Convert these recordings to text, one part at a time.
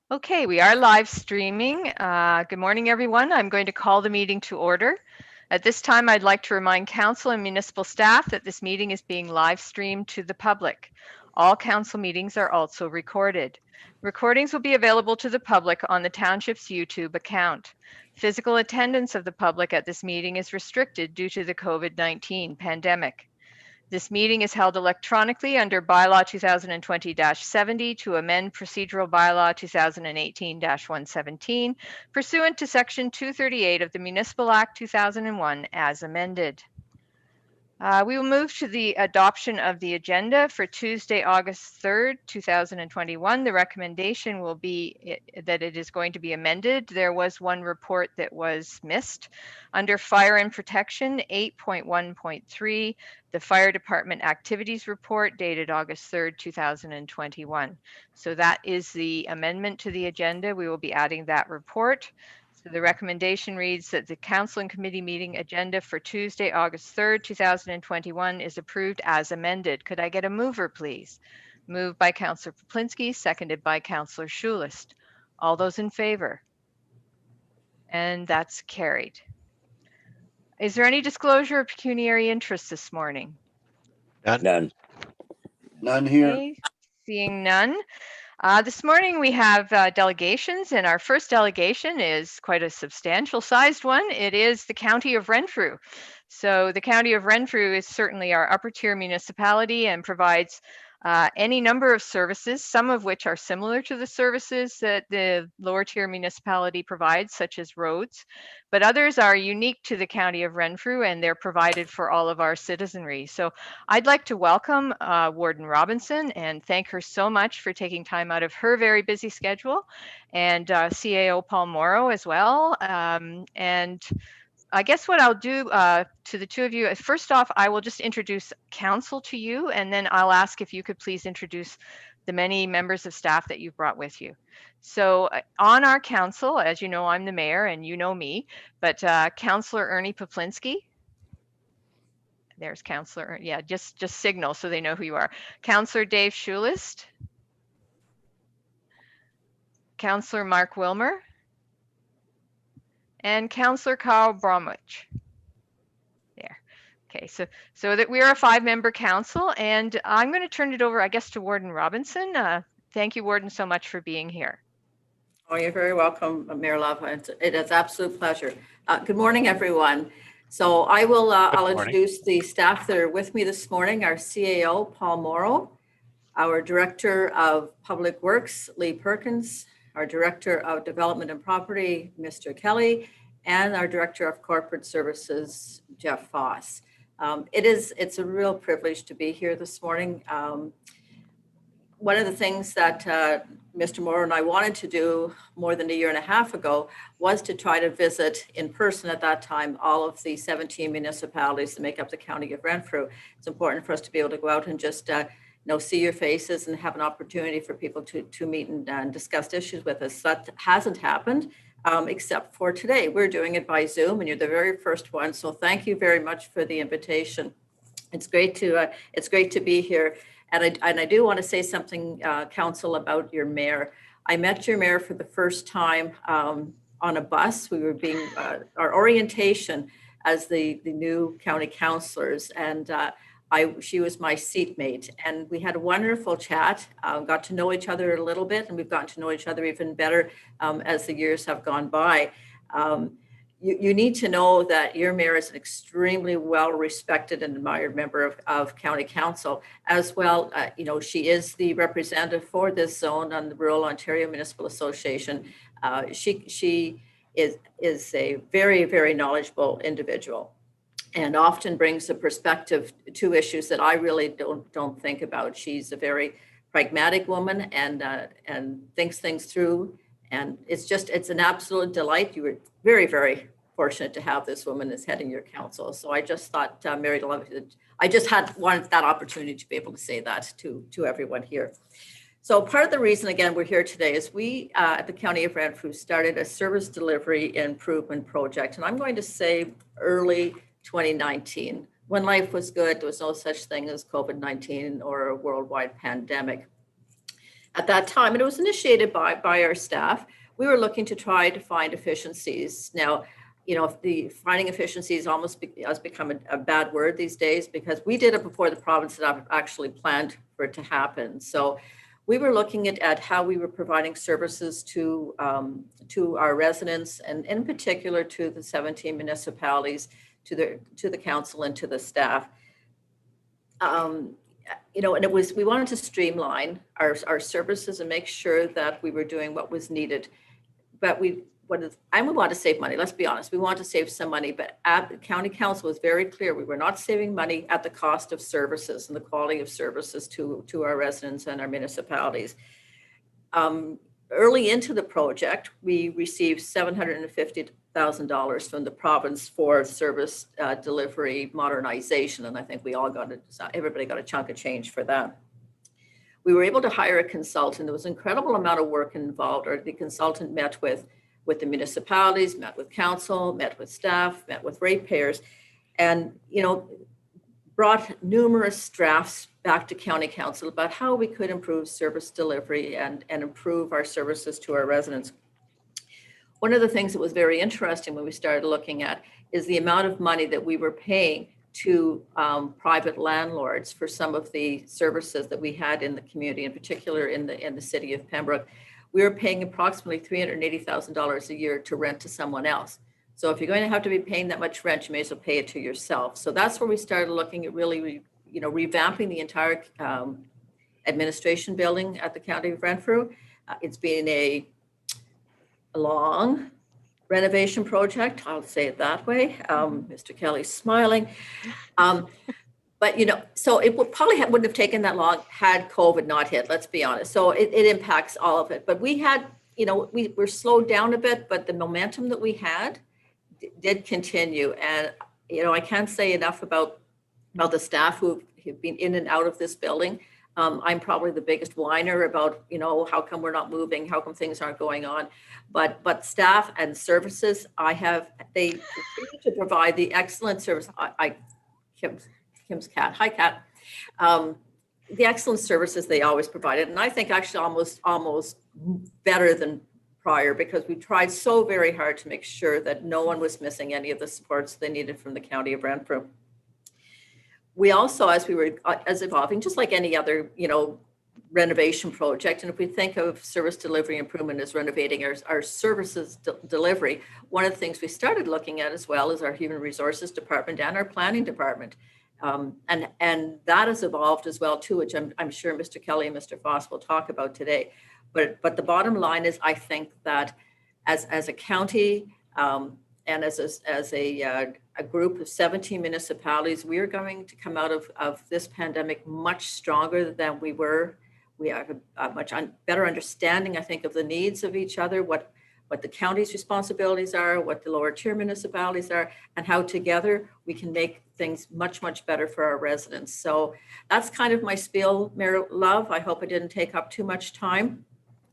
Okay, we are live streaming. Good morning, everyone. I'm going to call the meeting to order. At this time, I'd like to remind council and municipal staff that this meeting is being live streamed to the public. All council meetings are also recorded. Recordings will be available to the public on the township's YouTube account. Physical attendance of the public at this meeting is restricted due to the COVID-19 pandemic. This meeting is held electronically under Bylaw 2020-70 to amend Procedural Bylaw 2018-117 pursuant to Section 238 of the Municipal Act 2001 as amended. We will move to the adoption of the agenda for Tuesday, August 3rd, 2021. The recommendation will be that it is going to be amended. There was one report that was missed. Under Fire and Protection 8.1.3, the Fire Department Activities Report dated August 3rd, 2021. So that is the amendment to the agenda. We will be adding that report. So the recommendation reads that the council and committee meeting agenda for Tuesday, August 3rd, 2021 is approved as amended. Could I get a mover, please? Moved by Councillor Poplinski, seconded by Councillor Schulist. All those in favor? And that's carried. Is there any disclosure of pecuniary interest this morning? None. None here. Okay, seeing none. This morning we have delegations, and our first delegation is quite a substantial sized one. It is the County of Renfrew. So the County of Renfrew is certainly our upper tier municipality and provides any number of services, some of which are similar to the services that the lower tier municipality provides, such as roads, but others are unique to the County of Renfrew and they're provided for all of our citizenry. So I'd like to welcome Warden Robinson and thank her so much for taking time out of her very busy schedule, and CAO Paul Morrow as well. And I guess what I'll do to the two of you, first off, I will just introduce council to you, and then I'll ask if you could please introduce the many members of staff that you've brought with you. So on our council, as you know, I'm the mayor and you know me, but Councillor Ernie Poplinski. There's Councillor, yeah, just signal so they know who you are. Councillor Dave Schulist. Councillor Mark Wilmer. And Councillor Carl Bromwich. There. Okay, so that we are a 5-member council, and I'm going to turn it over, I guess, to Warden Robinson. Thank you, Warden, so much for being here. Oh, you're very welcome, Mayor Love. It is absolute pleasure. Good morning, everyone. So I will, I'll introduce the staff that are with me this morning. Our CAO, Paul Morrow, our Director of Public Works, Lee Perkins, our Director of Development and Property, Mr. Kelly, and our Director of Corporate Services, Jeff Foss. It's a real privilege to be here this morning. One of the things that Mr. Morrow and I wanted to do more than a year and a half ago was to try to visit in person at that time all of the 17 municipalities that make up the County of Renfrew. It's important for us to be able to go out and just see your faces and have an opportunity for people to meet and discuss issues with us. That hasn't happened except for today. We're doing it by Zoom, and you're the very first one. So thank you very much for the invitation. It's great to be here. And I do want to say something, Council, about your mayor. I met your mayor for the first time on a bus. We were being our orientation as the new county councillors, and she was my seatmate, and we had a wonderful chat. Got to know each other a little bit, and we've gotten to know each other even better as the years have gone by. You need to know that your mayor is an extremely well-respected and admired member of County Council. As well, she is the representative for this zone on the Rural Ontario Municipal Association. She is a very, very knowledgeable individual, and often brings a perspective to issues that I really don't think about. She's a very pragmatic woman and thinks things through. And it's an absolute delight. You were very, very fortunate to have this woman as heading your council. So I just thought, Mary Love, I just wanted that opportunity to be able to say that to everyone here. So part of the reason, again, we're here today is we at the County of Renfrew started a service delivery improvement project. And I'm going to say early 2019, when life was good, there was no such thing as COVID-19 or a worldwide pandemic. at that time, and it was initiated by our staff. We were looking to try to find efficiencies. Now, the finding efficiencies has become a bad word these days, because we did it before the province had actually planned for it to happen. So we were looking at how we were providing services to our residents, and in particular to the 17 municipalities, to the council and to the staff. And we wanted to streamline our services and make sure that we were doing what was needed. But we want to save money. Let's be honest. We want to save some money, but the county council was very clear. We were not saving money at the cost of services and the quality of services to our residents and our municipalities. Early into the project, we received $750,000 from the province for service delivery modernization, and I think everybody got a chunk of change for that. We were able to hire a consultant. There was an incredible amount of work involved. The consultant met with the municipalities, met with council, met with staff, met with ratepayers, and brought numerous drafts back to county council about how we could improve service delivery and improve our services to our residents. One of the things that was very interesting when we started looking at is the amount of money that we were paying to private landlords for some of the services that we had in the community, in particular in the city of Pembroke. We were paying approximately $380,000 a year to rent to someone else. So if you're going to have to be paying that much rent, you may as well pay it to yourself. So that's where we started looking at really, revamping the entire administration building at the County of Renfrew. It's been a long renovation project, I'll say it that way. Mr. Kelly's smiling. But, so it wouldn't have taken that long had COVID not hit, let's be honest. So it impacts all of it. But we had, we were slowed down a bit, but the momentum that we had did continue. And, I can't say enough about the staff who have been in and out of this building. I'm probably the biggest whiner about, how come we're not moving? How come things aren't going on? But staff and services, they continue to provide the excellent service. Kim's cat. Hi, Kat. The excellent services they always provided, and I think actually almost better than prior, because we tried so very hard to make sure that no one was missing any of the supports they needed from the County of Renfrew. We also, as evolving, just like any other, renovation project, and if we think of service delivery improvement as renovating our services delivery, one of the things we started looking at as well is our human resources department and our planning department. And that has evolved as well too, which I'm sure Mr. Kelly and Mr. Foss will talk about today. But the bottom line is, I think that as a county and as a group of 17 municipalities, we are going to come out of this pandemic much stronger than we were. We have a much better understanding, I think, of the needs of each other, what the county's responsibilities are, what the lower tier municipalities are, and how together we can make things much, much better for our residents. So that's kind of my spiel, Mayor Love. I hope I didn't take up too much time.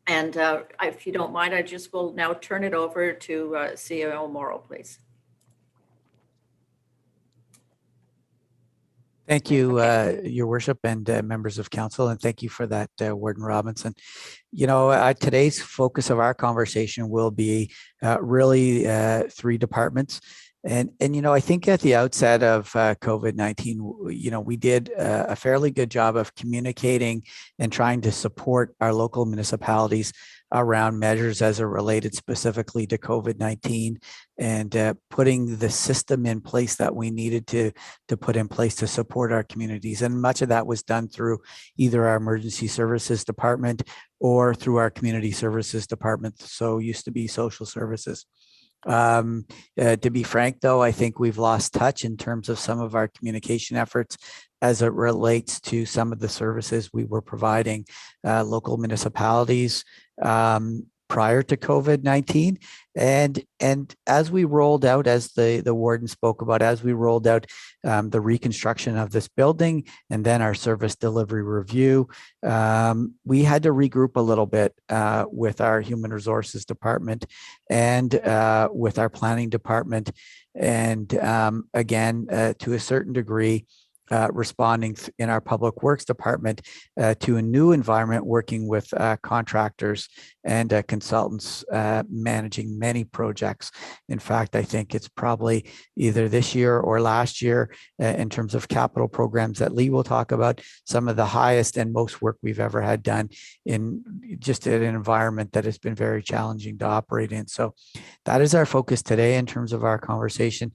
And if you don't mind, I just will now turn it over to CAO Morrow, please. Thank you, Your Worship, and members of council, and thank you for that, Warden Robinson. Today's focus of our conversation will be really three departments. And I think at the outset of COVID-19, we did a fairly good job of communicating and trying to support our local municipalities around measures as it related specifically to COVID-19 and putting the system in place that we needed to put in place to support our communities. And much of that was done through either our emergency services department or through our community services department, so used to be social services. To be frank, though, I think we've lost touch in terms of some of our communication efforts as it relates to some of the services we were providing local municipalities prior to COVID-19. And as we rolled out, as the warden spoke about, as we rolled out the reconstruction of this building and then our service delivery review, we had to regroup a little bit with our human resources department and with our planning department. And again, to a certain degree, responding in our public works department to a new environment, working with contractors and consultants managing many projects. In fact, I think it's probably either this year or last year in terms of capital programs that Lee will talk about, some of the highest and most work we've ever had done in just an environment that has been very challenging to operate in. So that is our focus today in terms of our conversation.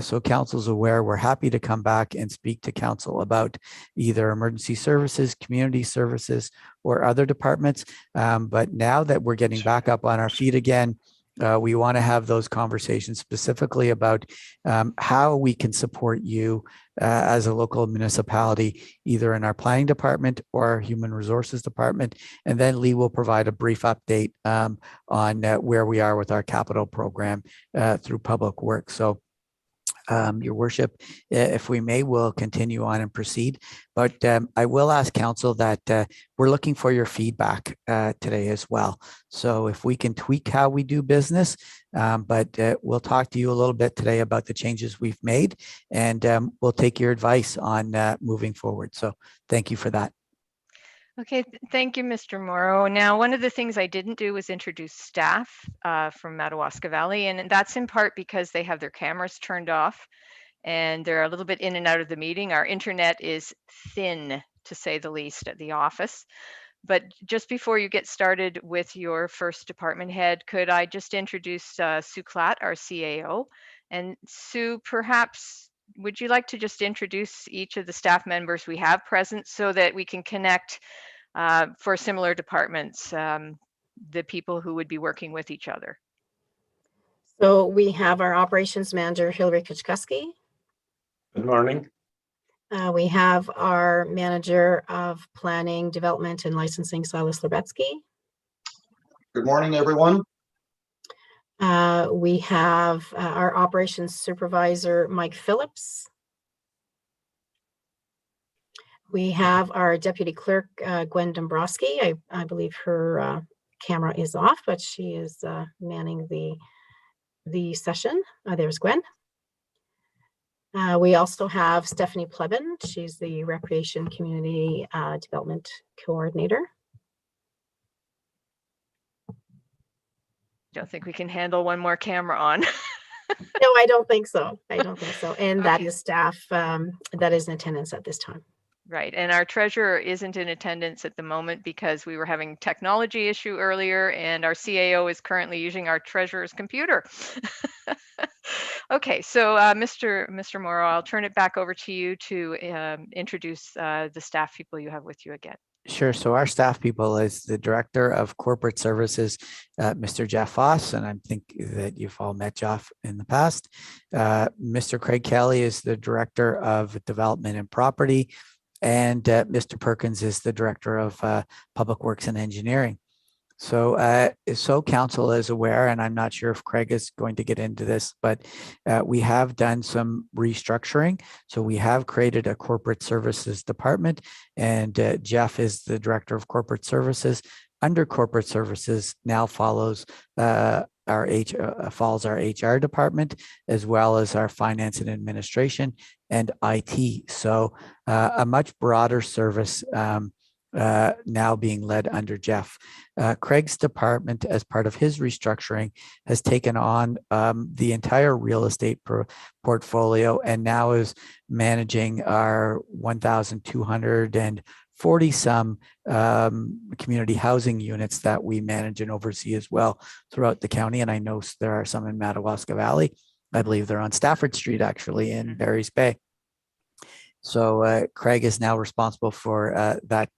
So council's aware, we're happy to come back and speak to council about either emergency services, community services, or other departments. But now that we're getting back up on our feet again, we want to have those conversations specifically about how we can support you as a local municipality, either in our planning department or our human resources department. And then Lee will provide a brief update on where we are with our capital program through public works. So Your Worship, if we may, we'll continue on and proceed. But I will ask council that we're looking for your feedback today as well. So if we can tweak how we do business, but we'll talk to you a little bit today about the changes we've made, and we'll take your advice on moving forward. So thank you for that. Okay, thank you, Mr. Morrow. Now, one of the things I didn't do was introduce staff from Madawaska Valley, and that's in part because they have their cameras turned off and they're a little bit in and out of the meeting. Our internet is thin, to say the least, at the office. But just before you get started with your first department head, could I just introduce Sue Klatt, our CAO? And Sue, perhaps would you like to just introduce each of the staff members we have present so that we can connect for similar departments, the people who would be working with each other? So we have our operations manager, Hillary Kuchkuski. Good morning. We have our manager of planning, development, and licensing, Silas Lubetzky. Good morning, everyone. We have our operations supervisor, Mike Phillips. We have our deputy clerk, Gwen Dombrowski. I believe her camera is off, but she is manning the session. There's Gwen. We also have Stephanie Plebin. She's the Recreation Community Development Coordinator. Don't think we can handle one more camera on. No, I don't think so. I don't think so. And that is staff that is in attendance at this time. Right. And our treasurer isn't in attendance at the moment because we were having a technology issue earlier, and our CAO is currently using our treasurer's computer. Okay, so Mr. Morrow, I'll turn it back over to you to introduce the staff people you have with you again. Sure. So our staff people is the Director of Corporate Services, Mr. Jeff Foss, and I think that you've all met Jeff in the past. Mr. Craig Kelly is the Director of Development and Property, and Mr. Perkins is the Director of Public Works and Engineering. So, so council is aware, and I'm not sure if Craig is going to get into this, but we have done some restructuring. So we have created a corporate services department, and Jeff is the Director of Corporate Services. Under corporate services now follows our HR department, as well as our finance and administration and IT. So a much broader service now being led under Jeff. Craig's department, as part of his restructuring, has taken on the entire real estate portfolio and now is managing our 1,240 some community housing units that we manage and oversee as well throughout the county. And I know there are some in Madawaska Valley. I believe they're on Stafford Street, actually, in Barry's Bay. So Craig is now responsible for that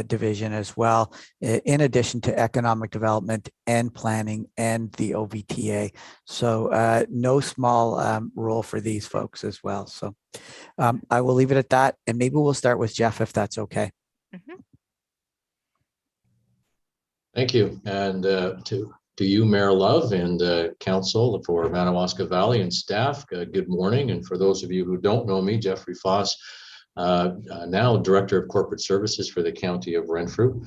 division as well, in addition to economic development and planning and the OVTA. So no small role for these folks as well. So I will leave it at that, and maybe we'll start with Jeff, if that's okay. Mm-hmm. Thank you. And to you, Mayor Love, and council for Madawaska Valley and staff, good morning. And for those of you who don't know me, Jeffrey Foss, now Director of Corporate Services for the County of Renfrew.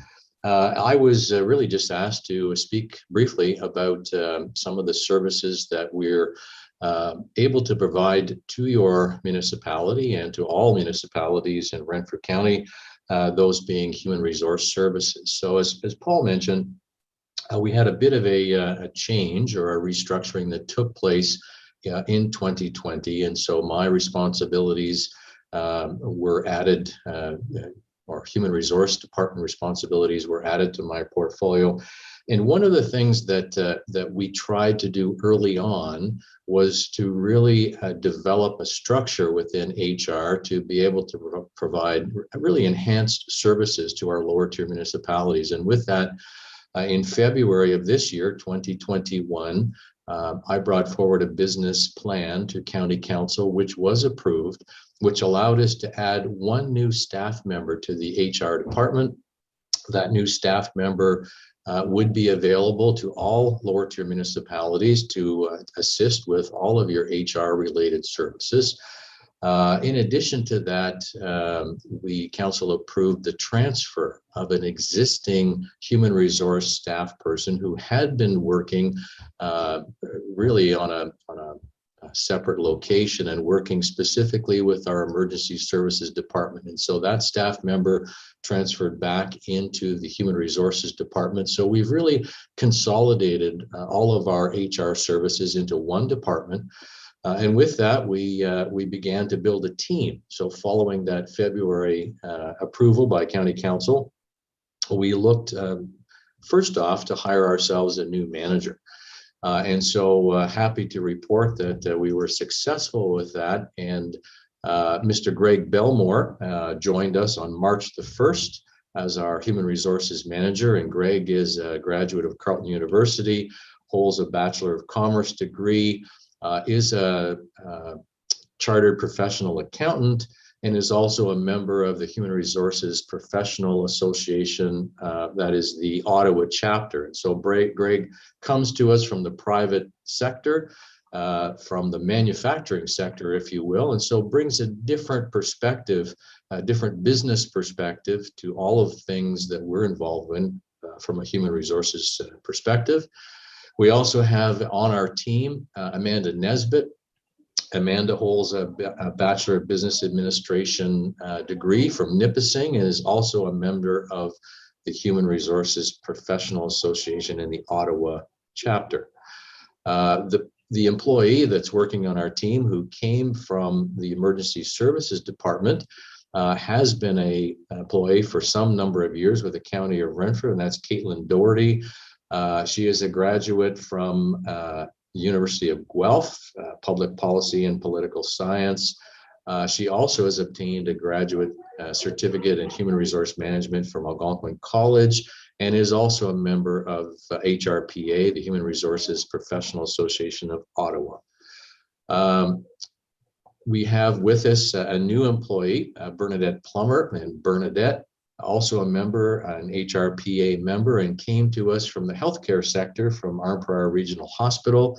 I was really just asked to speak briefly about some of the services that we're able to provide to your municipality and to all municipalities in Renfrew County, those being human resource services. So as Paul mentioned, we had a bit of a change or a restructuring that took place in 2020. And so my responsibilities were added, or human resource department responsibilities were added to my portfolio. And one of the things that we tried to do early on was to really develop a structure within HR to be able to provide really enhanced services to our lower tier municipalities. And with that, in February of this year, 2021, I brought forward a business plan to County Council, which was approved, which allowed us to add one new staff member to the HR department. That new staff member would be available to all lower tier municipalities to assist with all of your HR related services. In addition to that, council approved the transfer of an existing human resource staff person who had been working really on a separate location and working specifically with our emergency services department. And so that staff member transferred back into the human resources department. So we've really consolidated all of our HR services into one department. And with that, we began to build a team. So following that February approval by County Council, we looked first off to hire ourselves a new manager. And so happy to report that we were successful with that. And Mr. Greg Belmore joined us on March the 1st as our human resources manager. And Greg is a graduate of Carleton University, holds a Bachelor of Commerce degree, is a chartered professional accountant, and is also a member of the Human Resources Professional Association, that is the Ottawa chapter. And so Greg comes to us from the private sector, from the manufacturing sector, if you will, and so brings a different perspective, a different business perspective to all of the things that we're involved in from a human resources perspective. We also have on our team Amanda Nesbitt. Amanda holds a Bachelor of Business Administration degree from Nipissing and is also a member of the Human Resources Professional Association in the Ottawa chapter. The employee that's working on our team, who came from the Emergency Services Department, has been an employee for some number of years with the County of Renfrew, and that's Caitlin Doherty. She is a graduate from University of Guelph, Public Policy and Political Science. She also has obtained a graduate certificate in Human Resource Management from Algonquin College and is also a member of HRPA, the Human Resources Professional Association of Ottawa. We have with us a new employee, Bernadette Plummer, and Bernadette, also a member, an HRPA member, and came to us from the healthcare sector from Arnprior Regional Hospital.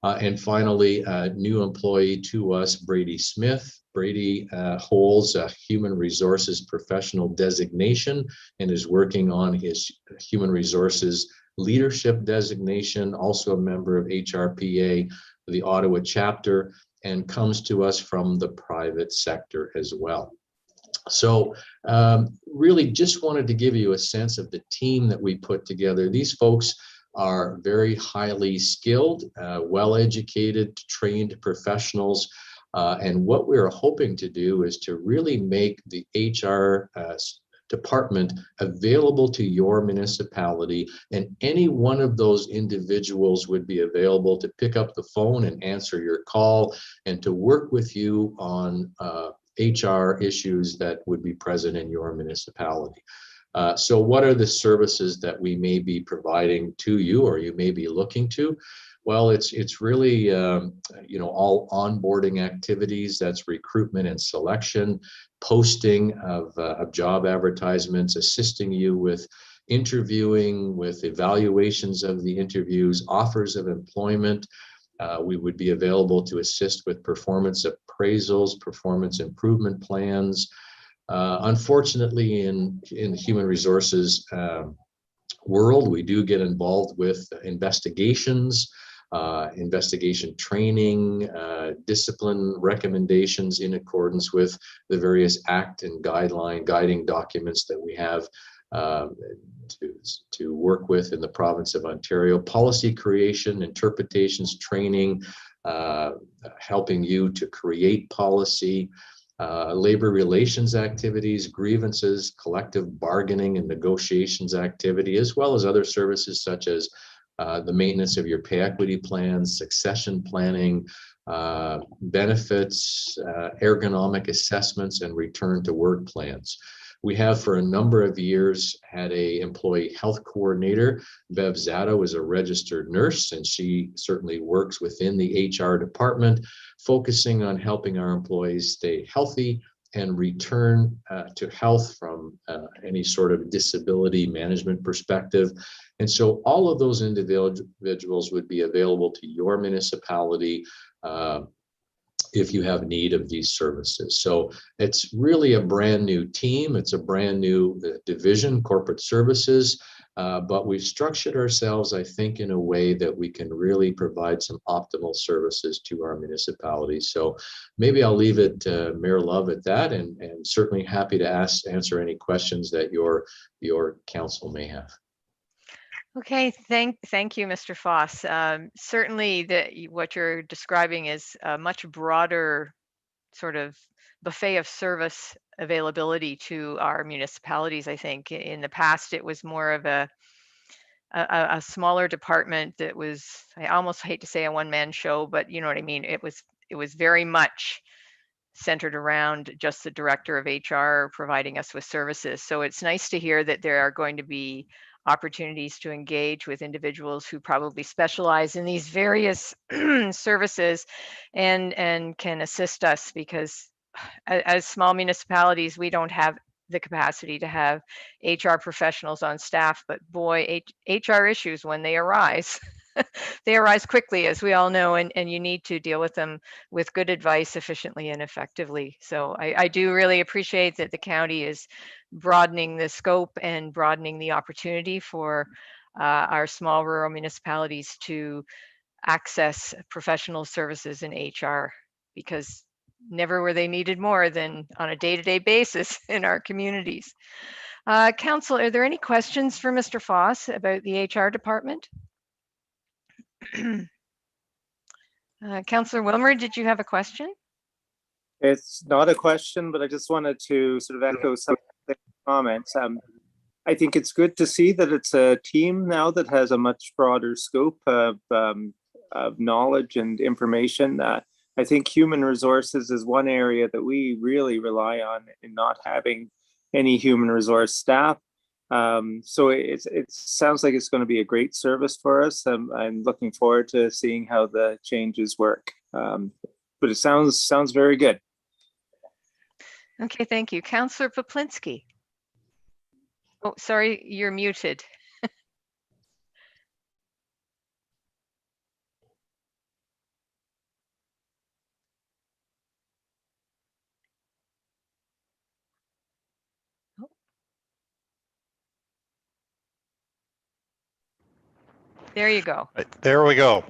And finally, a new employee to us, Brady Smith. Brady holds a human resources professional designation and is working on his human resources leadership designation, also a member of HRPA, the Ottawa chapter, and comes to us from the private sector as well. So really just wanted to give you a sense of the team that we put together. These folks are very highly skilled, well-educated, trained professionals. And what we're hoping to do is to really make the HR department available to your municipality, and any one of those individuals would be available to pick up the phone and answer your call and to work with you on HR issues that would be present in your municipality. So what are the services that we may be providing to you, or you may be looking to? Well, it's really, all onboarding activities. That's recruitment and selection, posting of job advertisements, assisting you with interviewing, with evaluations of the interviews, offers of employment. We would be available to assist with performance appraisals, performance improvement plans. Unfortunately, in the human resources world, we do get involved with investigations investigation training, discipline recommendations in accordance with the various act and guiding documents that we have to work with in the province of Ontario, policy creation, interpretations, training, helping you to create policy, labor relations activities, grievances, collective bargaining and negotiations activity, as well as other services such as the maintenance of your pay equity plans, succession planning, benefits, ergonomic assessments, and return to work plans. We have for a number of years had a employee health coordinator. Bev Zato is a registered nurse, and she certainly works within the HR department, focusing on helping our employees stay healthy and return to health from any sort of disability management perspective. And so all of those individuals would be available to your municipality if you have need of these services. So it's really a brand new team. It's a brand new division, corporate services, but we've structured ourselves, I think, in a way that we can really provide some optimal services to our municipalities. So maybe I'll leave it, Mayor Love, at that, and certainly happy to answer any questions that your council may have. Okay, thank you, Mr. Foss. Certainly what you're describing is a much broader sort of buffet of service availability to our municipalities. I think in the past it was more of a smaller department that was, I almost hate to say a one-man show, but you know what I mean. It was very much centered around just the director of HR providing us with services. So it's nice to hear that there are going to be opportunities to engage with individuals who probably specialize in these various services and can assist us, because as small municipalities, we don't have the capacity to have HR professionals on staff, but boy, HR issues, when they arise, they arise quickly, as we all know, and you need to deal with them with good advice efficiently and effectively. So I do really appreciate that the county is broadening the scope and broadening the opportunity for our small rural municipalities to access professional services in HR, because never were they needed more than on a day-to-day basis in our communities. Council, are there any questions for Mr. Foss about the HR department? Councillor Wilmer, did you have a question? It's not a question, but I just wanted to sort of echo some of the comments. I think it's good to see that it's a team now that has a much broader scope of knowledge and information. I think human resources is one area that we really rely on in not having any human resource staff. So it sounds like it's going to be a great service for us. I'm looking forward to seeing how the changes work. But it sounds very good. Okay, thank you. Councillor Poplinski. Oh, sorry, you're muted. There you go. There we go.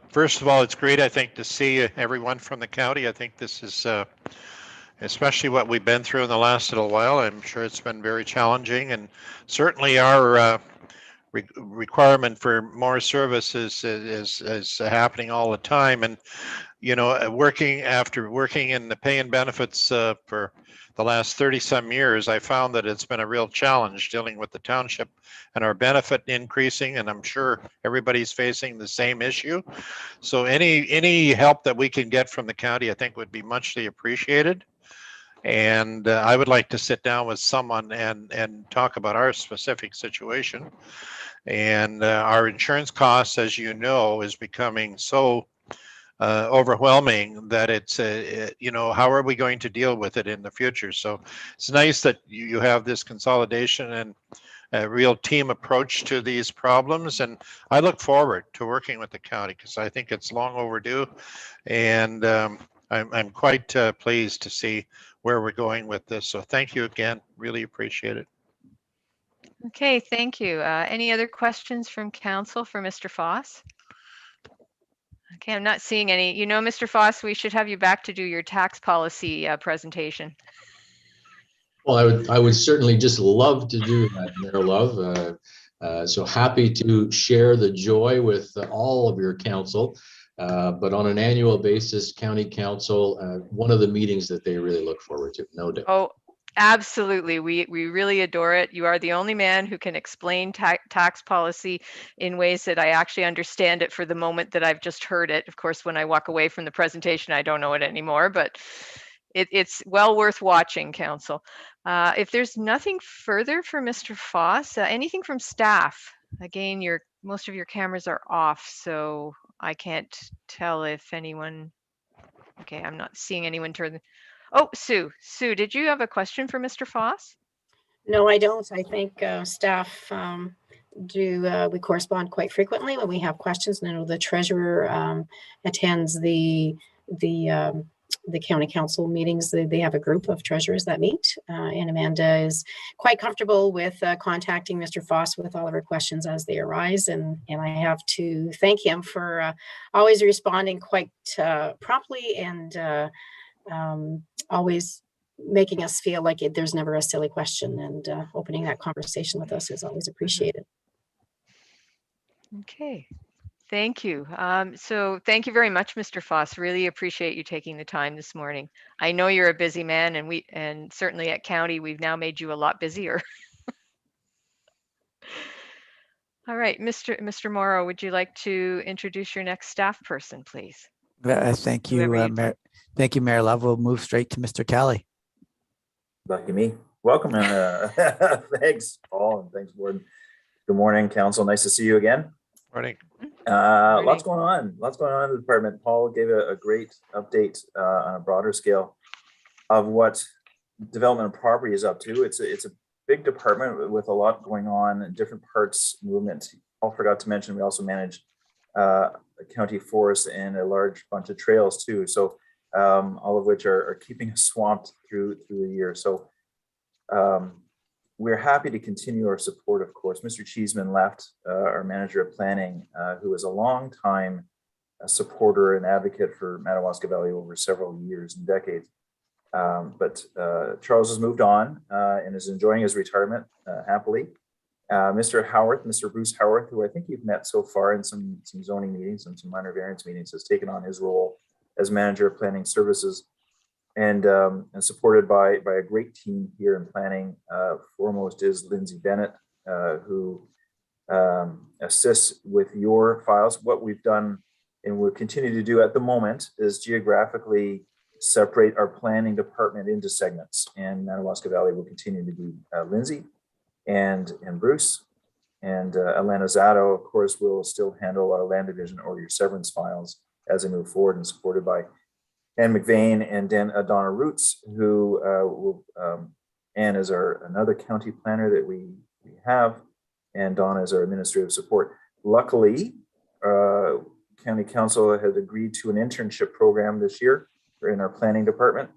First of all, it's great, I think, to see everyone from the county. I think this is especially what we've been through in the last little while. I'm sure it's been very challenging, and certainly our requirement for more services is happening all the time. And you know, after working in the pay and benefits for the last 30 some years, I found that it's been a real challenge dealing with the township and our benefit increasing, and I'm sure everybody's facing the same issue. So any help that we can get from the county, I think, would be muchly appreciated. And I would like to sit down with someone and talk about our specific situation. And our insurance costs, as you know, is becoming so overwhelming that it's you know, how are we going to deal with it in the future? So it's nice that you have this consolidation and a real team approach to these problems, and I look forward to working with the county because I think it's long overdue, and I'm quite pleased to see where we're going with this. So thank you again, really appreciate it. Okay, thank you. Any other questions from council for Mr. Foss? Okay, I'm not seeing any. You know, Mr. Foss, we should have you back to do your tax policy presentation. Well, I would certainly just love to do that, Mayor Love. So happy to share the joy with all of your council. But on an annual basis, County Council, one of the meetings that they really look forward to, no doubt. Oh, absolutely. We really adore it. You are the only man who can explain tax policy in ways that I actually understand it for the moment that I've just heard it. Of course, when I walk away from the presentation, I don't know it anymore, but it's well worth watching, Council. If there's nothing further for Mr. Foss, anything from staff? Again, most of your cameras are off, so I can't tell if anyone. Okay, I'm not seeing anyone turn. Oh, Sue. Sue, did you have a question for Mr. Foss? No, I don't. I think staff we correspond quite frequently when we have questions. And I know the treasurer attends the county council meetings. They have a group of treasurers that meet, and Amanda is quite comfortable with contacting Mr. Foss with all of her questions as they arise. And I have to thank him for always responding quite promptly and always making us feel like there's never a silly question, and opening that conversation with us is always appreciated. Okay. Thank you. So thank you very much, Mr. Foss. Really appreciate you taking the time this morning. I know you're a busy man, and certainly at county, we've now made you a lot busier. All right, Mr. Morrow, would you like to introduce your next staff person, please? Thank you, Mayor. Thank you, Mayor Love. We'll move straight to Mr. Kelly. Lucky me. Welcome. Thanks, Paul, and thanks, Warden. Good morning, Council. Nice to see you again. Morning. Lots going on. Lots going on in the department. Paul gave a great update on a broader scale of what development and property is up to. It's a big department with a lot going on in different parts movement. Paul forgot to mention we also manage a county forest and a large bunch of trails too. So all of which are keeping us swamped through the year. So we're happy to continue our support, of course. Mr. Cheeseman left, our manager of planning, who was a long time supporter and advocate for Madawaska Valley over several years and decades. But Charles has moved on and is enjoying his retirement happily. Mr. Bruce Howarth, who I think you've met so far in some zoning meetings and some minor variance meetings, has taken on his role as manager of planning services, and supported by a great team here in planning. Foremost is Lindsay Bennett, who assists with your files. What we've done and will continue to do at the moment is geographically separate our planning department into segments, and Madawaska Valley will continue to be Lindsay and Bruce, and Alana Zato, of course, will still handle our land division or your severance files as they move forward, and supported by Ann McVeigh and Donna Roots, who will, Ann is another county planner that we have, and Donna is our administrative support. Luckily, County Council had agreed to an internship program this year in our planning department.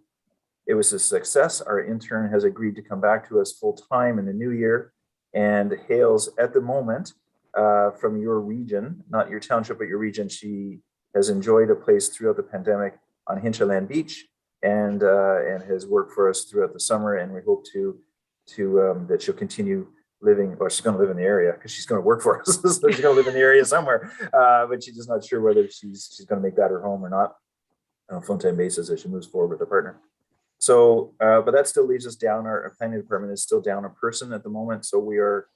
It was a success. Our intern has agreed to come back to us full time in the new year, and hails at the moment from your region, not your township, but your region. She has enjoyed a place throughout the pandemic on Hinterland Beach, and has worked for us throughout the summer. And we hope that she'll continue living, or she's going to live in the area because she's going to work for us. So she's going to live in the area somewhere, but she's just not sure whether she's going to make that her home or not on a full-time basis as she moves forward with her partner. So, but that still leaves us down. Our planning department is still down a person at the moment. So we are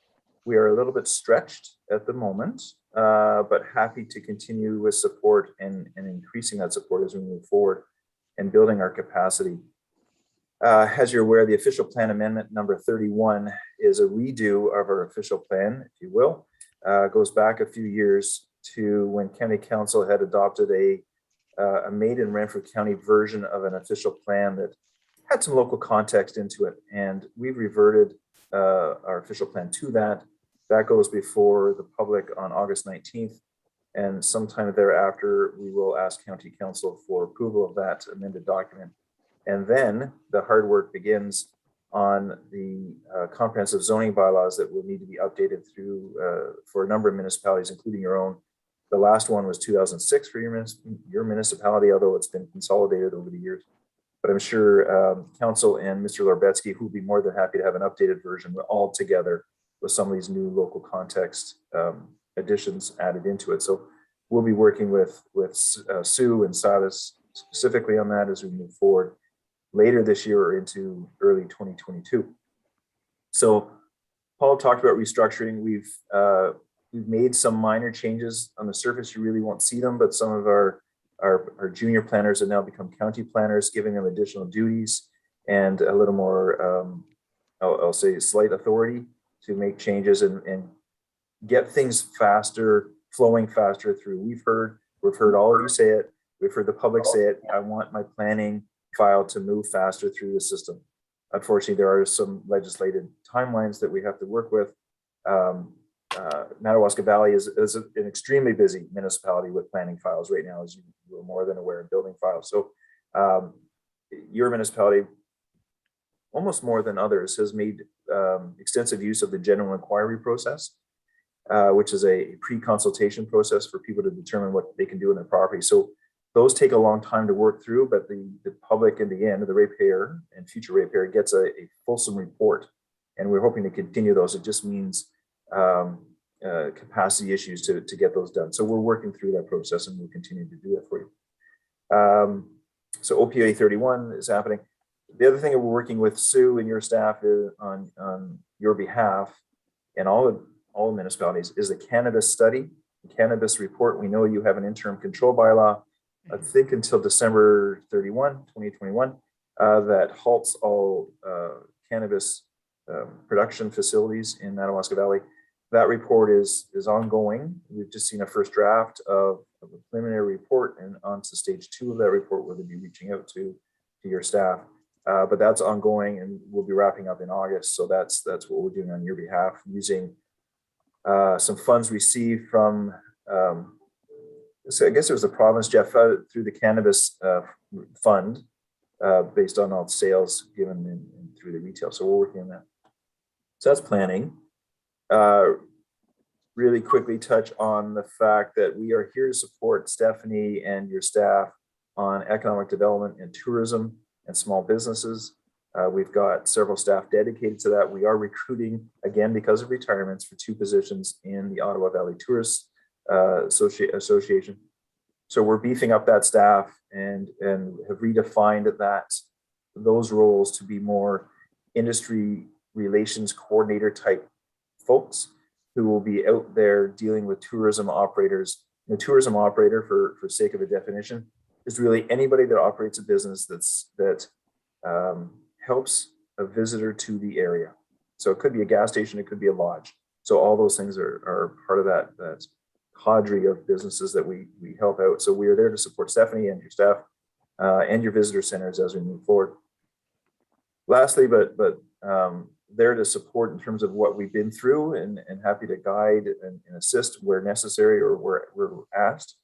a little bit stretched at the moment, but happy to continue with support and increasing that support as we move forward and building our capacity. As you're aware, the official plan amendment number 31 is a redo of our official plan, if you will. Goes back a few years to when County Council had adopted a made in Renfrew County version of an official plan that had some local context into it. And we've reverted our official plan to that. That goes before the public on August 19th. And sometime thereafter, we will ask County Council for approval of that amended document. And then the hard work begins on the comprehensive zoning bylaws that will need to be updated through for a number of municipalities, including your own, The last one was 2006 for your municipality, although it's been consolidated over the years. But I'm sure Council and Mr. Lorbetsky, who would be more than happy to have an updated version all together with some of these new local context additions added into it. So we'll be working with Sue and Silas specifically on that as we move forward later this year or into early 2022. So Paul talked about restructuring. We've made some minor changes on the surface. You really won't see them, but some of our junior planners have now become county planners, giving them additional duties and a little more, I'll say, slight authority to make changes and get things faster, flowing faster through. We've heard all of you say it. We've heard the public say it. I want my planning file to move faster through the system. Unfortunately, there are some legislated timelines that we have to work with. Madawaska Valley is an extremely busy municipality with planning files right now, as you are more than aware, of building files. So your municipality, almost more than others, has made extensive use of the general inquiry process, which is a pre-consultation process for people to determine what they can do in their property. So those take a long time to work through, but the public in the end, the ratepayer and future ratepayer, gets a fulsome report. And we're hoping to continue those. It just means capacity issues to get those done. So we're working through that process and we'll continue to do that for you. So OPA 31 is happening. The other thing that we're working with Sue and your staff on your behalf and all the municipalities is the cannabis study, the cannabis report. We know you have an interim control bylaw, I think until December 31, 2021, that halts all cannabis production facilities in Madawaska Valley. That report is ongoing. We've just seen a first draft of a preliminary report, and on to stage 2 of that report, where they'll be reaching out to your staff. But that's ongoing, and we'll be wrapping up in August. So that's what we're doing on your behalf, using some funds received from, so I guess it was the province, Jeff, through the cannabis fund, based on all sales given through the retail. So we're working on that. So that's planning. Really quickly touch on the fact that we are here to support Stephanie and your staff on economic development and tourism and small businesses. We've got several staff dedicated to that. We are recruiting, again, because of retirements, for 2 positions in the Ottawa Valley Tourists Association. So we're beefing up that staff and have redefined those roles to be more industry relations coordinator type folks who will be out there dealing with tourism operators. The tourism operator, for sake of a definition, is really anybody that operates a business that helps a visitor to the area. So it could be a gas station, it could be a lodge. So all those things are part of that cadre of businesses that we help out. So we are there to support Stephanie and your staff and your visitor centers as we move forward. Lastly, but there to support in terms of what we've been through, and happy to guide and assist where necessary or where we're asked.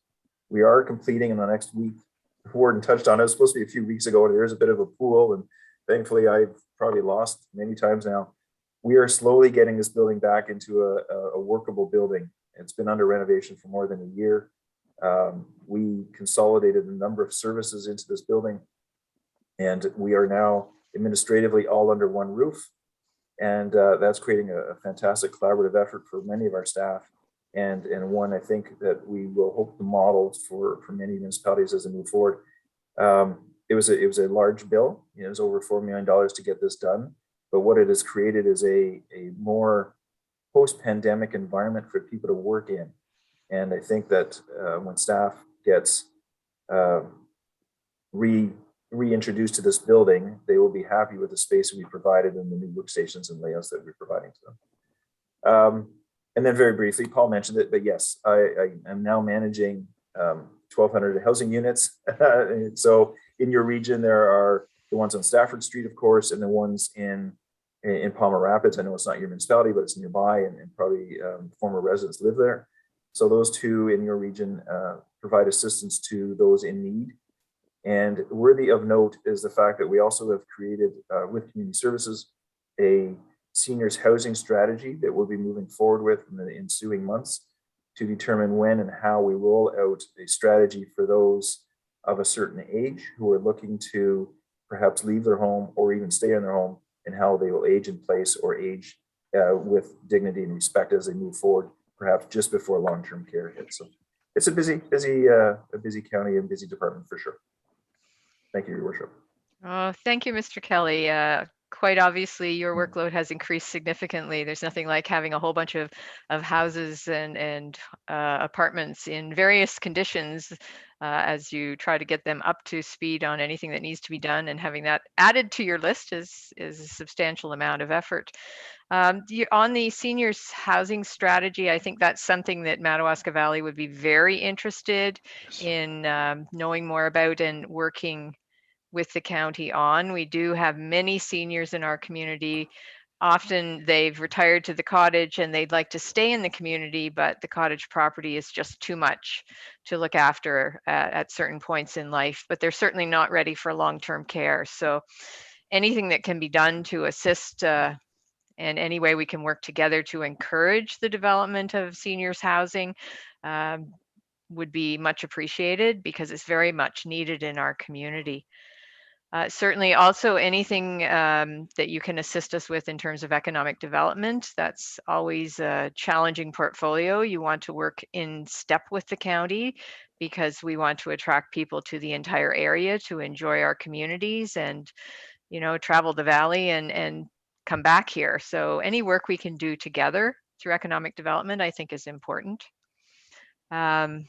We are completing in the next week. Warden touched on it. It was supposed to be a few weeks ago. There is a bit of a pool, and thankfully I've probably lost many times now. We are slowly getting this building back into a workable building. It's been under renovation for more than a year. We consolidated a number of services into this building, and we are now administratively all under one roof. And that's creating a fantastic collaborative effort for many of our staff, and one I think that we will hope to model for many municipalities as they move forward. It was a large bill. It was over $4 million to get this done, but what it has created is a more post-pandemic environment for people to work in. And I think that when staff gets reintroduced to this building, they will be happy with the space that we provided and the new workstations and layouts that we're providing to them. And then very briefly, Paul mentioned it, but yes, I am now managing 1,200 housing units. So in your region, there are the ones on Stafford Street, of course, and the ones in Palmer Rapids. I know it's not your municipality, but it's nearby, and probably former residents live there. So those 2 in your region provide assistance to those in need. And worthy of note is the fact that we also have created with community services a seniors housing strategy that we'll be moving forward with in the ensuing months. to determine when and how we roll out a strategy for those of a certain age who are looking to perhaps leave their home or even stay in their home, and how they will age in place or age with dignity and respect as they move forward, perhaps just before long-term care hits. So it's a busy county and busy department for sure. Thank you, Your Worship. Oh, thank you, Mr. Kelly. Quite obviously, your workload has increased significantly. There's nothing like having a whole bunch of houses and apartments in various conditions as you try to get them up to speed on anything that needs to be done, and having that added to your list is a substantial amount of effort. On the seniors housing strategy, I think that's something that Madawaska Valley would be very interested in knowing more about and working with the county on. We do have many seniors in our community. Often they've retired to the cottage and they'd like to stay in the community, but the cottage property is just too much to look after at certain points in life, but they're certainly not ready for long-term care. So anything that can be done to assist and any way we can work together to encourage the development of seniors housing would be much appreciated, because it's very much needed in our community. Certainly also anything that you can assist us with in terms of economic development. That's always a challenging portfolio. You want to work in step with the county, because we want to attract people to the entire area to enjoy our communities and, you know, travel the valley and come back here. So any work we can do together through economic development, I think, is important. And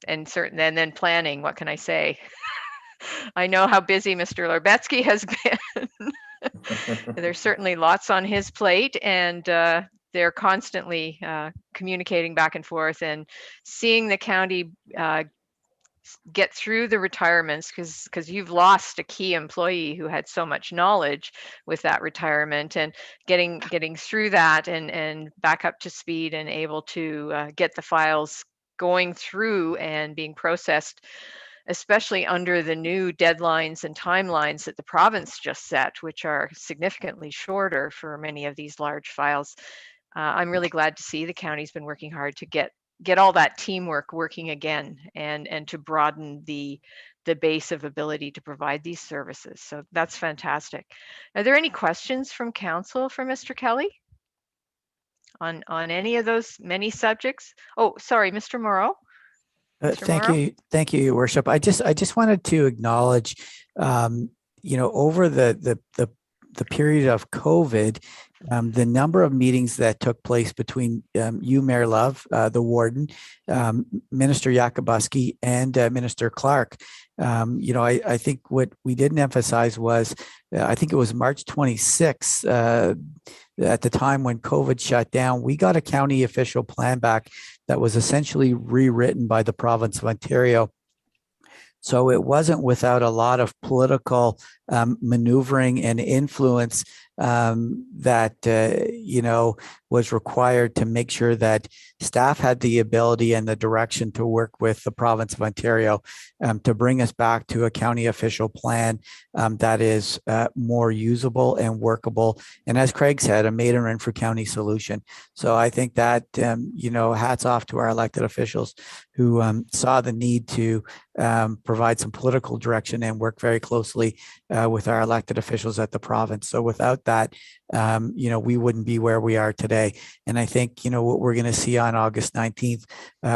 then planning, what can I say? I know how busy Mr. Larbetsky has been. There's certainly lots on his plate, and they're constantly communicating back and forth and seeing the county get through the retirements, because you've lost a key employee who had so much knowledge with that retirement, and getting through that and back up to speed and able to get the files going through and being processed, especially under the new deadlines and timelines that the province just set, which are significantly shorter for many of these large files. I'm really glad to see the county's been working hard to get all that teamwork working again, and to broaden the base of ability to provide these services. So that's fantastic. Are there any questions from council for Mr. Kelly on any of those many subjects? Oh, sorry, Mr. Moreau. Thank you, Your Worship. I just wanted to acknowledge, over the period of COVID, the number of meetings that took place between you, Mayor Love, the warden, Minister Yakabuski, and Minister Clark. I think what we didn't emphasize was, I think it was March 26th, at the time when COVID shut down, we got a county official plan back that was essentially rewritten by the province of Ontario. So it wasn't without a lot of political maneuvering and influence that was required to make sure that staff had the ability and the direction to work with the province of Ontario to bring us back to a county official plan that is more usable and workable. And as Craig said, a made in Renfrew County solution. So I think that, hats off to our elected officials who saw the need to provide some political direction and work very closely with our elected officials at the province. So without that, we wouldn't be where we are today. And I think, what we're going to see on August 19th,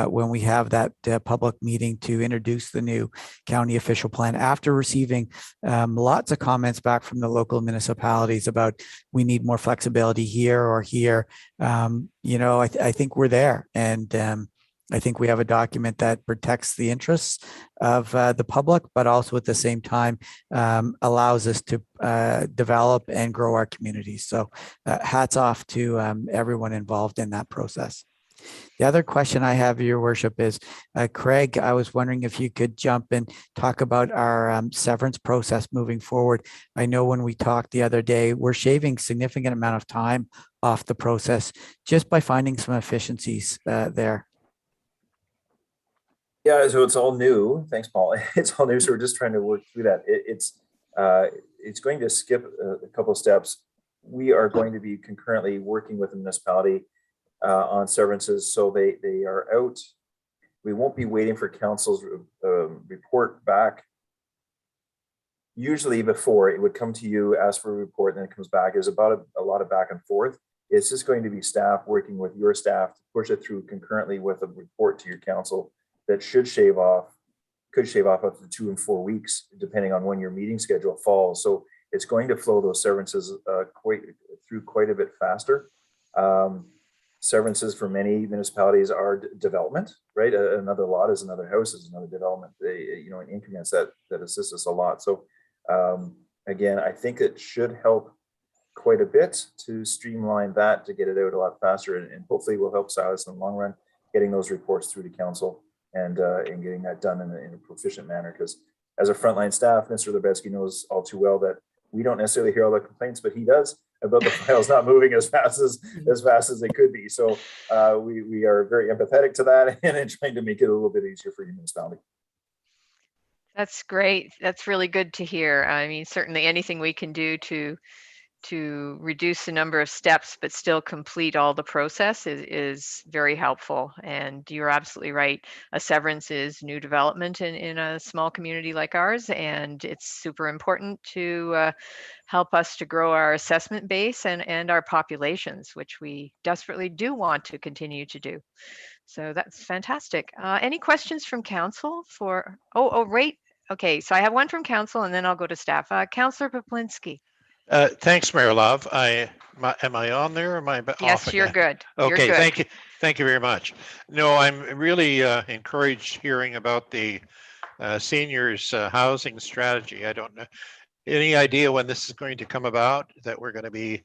when we have that public meeting to introduce the new county official plan, after receiving lots of comments back from the local municipalities about we need more flexibility here or here, I think we're there. And I think we have a document that protects the interests of the public, but also at the same time allows us to develop and grow our communities. So hats off to everyone involved in that process. The other question I have, Your Worship, is Craig, I was wondering if you could jump and talk about our severance process moving forward. I know when we talked the other day, we're shaving significant amount of time off the process just by finding some efficiencies there. Yeah, so it's all new. Thanks, Paul. It's all new, so we're just trying to work through that. It's going to skip a couple of steps. We are going to be concurrently working with the municipality on severances. So they are out. We won't be waiting for council's report back. Usually before it would come to you, ask for a report, and then it comes back. There's about a lot of back and forth. It's just going to be staff working with your staff to push it through concurrently with a report to your council that could shave off up to 2 and 4 weeks, depending on when your meeting schedule falls. So it's going to flow those severances through quite a bit faster. Severances for many municipalities are development, right? Another lot is another house, is another development. They, in increments that assist us a lot. So again, I think it should help quite a bit to streamline that, to get it out a lot faster, and hopefully will help Silas in the long run, getting those reports through to council and getting that done in a proficient manner. Because as a frontline staff, Mr. Lebetsky knows all too well that we don't necessarily hear all the complaints, but he does about the files not moving as fast as they could be. So we are very empathetic to that and trying to make it a little bit easier for your municipality. That's great. That's really good to hear. I mean, certainly anything we can do to reduce the number of steps but still complete all the process is very helpful. And you're absolutely right. A severance is new development in a small community like ours, and it's super important to help us to grow our assessment base and our populations, which we desperately do want to continue to do. So that's fantastic. Any questions from council for, right. Okay, so I have one from council and then I'll go to staff. Councillor Poplinski. Thanks, Mayor Love. Am I on there? Or am I off? Yes, you're good. Okay, you're good. Thank you very much. No, I'm really encouraged hearing about the seniors housing strategy. I don't know any idea when this is going to come about, that we're going to be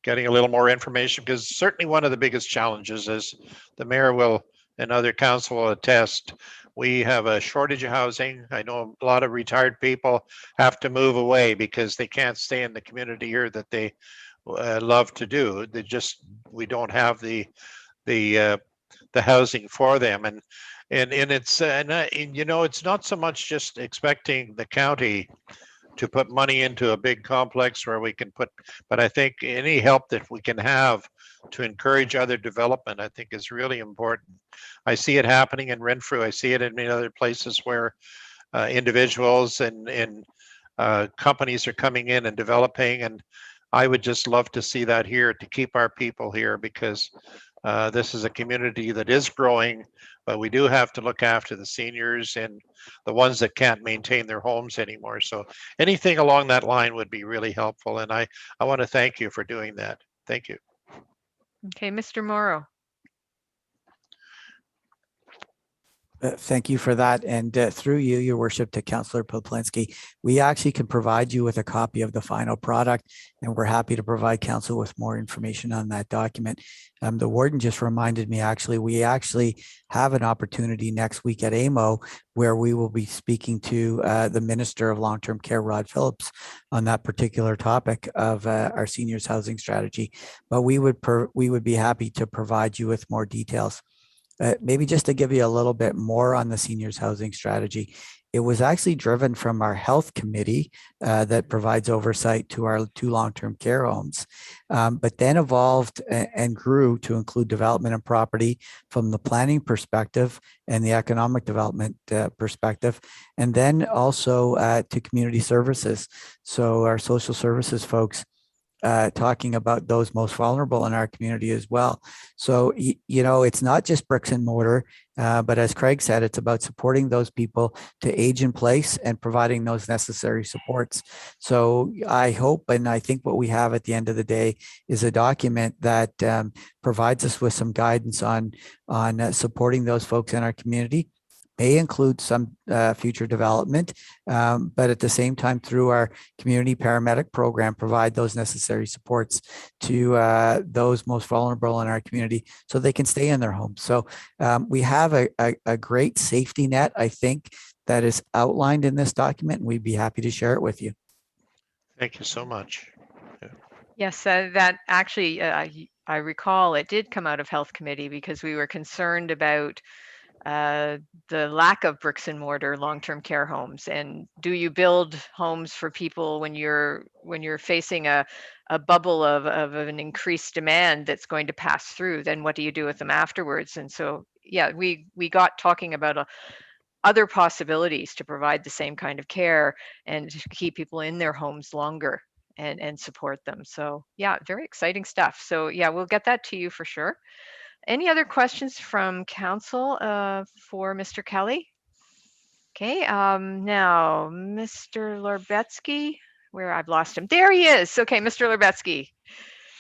getting a little more information, because certainly one of the biggest challenges, as the mayor will and other council will attest, we have a shortage of housing. I know a lot of retired people have to move away because they can't stay in the community here that they love to do. We don't have the housing for them, and it's it's not so much just expecting the county to put money into a big complex where we can put, but I think any help that we can have to encourage other development, I think is really important. I see it happening in Renfrew. I see it in many other places where individuals and companies are coming in and developing. And I would just love to see that here, to keep our people here, because this is a community that is growing, but we do have to look after the seniors and the ones that can't maintain their homes anymore. So anything along that line would be really helpful. And I want to thank you for doing that. Thank you. Okay, Mr. Morrow. Thank you for that. And through you, your worship, to Councillor Poplinski, we actually can provide you with a copy of the final product, and we're happy to provide council with more information on that document. The warden just reminded me, we actually have an opportunity next week at AMO where we will be speaking to the Minister of Long-Term Care, Rod Phillips, on that particular topic of our seniors housing strategy. But we would be happy to provide you with more details. Maybe just to give you a little bit more on the seniors housing strategy, it was actually driven from our health committee that provides oversight to our 2 long-term care homes, but then evolved and grew to include development and property from the planning perspective and the economic development perspective, and then also to community services. So our social services folks talking about those most vulnerable in our community as well. So, it's not just bricks and mortar, but as Craig said, it's about supporting those people to age in place and providing those necessary supports. So I hope, and I think what we have at the end of the day is a document that provides us with some guidance on supporting those folks in our community. May include some future development, but at the same time, through our community paramedic program, provide those necessary supports to those most vulnerable in our community so they can stay in their homes. So we have a great safety net, I think, that is outlined in this document, and we'd be happy to share it with you. Thank you so much. Yeah. Yes, that actually, I recall it did come out of Health Committee because we were concerned about the lack of bricks and mortar long-term care homes, and do you build homes for people when you're facing a bubble of an increased demand that's going to pass through? Then what do you do with them afterwards? And so yeah, we got talking about other possibilities to provide the same kind of care and to keep people in their homes longer and support them. So yeah, very exciting stuff. So yeah, we'll get that to you for sure. Any other questions from council for Mr. Kelly? Okay, now Mr. Lorbetsky, where I've lost him. There he is. Okay, Mr. Lorbetsky.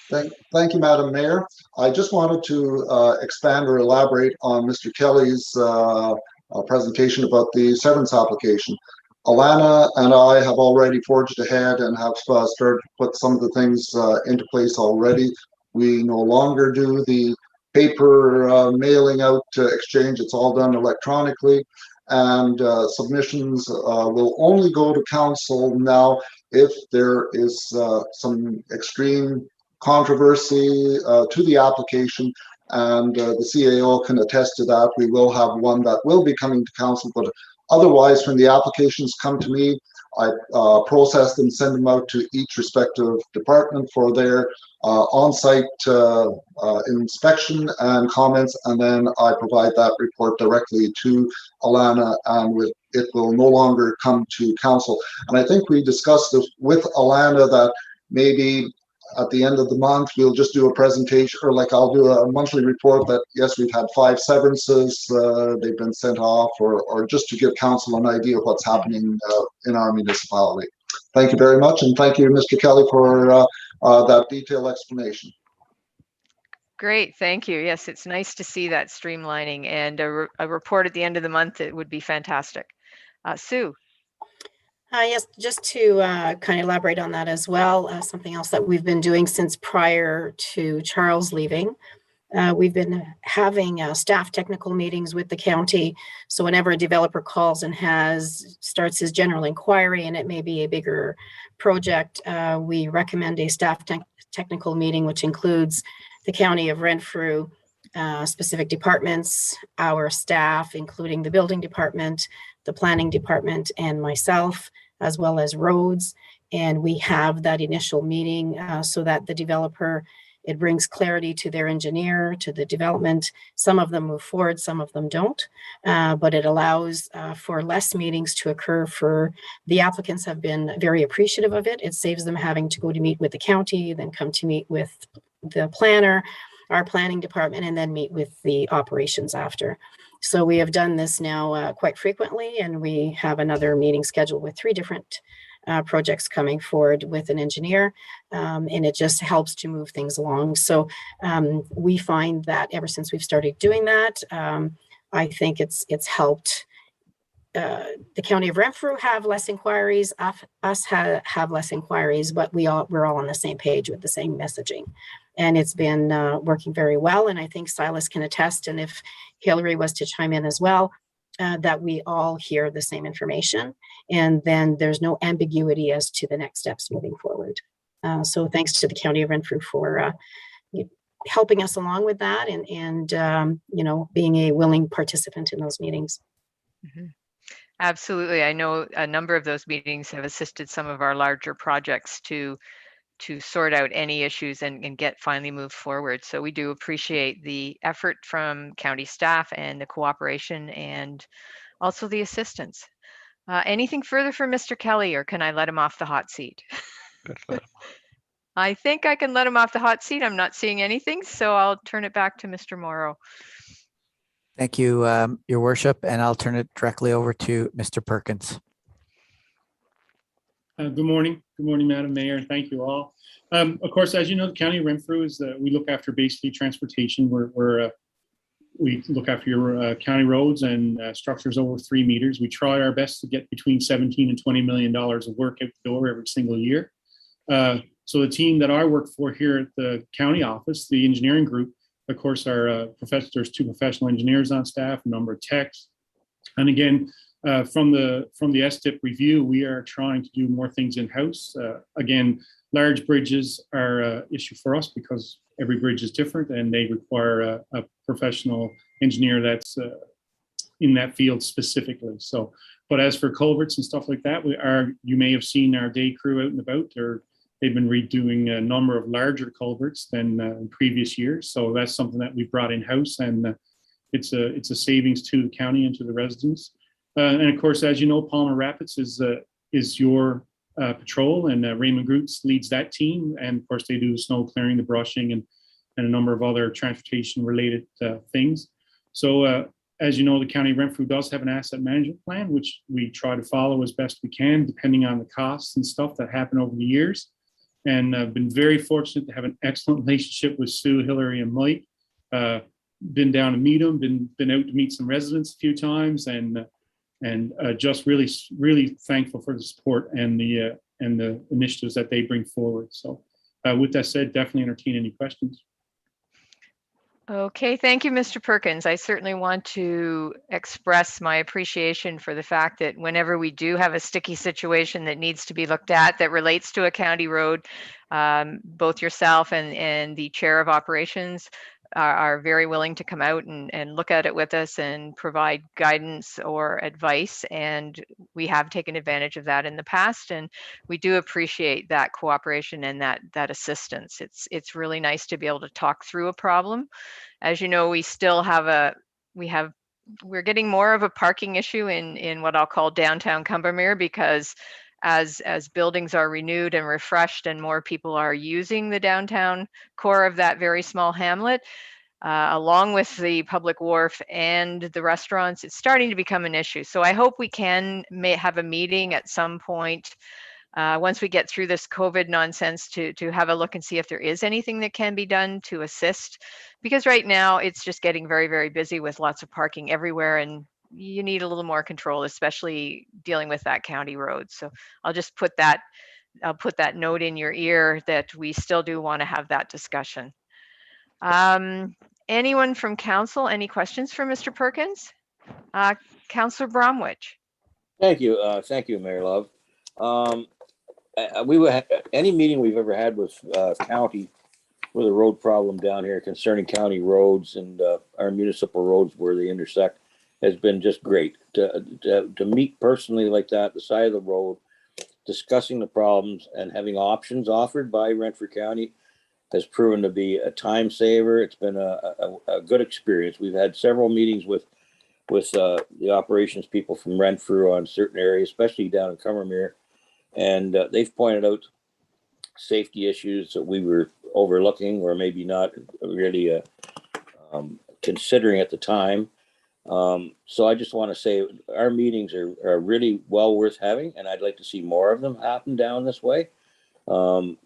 Thank you, Madam Mayor. I just wanted to expand or elaborate on Mr. Kelly's presentation about the severance application. Alana and I have already forged ahead and have started to put some of the things into place already. We no longer do the paper mailing out exchange. It's all done electronically, and submissions will only go to council now if there is some extreme controversy to the application, and the CAO can attest to that. We will have one that will be coming to council, but otherwise, when the applications come to me, I process them, send them out to each respective department for their on-site inspection and comments, and then I provide that report directly to Alana, and it will no longer come to council. And I think we discussed this with Alana that maybe at the end of the month, we'll just do a presentation, or like I'll do a monthly report that, yes, we've had 5 severances, they've been sent off, or just to give council an idea of what's happening in our municipality. Thank you very much, and thank you, Mr. Kelly, for that detailed explanation. Great, thank you. Yes, it's nice to see that streamlining, and a report at the end of the month, it would be fantastic. Sue. Yes, just to kind of elaborate on that as well, something else that we've been doing since prior to Charles leaving. We've been having staff technical meetings with the county. So whenever a developer calls and starts his general inquiry, and it may be a bigger project, we recommend a staff technical meeting, which includes the County of Renfrew, specific departments, our staff, including the building department, the planning department, and myself, as well as roads. And we have that initial meeting so that the developer, it brings clarity to their engineer, to the development. Some of them move forward, some of them don't, but it allows for less meetings to occur. For the applicants have been very appreciative of it. It saves them having to go to meet with the county, then come to meet with the planner, our planning department, and then meet with the operations after. So we have done this now quite frequently, and we have another meeting scheduled with 3 different projects coming forward with an engineer, and it just helps to move things along. So we find that ever since we've started doing that, I think it's helped the County of Renfrew have less inquiries, us have less inquiries, but we're all on the same page with the same messaging. And it's been working very well. And I think Silas can attest, and if Hillary was to chime in as well, that we all hear the same information. And then there's no ambiguity as to the next steps moving forward. So thanks to the County of Renfrew for helping us along with that, and being a willing participant in those meetings. Mm-hmm. Absolutely. I know a number of those meetings have assisted some of our larger projects to sort out any issues and get finally moved forward. So we do appreciate the effort from county staff and the cooperation, and also the assistance. Anything further for Mr. Kelly, or can I let him off the hot seat? I think I can let him off the hot seat. I'm not seeing anything, so I'll turn it back to Mr. Morrow. Thank you, Your Worship, and I'll turn it directly over to Mr. Perkins. Good morning, Madam Mayor, and thank you all. Of course, as you know, the County of Renfrew is we look after basically transportation. We look after your county roads and structures over 3 meters. We try our best to get between $17 and $20 million of work out the door every single year. So the team that I work for here at the county office, the engineering group, of course, our there's 2 professional engineers on staff, a number of techs. And again, from the STIP review, we are trying to do more things in-house. Again, large bridges are an issue for us because every bridge is different and they require a professional engineer that's in that field specifically. So, but as for culverts and stuff like that, you may have seen our day crew out and about, or they've been redoing a number of larger culverts than in previous years. So that's something that we brought in-house, and it's a savings to the county and to the residents. And of course, as you know, Palmer Rapids is your patrol, and Raymond Groots leads that team. And of course, they do the snow clearing, the brushing, and a number of other transportation related things. So as you know, the County of Renfrew does have an asset management plan, which we try to follow as best we can, depending on the costs and stuff that happen over the years. And I've been very fortunate to have an excellent relationship with Sue, Hillary, and Mike. Been down to meet them, been out to meet some residents a few times, and just really thankful for the support and the initiatives that they bring forward. So with that said, definitely entertain any questions. Okay, thank you, Mr. Perkins. I certainly want to express my appreciation for the fact that whenever we do have a sticky situation that needs to be looked at that relates to a county road, both yourself and the chair of operations are very willing to come out and look at it with us and provide guidance or advice. And we have taken advantage of that in the past, and we do appreciate that cooperation and that assistance. It's really nice to be able to talk through a problem. As you know, we still have we're getting more of a parking issue in what I'll call downtown Combermere, because as buildings are renewed and refreshed and more people are using the downtown core of that very small hamlet, along with the public wharf and the restaurants, it's starting to become an issue. So I hope we may have a meeting at some point once we get through this COVID nonsense to have a look and see if there is anything that can be done to assist. Because right now it's just getting very, very busy with lots of parking everywhere, and you need a little more control, especially dealing with that county road. So I'll just put that note in your ear that we still do want to have that discussion. Anyone from council, any questions for Mr. Perkins? Councillor Bromwich. Thank you, Mayor Love. Any meeting we've ever had with county with a road problem down here concerning county roads and our municipal roads where they intersect has been just great. To meet personally like that, the side of the road, discussing the problems and having options offered by Renfrew County has proven to be a time saver. It's been a good experience. We've had several meetings with the operations people from Renfrew on certain areas, especially down in Combermere, and they've pointed out safety issues that we were overlooking or maybe not really considering at the time. So I just want to say our meetings are really well worth having, and I'd like to see more of them happen down this way. Leah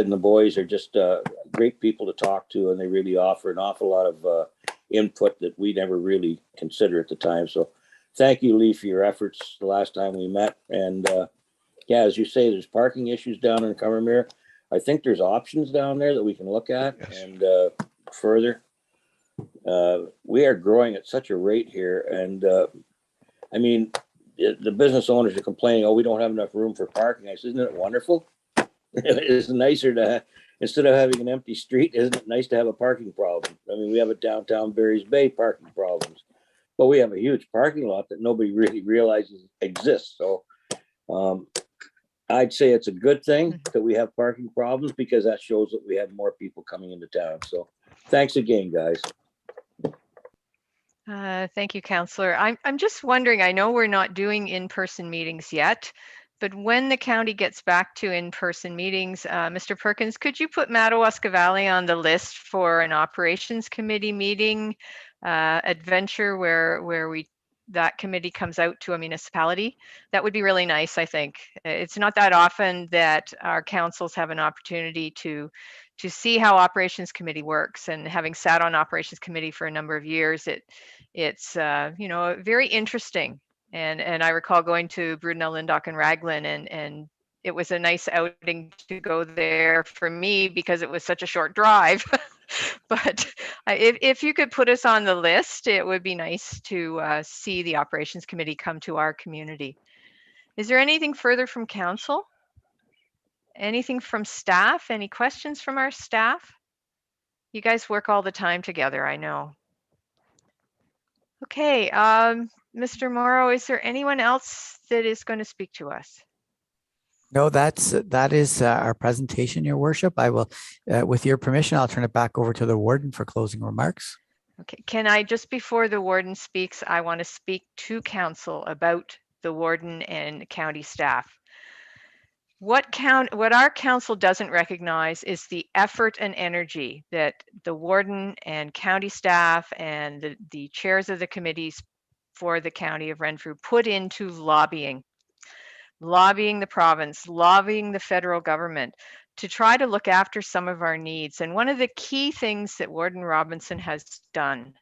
and the boys are just great people to talk to, and they really offer an awful lot of input that we never really considered at the time. So thank you, Lee, for your efforts the last time we met. And yeah, as you say, there's parking issues down in Combermere. I think there's options down there that we can look at. Yes. And further. We are growing at such a rate here. And I mean, the business owners are complaining, oh, we don't have enough room for parking. I said, isn't it wonderful? It's nicer to, instead of having an empty street, isn't it nice to have a parking problem? I mean, we have a downtown Barry's Bay parking problems, but we have a huge parking lot that nobody really realizes exists. So I'd say it's a good thing that we have parking problems, because that shows that we have more people coming into town. So thanks again, guys. Thank you, Councillor. I'm just wondering, I know we're not doing in-person meetings yet, but when the county gets back to in-person meetings, Mr. Perkins, could you put Madawaska Valley on the list for an operations committee meeting adventure where that committee comes out to a municipality? That would be really nice, I think. It's not that often that our councils have an opportunity to see how operations committee works, and having sat on operations committee for a number of years, it's very interesting. And I recall going to Brudenell, Lyndoch, and Raglan, and it was a nice outing to go there for me because it was such a short drive. But if you could put us on the list, it would be nice to see the operations committee come to our community. Is there anything further from council? Anything from staff? Any questions from our staff? You guys work all the time together, I know. Okay, Mr. Morrow, is there anyone else that is going to speak to us? No, that is our presentation, Your Worship. I will, with your permission, I'll turn it back over to the warden for closing remarks. Okay, can I, just before the warden speaks, I want to speak to council about the warden and county staff. What our council doesn't recognize is the effort and energy that the warden and county staff and the chairs of the committees for the county of Renfrew put into lobbying the province, lobbying the federal government to try to look after some of our needs. And one of the key things that Warden Robinson has done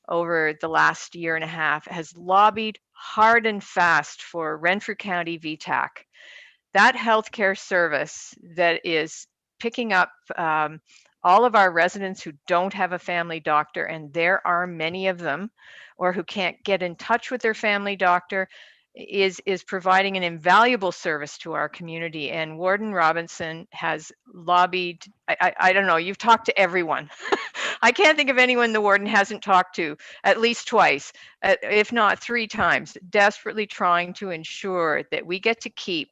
over the last year and a half has lobbied hard and fast for Renfrew County VTAC. That healthcare service that is picking up all of our residents who don't have a family doctor, and there are many of them, or who can't get in touch with their family doctor, is providing an invaluable service to our community. And Warden Robinson has lobbied, I don't know, you've talked to everyone. I can't think of anyone the warden hasn't talked to at least twice, if not 3 times, desperately trying to ensure that we get to keep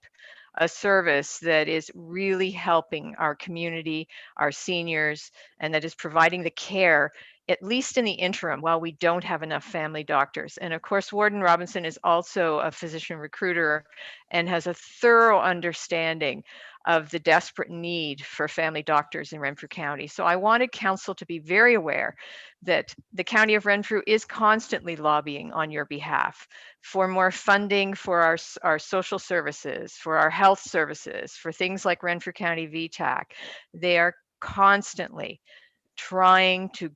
a service that is really helping our community, our seniors, and that is providing the care, at least in the interim, while we don't have enough family doctors. And of course, Warden Robinson is also a physician recruiter and has a thorough understanding of the desperate need for family doctors in Renfrew County. So I wanted council to be very aware that the County of Renfrew is constantly lobbying on your behalf for more funding for our social services, for our health services, for things like Renfrew County VTAC. They are constantly trying to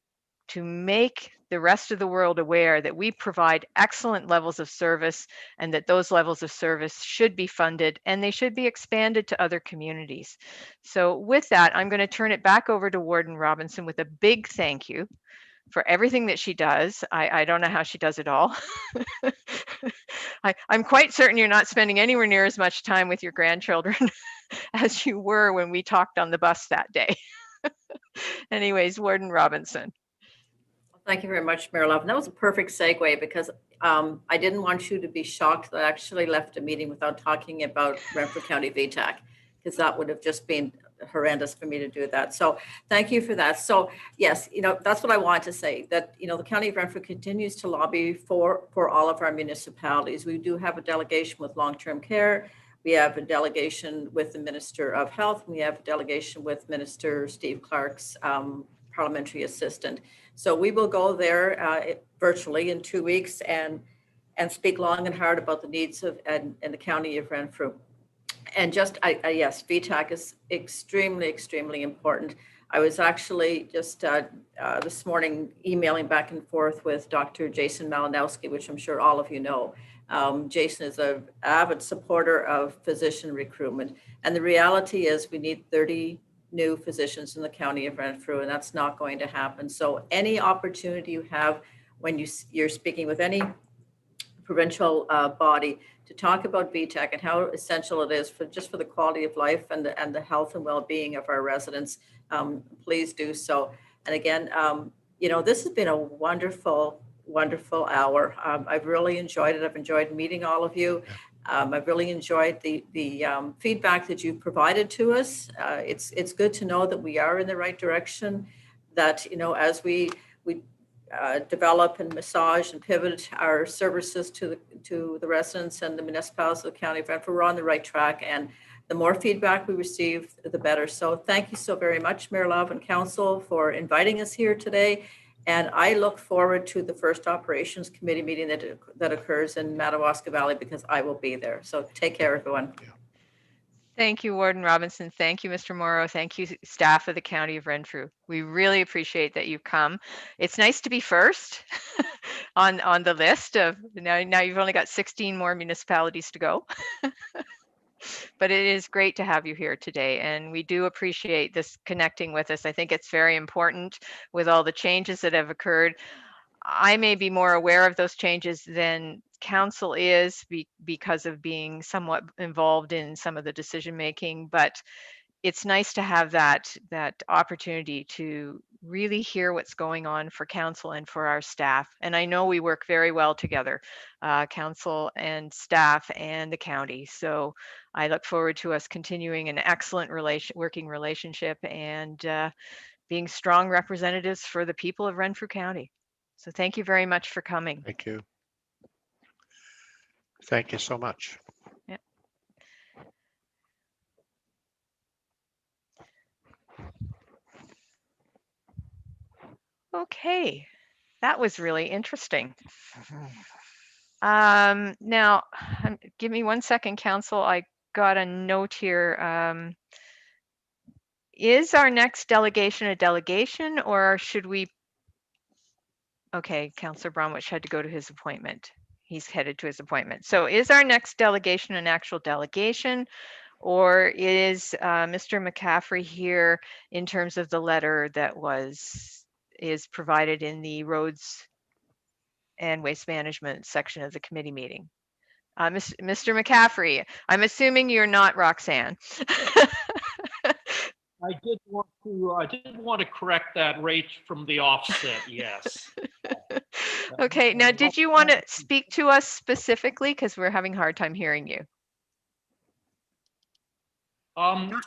make the rest of the world aware that we provide excellent levels of service and that those levels of service should be funded and they should be expanded to other communities. So with that, I'm going to turn it back over to Warden Robinson with a big thank you for everything that she does. I don't know how she does it all. I'm quite certain you're not spending anywhere near as much time with your grandchildren as you were when we talked on the bus that day. Anyways, Warden Robinson. Thank you very much, Mayor Love. That was a perfect segue because I didn't want you to be shocked that I actually left a meeting without talking about Renfrew County VTAC, because that would have just been horrendous for me to do that. So thank you for that. So yes, that's what I want to say, that, the County of Renfrew continues to lobby for all of our municipalities. We do have a delegation with long-term care. We have a delegation with the Minister of Health. We have a delegation with Minister Steve Clark's parliamentary assistant. So we will go there virtually in 2 weeks and speak long and hard about the needs of and the County of Renfrew. And just, yes, VTAC is extremely, extremely important. I was actually just this morning emailing back and forth with Dr. Jason Malinowski, which I'm sure all of you know. Jason is an avid supporter of physician recruitment. And the reality is we need 30 new physicians in the County of Renfrew, and that's not going to happen. So any opportunity you have when you're speaking with any provincial body to talk about VTAC and how essential it is for the quality of life and the health and well-being of our residents, please do so. And again, this has been a wonderful hour. I've really enjoyed it. I've enjoyed meeting all of you. I've really enjoyed the feedback that you've provided to us. It's good to know that we are in the right direction, that, as we develop and massage and pivot our services to the residents and the municipalities of the County of Renfrew, we're on the right track. And the more feedback we receive, the better. So thank you so very much, Mayor Love and Council, for inviting us here today. And I look forward to the first Operations Committee meeting that occurs in Madawaska Valley, because I will be there. So take care, everyone. Thank you, Warden Robinson. Thank you, Mr. Morrow. Thank you, staff of the County of Renfrew. We really appreciate that you've come. It's nice to be first on the list of, now you've only got 16 more municipalities to go. But it is great to have you here today, and we do appreciate this connecting with us. I think it's very important with all the changes that have occurred. I may be more aware of those changes than council is because of being somewhat involved in some of the decision making, but it's nice to have that opportunity to really hear what's going on for council and for our staff. And I know we work very well together, council and staff and the county. So I look forward to us continuing an excellent working relationship and being strong representatives for the people of Renfrew County. So thank you very much for coming. Thank you. Thank you so much. Yeah. Okay, that was really interesting. Now, give me 1 second, council. I got a note here. Is our next delegation a delegation, or should we? Okay, Councillor Bromwich had to go to his appointment. He's headed to his appointment. So is our next delegation an actual delegation, or is Mr. McCaffrey here in terms of the letter that is provided in the roads and waste management section of the committee meeting? Mr. McCaffrey, I'm assuming you're not Roxanne. I did want to correct that right from the offset, yes. Okay, now did you want to speak to us specifically, because we're having a hard time hearing you? Go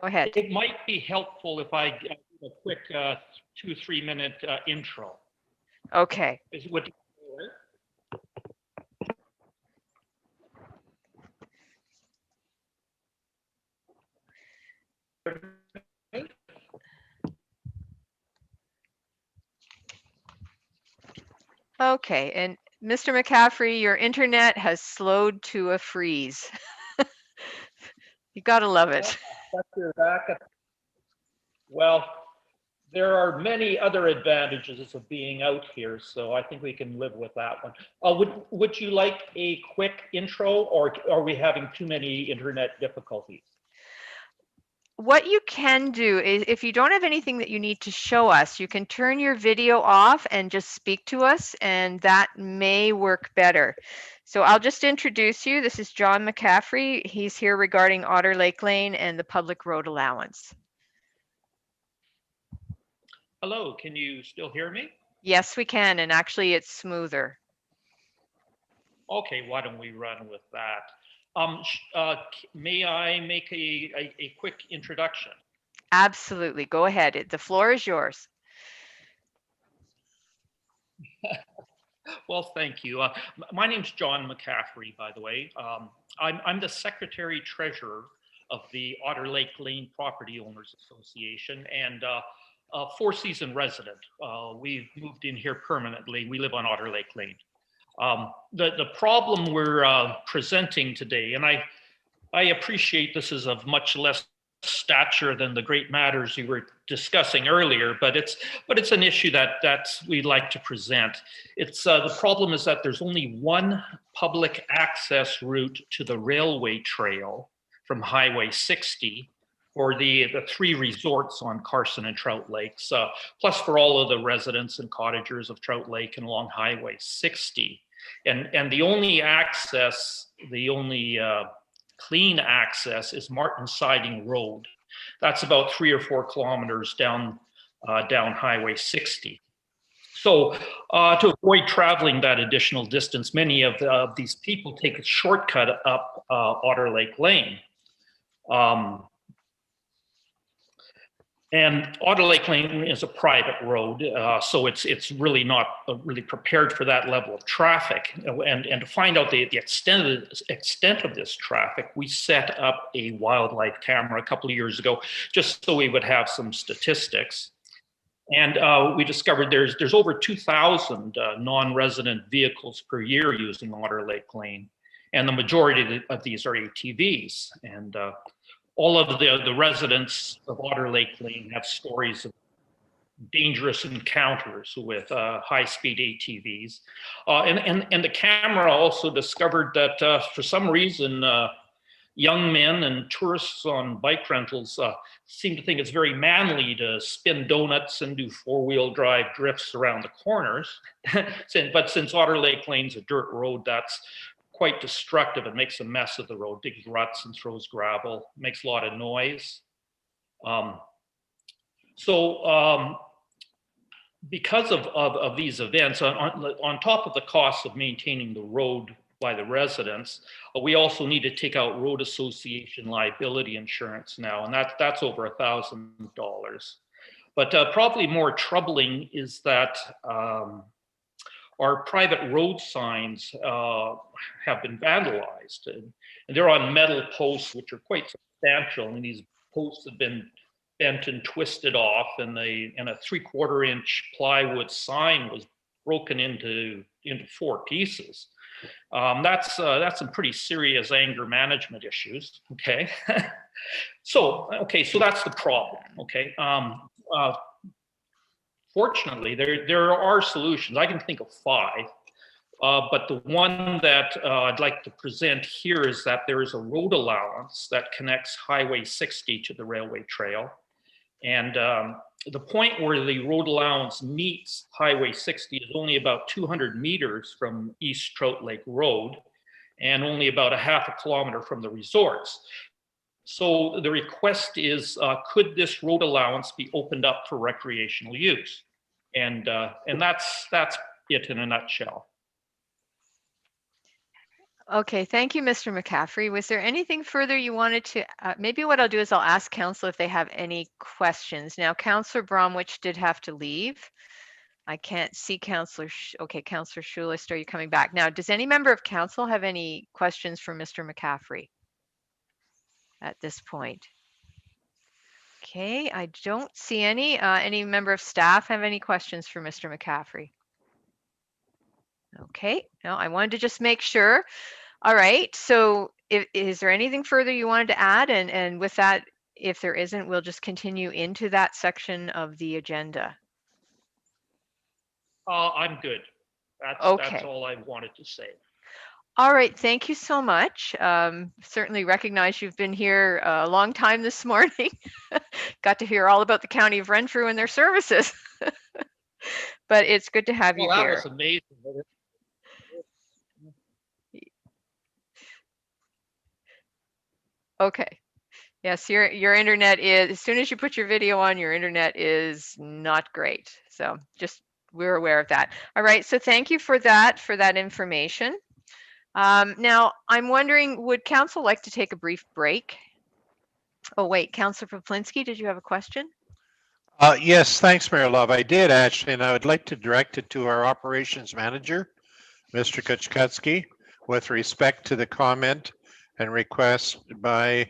ahead. It might be helpful if I give a quick 2-3 minute intro. Okay. Is what? Okay, and Mr. McCaffrey, your internet has slowed to a freeze. You gotta love it. Well, there are many other advantages of being out here, so I think we can live with that one. Would you like a quick intro, or are we having too many internet difficulties? What you can do is, if you don't have anything that you need to show us, you can turn your video off and just speak to us, and that may work better. So I'll just introduce you. This is John McCaffrey. He's here regarding Otter Lake Lane and the public road allowance. Hello, can you still hear me? Yes, we can, and actually it's smoother. Okay, why don't we run with that? May I make a quick introduction? Absolutely, go ahead. The floor is yours. Well, thank you. My name's John McCaffrey, by the way. I'm the Secretary Treasurer of the Otter Lake Lane Property Owners Association and a four-season resident. We've moved in here permanently. We live on Otter Lake Lane. The problem we're presenting today, and I appreciate this is of much less stature than the great matters you were discussing earlier, but it's an issue that we'd like to present. It's the problem is that there's only one public access route to the railway trail from Highway 60 for the three resorts on Carson and Trout Lakes, plus for all of the residents and cottagers of Trout Lake and along Highway 60. And the only access, clean access is Martin Siding Road. That's about 3 or 4 kilometers down Highway 60. So to avoid traveling that additional distance, many of these people take a shortcut up Otter Lake Lane. And Otter Lake Lane is a private road, so it's really not really prepared for that level of traffic. And to find out the extent of this traffic, we set up a wildlife camera a couple of years ago, just so we would have some statistics. And we discovered there's over 2,000 non-resident vehicles per year using Otter Lake Lane, and the majority of these are ATVs. And all of the residents of Otter Lake Lane have stories of dangerous encounters with high-speed ATVs. And the camera also discovered that for some reason, young men and tourists on bike rentals seem to think it's very manly to spin donuts and do four-wheel drive drifts around the corners. But since Otter Lake Lane's a dirt road, that's quite destructive. It makes a mess of the road, digs ruts and throws gravel, makes a lot of noise. Because of these events, on top of the cost of maintaining the road by the residents, we also need to take out road association liability insurance now, and that's over $1,000. But probably more troubling is that our private road signs have been vandalized, and they're on metal posts, which are quite substantial, and these posts have been bent and twisted off, and a 3/4 inch plywood sign was broken into 4 pieces. That's some pretty serious anger management issues. Okay, so that's the problem. Okay, fortunately, there are solutions. I can think of 5. But the one that I'd like to present here is that there is a road allowance that connects Highway 60 to the railway trail. And the point where the road allowance meets Highway 60 is only about 200 meters from East Trout Lake Road and only about a half a kilometer from the resorts. So the request is, could this road allowance be opened up for recreational use? And that's it in a nutshell. Okay, thank you, Mr. McCaffrey. Was there anything further you wanted to, maybe what I'll do is I'll ask council if they have any questions. Now, Councillor Bromwich did have to leave. I can't see Councillor, okay, Councillor Schulist, are you coming back? Now, does any member of council have any questions for Mr. McCaffrey at this point? Okay, I don't see any. Any member of staff have any questions for Mr. McCaffrey? Okay, no, I wanted to just make sure. All right, so is there anything further you wanted to add? And with that, if there isn't, we'll just continue into that section of the agenda. I'm good. That's all I wanted to say. All right, thank you so much. Certainly recognize you've been here a long time this morning. Got to hear all about the County of Renfrew and their services. But it's good to have you here. That was amazing. Okay. Yes, your internet is, as soon as you put your video on, your internet is not great. So just, we're aware of that. All right, so thank you for that information. Now, I'm wondering, would council like to take a brief break? Oh, wait, Councillor Poplinski, did you have a question? Yes, thanks, Mayor Love. I did actually, and I would like to direct it to our operations manager, Mr. Kuchkutsky, with respect to the comment and request by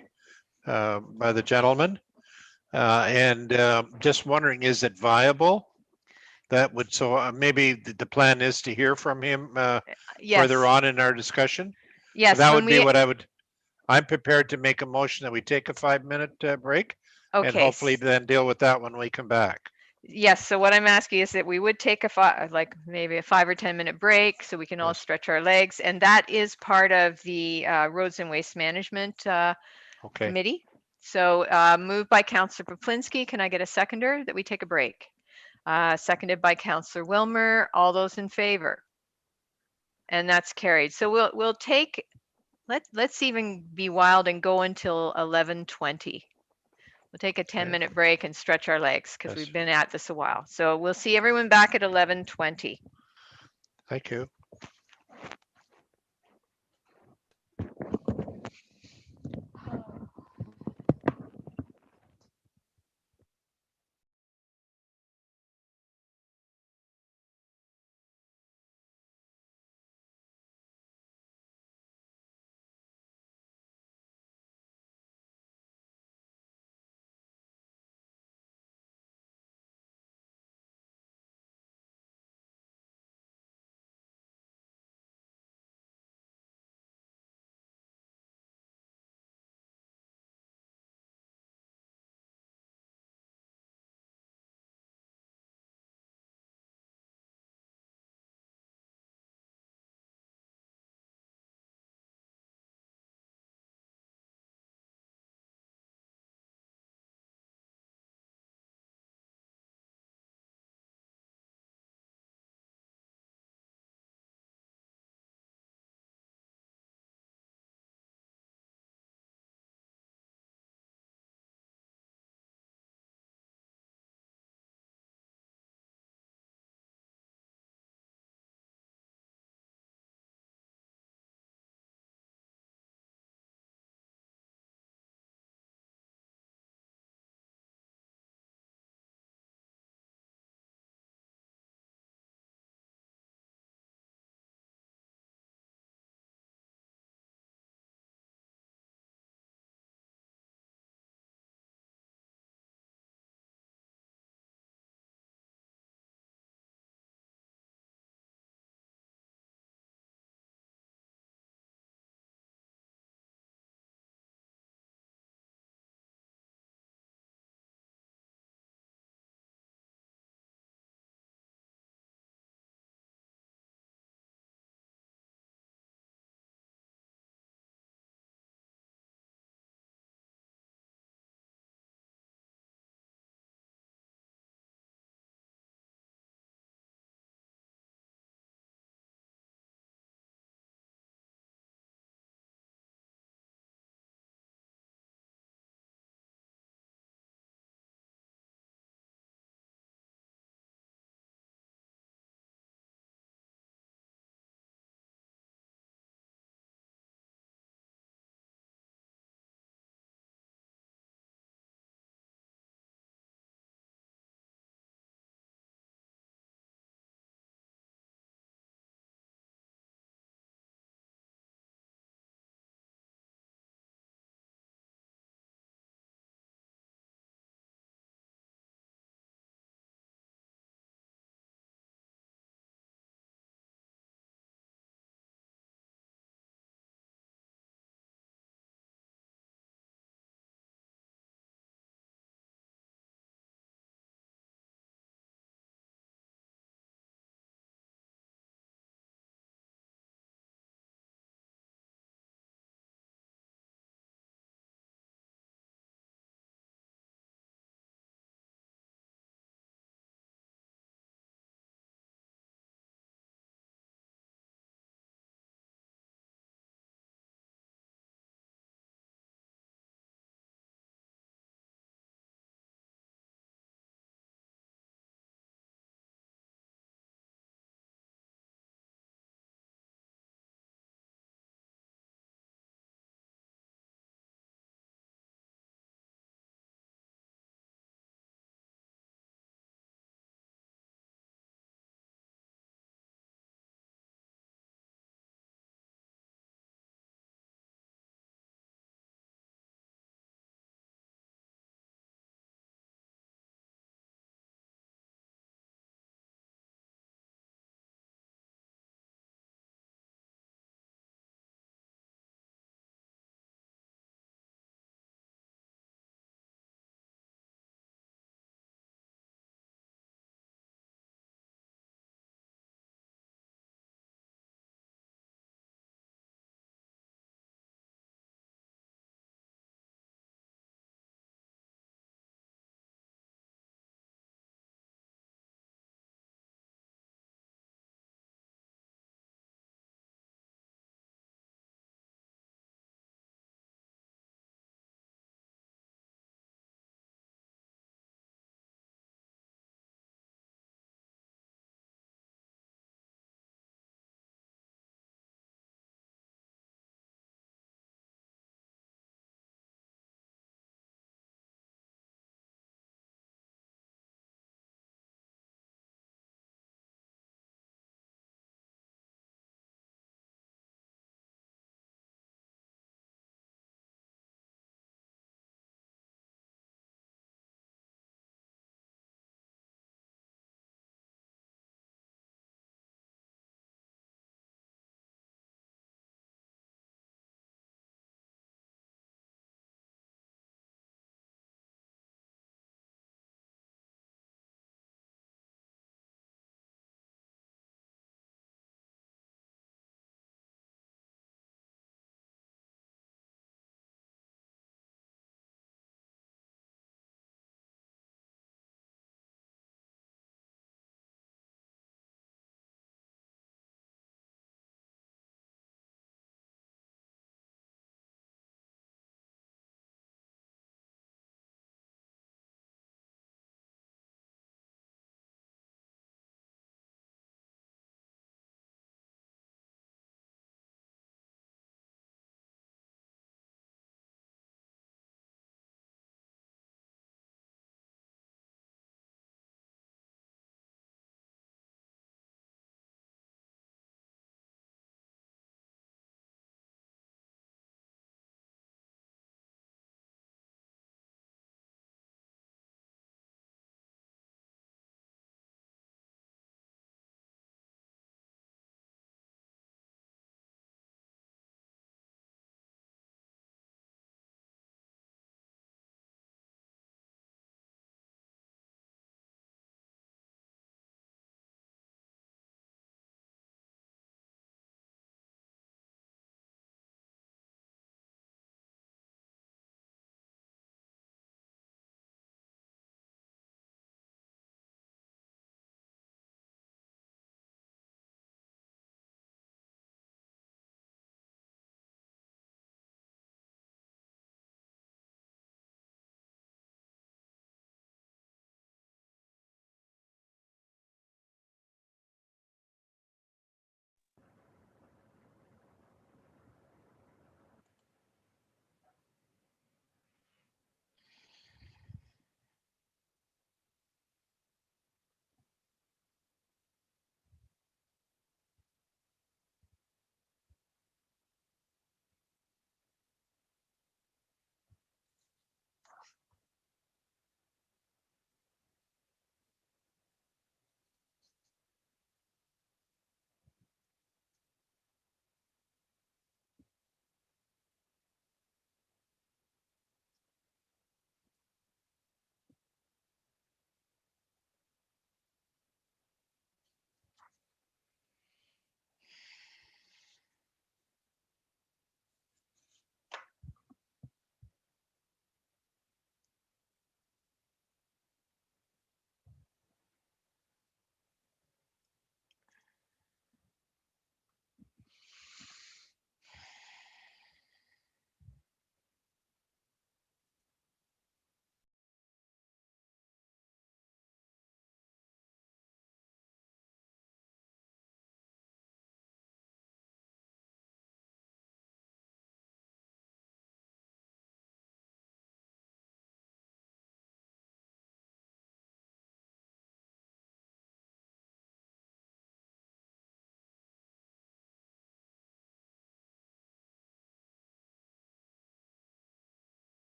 the gentleman. Just wondering, is it viable? That would, so maybe the plan is to hear from him yes. further on in our discussion? Yes. So that would be what I'm prepared to make a motion that we take a 5-minute break. Okay. And hopefully then deal with that when we come back. Yes, so what I'm asking is that we would take maybe a 5 or 10 minute break so we can all stretch our legs. And that is part of the Roads and Waste Management Committee. So moved by Councillor Poplinski. Can I get a seconder that we take a break? Seconded by Councillor Wilmer. All those in favor? And that's carried. So we'll take, let's even be wild and go until 11:20. We'll take a 10-minute break and stretch our legs because we've been at this a while. So we'll see everyone back at 11:20. Thank you.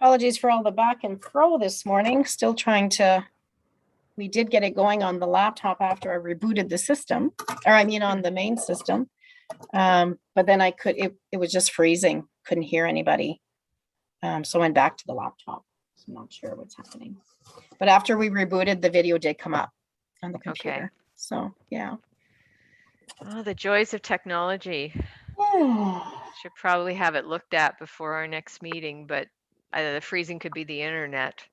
Apologies for all the back and fro this morning. Still trying to, we did get it going on the laptop after I rebooted the system, or I mean on the main system. But then it was just freezing. Couldn't hear anybody. So I went back to the laptop. So I'm not sure what's happening. But after we rebooted, the video did come up on the computer. Okay. So yeah. Oh, the joys of technology. Oh, Should probably have it looked at before our next meeting, but either the freezing could be the internet.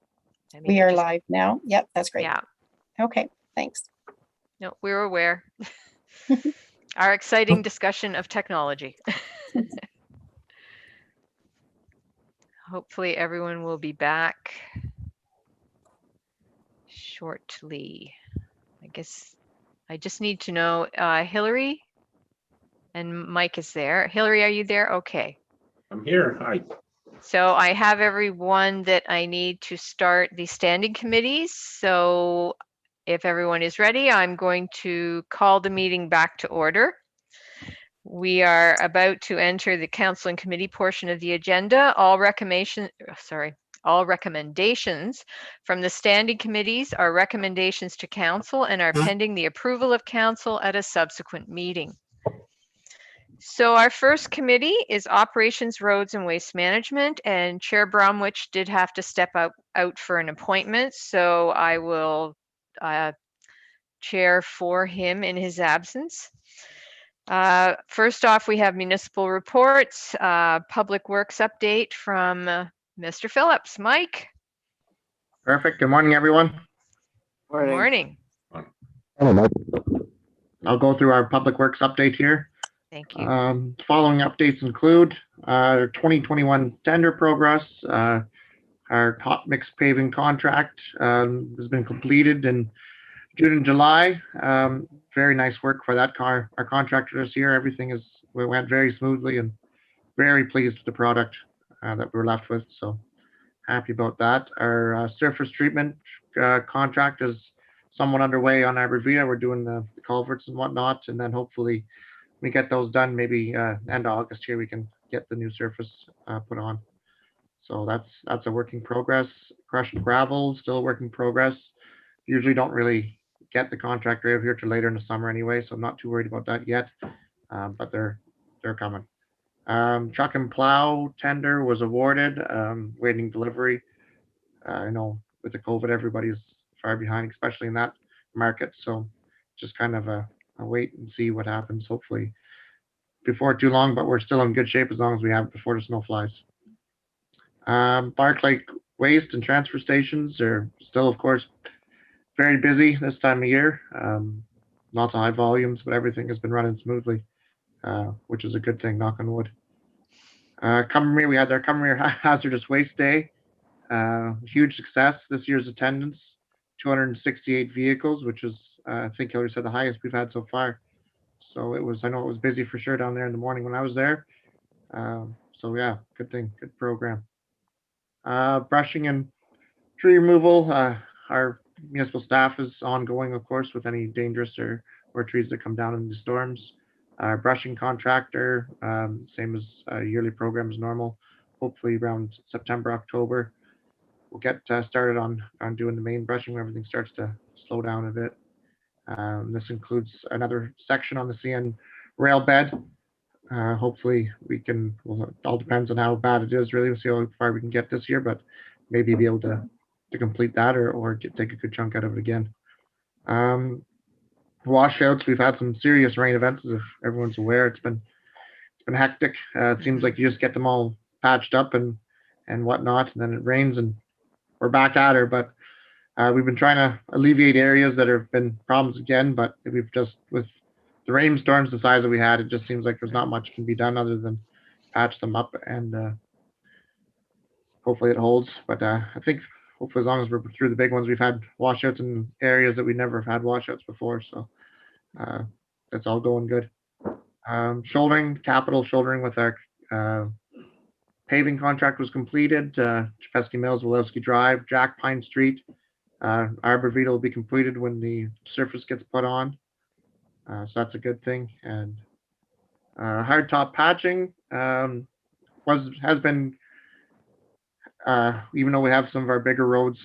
I mean, we it are just- live now. Yep, that's great. Yeah, Okay, thanks. no, we're aware. Our exciting discussion of technology. Hopefully everyone will be back shortly. I guess I just need to know, Hillary and Mike is there. Hillary, are you there? Okay. I'm here. Hi. So I have everyone that I need to start the standing committees. So if everyone is ready, I'm going to call the meeting back to order. We are about to enter the council and committee portion of the agenda. All recommendations from the standing committees are recommendations to council and are pending the approval of council at a subsequent meeting. So our first committee is Operations, Roads and Waste Management, and Chair Bromwich did have to step out for an appointment. So I will chair for him in his absence. First off, we have municipal reports, public works update from Mr. Phillips. Mike. Perfect. Good morning, everyone. Good morning. I'll go through our public works update here. Thank you. Following updates include our 2021 tender progress. Our hot mix paving contract has been completed in June and July. Very nice work for that our contractor this year. Everything went very smoothly and very pleased with the product that we're left with. So happy about that. Our surface treatment contract is somewhat underway on Aberdeen. We're doing the culverts and whatnot, and then hopefully we get those done maybe end of August here, we can get the new surface put on. So that's a work in progress. Crushed gravel, still a work in progress. Usually don't really get the contractor out here till later in the summer anyway, so I'm not too worried about that yet, but they're coming. Truck and plow tender was awarded, waiting delivery. I know with the COVID, everybody's far behind, especially in that market. So just kind of a wait and see what happens, hopefully before too long, but we're still in good shape as long as we have it before the snow flies. Bark Lake waste and transfer stations are still, of course, very busy this time of year. Lots of high volumes, but everything has been running smoothly, which is a good thing, knock on wood. Cumbermere, we had our Cumbermere Hazardous Waste Day. Huge success this year's attendance, 268 vehicles, which is, I think Hillary said, the highest we've had so far. So I know it was busy for sure down there in the morning when I was there. So yeah, good thing, good program. Brushing and tree removal, our municipal staff is ongoing, of course, with any dangerous or trees that come down in the storms. Our brushing contractor, same as yearly program as normal, hopefully around September, October. We'll get started on doing the main brushing when everything starts to slow down a bit. This includes another section on the CN rail bed. Hopefully well, it all depends on how bad it is, really. We'll see how far we can get this year, but maybe be able to complete that or take a good chunk out of it again. Washouts, we've had some serious rain events, as if everyone's aware. It's been hectic. It seems like you just get them all patched up and whatnot, and then it rains and we're back at her. But we've been trying to alleviate areas that have been problems again, but we've just, with the rainstorms the size that we had, it just seems like there's not much can be done other than patch them up, and hopefully it holds. But I think hopefully as long as we're through the big ones, we've had washouts in areas that we never have had washouts before, so that's all going good. Capital shouldering with our paving contract was completed. Chepesky Mills, Wilowski Drive, Jack Pine Street. Arbor Vita will be completed when the surface gets put on. So that's a good thing. And hardtop patching has been Even though we have some of our bigger roads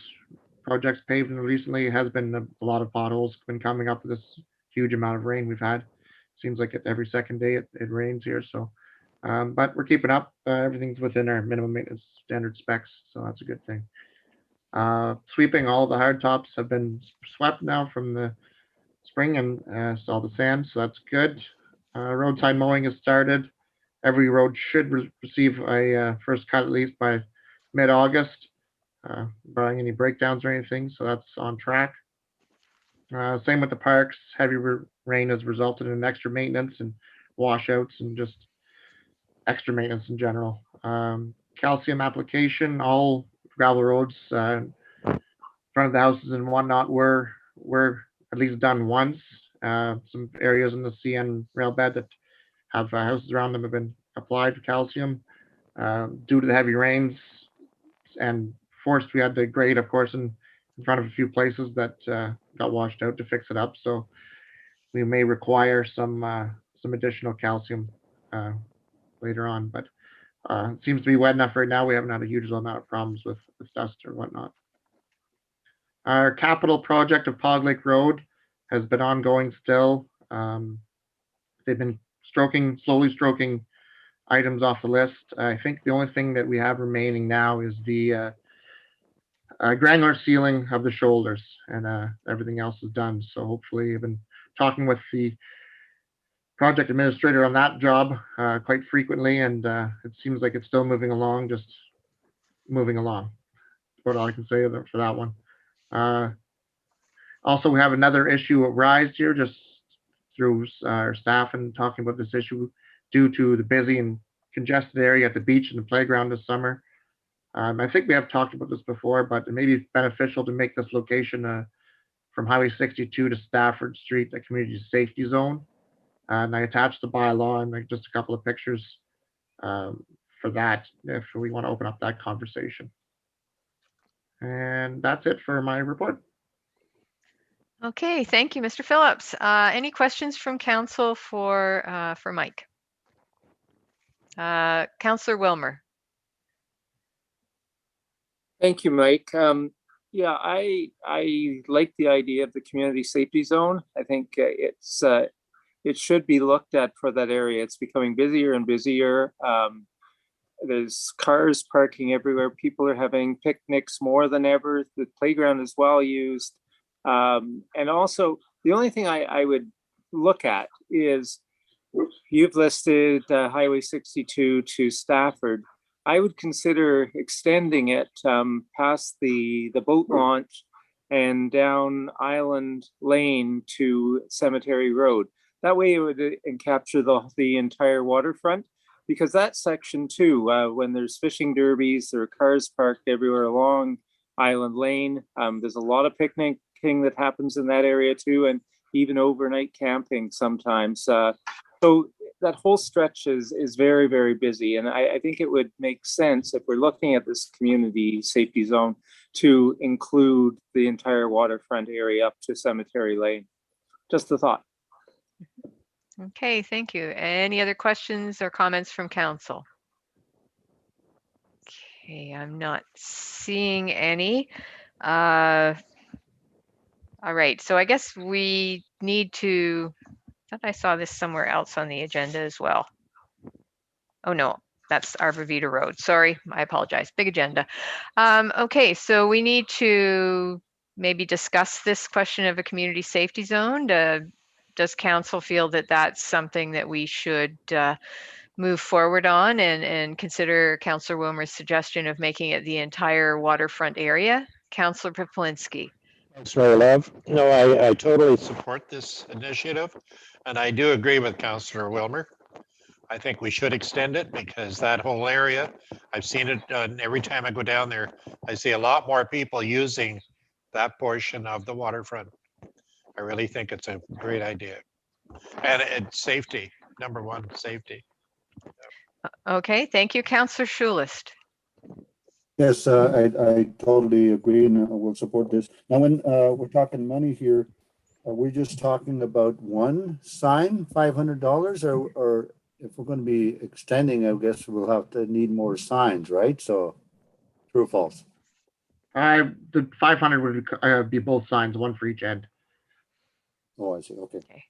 projects paved recently, it has been a lot of potholes been coming up with this huge amount of rain we've had. Seems like every second day it rains here. So, but we're keeping up. Everything's within our minimum maintenance standard specs, so that's a good thing. Sweeping, all the hard tops have been swept now from the spring and all the sand, so that's good. Roadside mowing has started. Every road should receive a first cut at least by mid-August, barring any breakdowns or anything, so that's on track. Same with the parks. Heavy rain has resulted in extra maintenance and washouts and just extra maintenance in general. Calcium application, all gravel roads, front of the houses and whatnot were at least done once. Some areas in the CN rail bed that have houses around them have been applied for calcium. Due to the heavy rains and forced, we had to grade, of course, in front of a few places that got washed out to fix it up. So we may require some additional calcium later on, but it seems to be wet enough right now. We haven't had a huge amount of problems with dust or whatnot. Our capital project of Pog Lake Road has been ongoing still. They've been slowly stroking items off the list. I think the only thing that we have remaining now is the granular sealing of the shoulders, and everything else is done. So hopefully, I've been talking with the project administrator on that job quite frequently, and it seems like it's still moving along, just moving along. That's what all I can say for that one. Also, we have another issue arise here just through our staff and talking about this issue due to the busy and congested area at the beach and the playground this summer. I think we have talked about this before, but it may be beneficial to make this location from Highway 62 to Stafford Street a community safety zone. And I attached the bylaw and just a couple of pictures for that if we want to open up that conversation. And that's it for my report. Okay, thank you, Mr. Phillips. Any questions from council for Mike? Councillor Wilmer. Thank you, Mike. Yeah, I like the idea of the community safety zone. I think it should be looked at for that area. It's becoming busier and busier. There's cars parking everywhere. People are having picnics more than ever. The playground is well used. And also, the only thing I would look at is you've listed Highway 62 to Stafford. I would consider extending it past the boat launch and down Island Lane to Cemetery Road. That way it would capture the entire waterfront, because that section too, when there's fishing derbies, there are cars parked everywhere along Island Lane. There's a lot of picnicking that happens in that area too, and even overnight camping sometimes. So that whole stretch is very, very busy. And I think it would make sense, if we're looking at this community safety zone, to include the entire waterfront area up to Cemetery Lane. Just a thought. Okay, thank you. Any other questions or comments from council? Okay, I'm not seeing any. All right, so I guess we need to, I thought I saw this somewhere else on the agenda as well. Oh no, that's Arbor Vita Road. Sorry, I apologize. Big agenda. Okay, so we need to maybe discuss this question of a community safety zone. Does council feel that that's something that we should move forward on and consider Councillor Wilmer's suggestion of making it the entire waterfront area? Councillor Piplinski. Thanks, Mayor Love. No, I totally support this initiative, and I do agree with Councillor Wilmer. I think we should extend it because that whole area, I've seen it every time I go down there, I see a lot more people using that portion of the waterfront. I really think it's a great idea. And it's safety, number one, safety. Okay, thank you. Councillor Schulist. Yes, I totally agree and I will support this. Now, when we're talking money here, are we just talking about one sign, $500, or if we're going to be extending, I guess we'll have to need more signs, right? So true or false? The 500 would be both signs, one for each end. Oh, I see. Okay. Okay.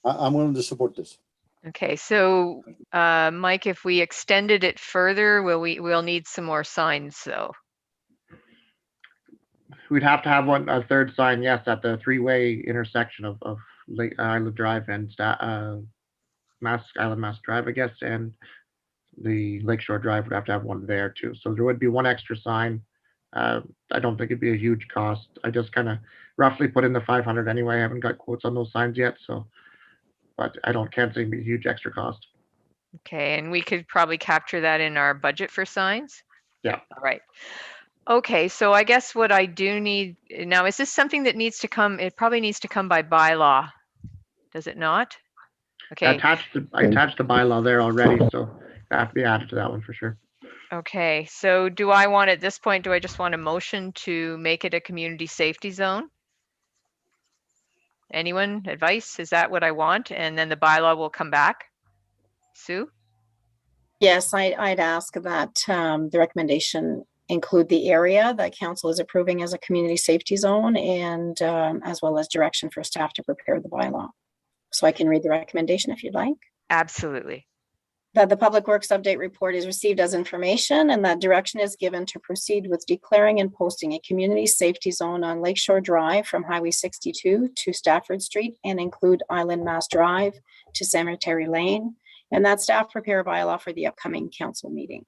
I'm willing to support this. Okay, so Mike, if we extended it further, we'll need some more signs though. We'd have to have a third sign, yes, at the three-way intersection of Lake Island Drive and Island Mass Drive, I guess, and the Lakeshore Drive would have to have one there too. So there would be one extra sign. I don't think it'd be a huge cost. I just kind of roughly put in the 500 anyway. I haven't got quotes on those signs yet, so, but can't say it'd be a huge extra cost. Okay, and we could probably capture that in our budget for signs? Yeah. All right. Okay, so I guess what I do need now, is this something that needs to come, it probably needs to come by bylaw, does it not? Okay. I attached the bylaw there already, so I have to be added to that one for sure. Okay, so do I want, at this point, do I just want a motion to make it a community safety zone? Anyone, advice? Is that what I want? And then the bylaw will come back? Sue? Yes, I'd ask that the recommendation include the area that council is approving as a community safety zone, and as well as direction for staff to prepare the bylaw. So I can read the recommendation if you'd like. Absolutely. That the Public Works Update Report is received as information, and that direction is given to proceed with declaring and posting a community safety zone on Lakeshore Drive from Highway 62 to Stafford Street, and include Island Mass Drive to Cemetery Lane, and that staff prepare a bylaw for the upcoming council meeting.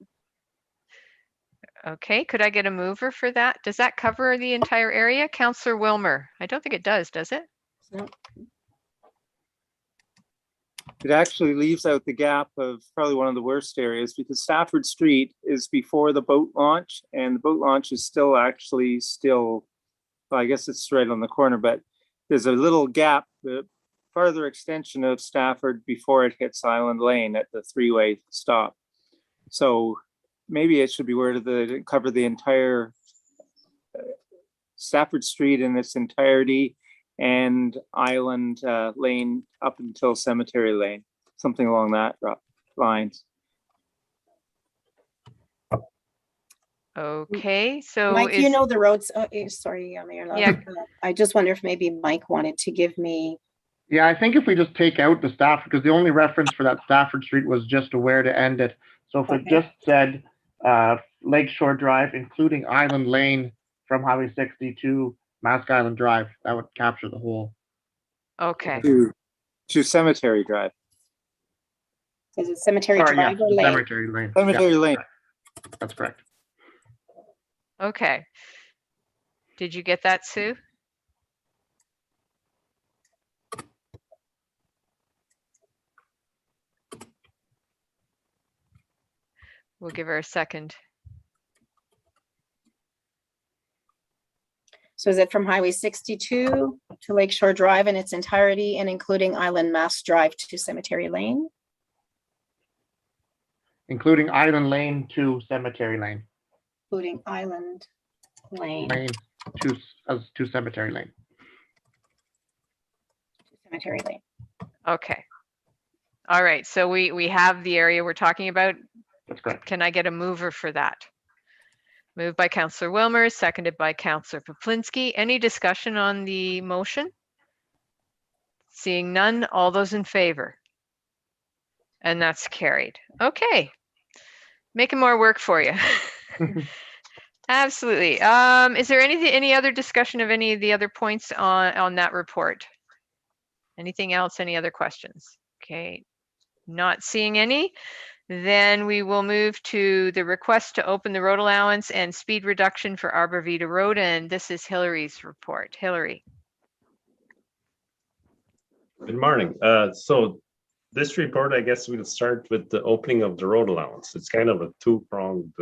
Okay, could I get a mover for that? Does that cover the entire area? Councillor Wilmer? I don't think it does it? No. It actually leaves out the gap of probably one of the worst areas, because Stafford Street is before the boat launch, and the boat launch is still, well, I guess it's right on the corner, but there's a little gap, the farther extension of Stafford before it hits Island Lane at the three-way stop. So maybe it should be worded that it cover the entire Stafford Street in its entirety, and Island Lane up until Cemetery Lane, something along that lines. Okay, so Mike, you know the roads. Sorry, Mayor Love. Yeah. I just wonder if maybe Mike wanted to give me. Yeah, I think if we just take out the Stafford, because the only reference for that Stafford Street was just to where to end it. So if it just said Lakeshore Drive, including Island Lane from Highway 62, Mask Island Drive, that would capture the whole. Okay. To Cemetery Drive. Is it Cemetery Sorry, Drive or Lane? Cemetery Lane. Cemetery Lane. That's correct. Okay. Did you get that, Sue? We'll give her a second. So is it from Highway 62 to Lakeshore Drive in its entirety, and including Island Mass Drive to Cemetery Lane? Including Island Lane to Cemetery Lane. Including Island Lane to Cemetery Lane. Cemetery Lane. Okay. All right, so we have the area we're talking about. That's correct. Can I get a mover for that? Moved by Councillor Wilmer, seconded by Councillor Poplinski. Any discussion on the motion? Seeing none, all those in favor? And that's carried. Okay. Making more work for you. Absolutely. Is there any other discussion of any of the other points on that report? Anything else? Any other questions? Okay. Not seeing any. Then we will move to the request to open the road allowance and speed reduction for Arbor Vita Road. And this is Hillary's report. Hillary. Good morning. So this report, I guess we'll start with the opening of the road allowance. It's kind of a two-pronged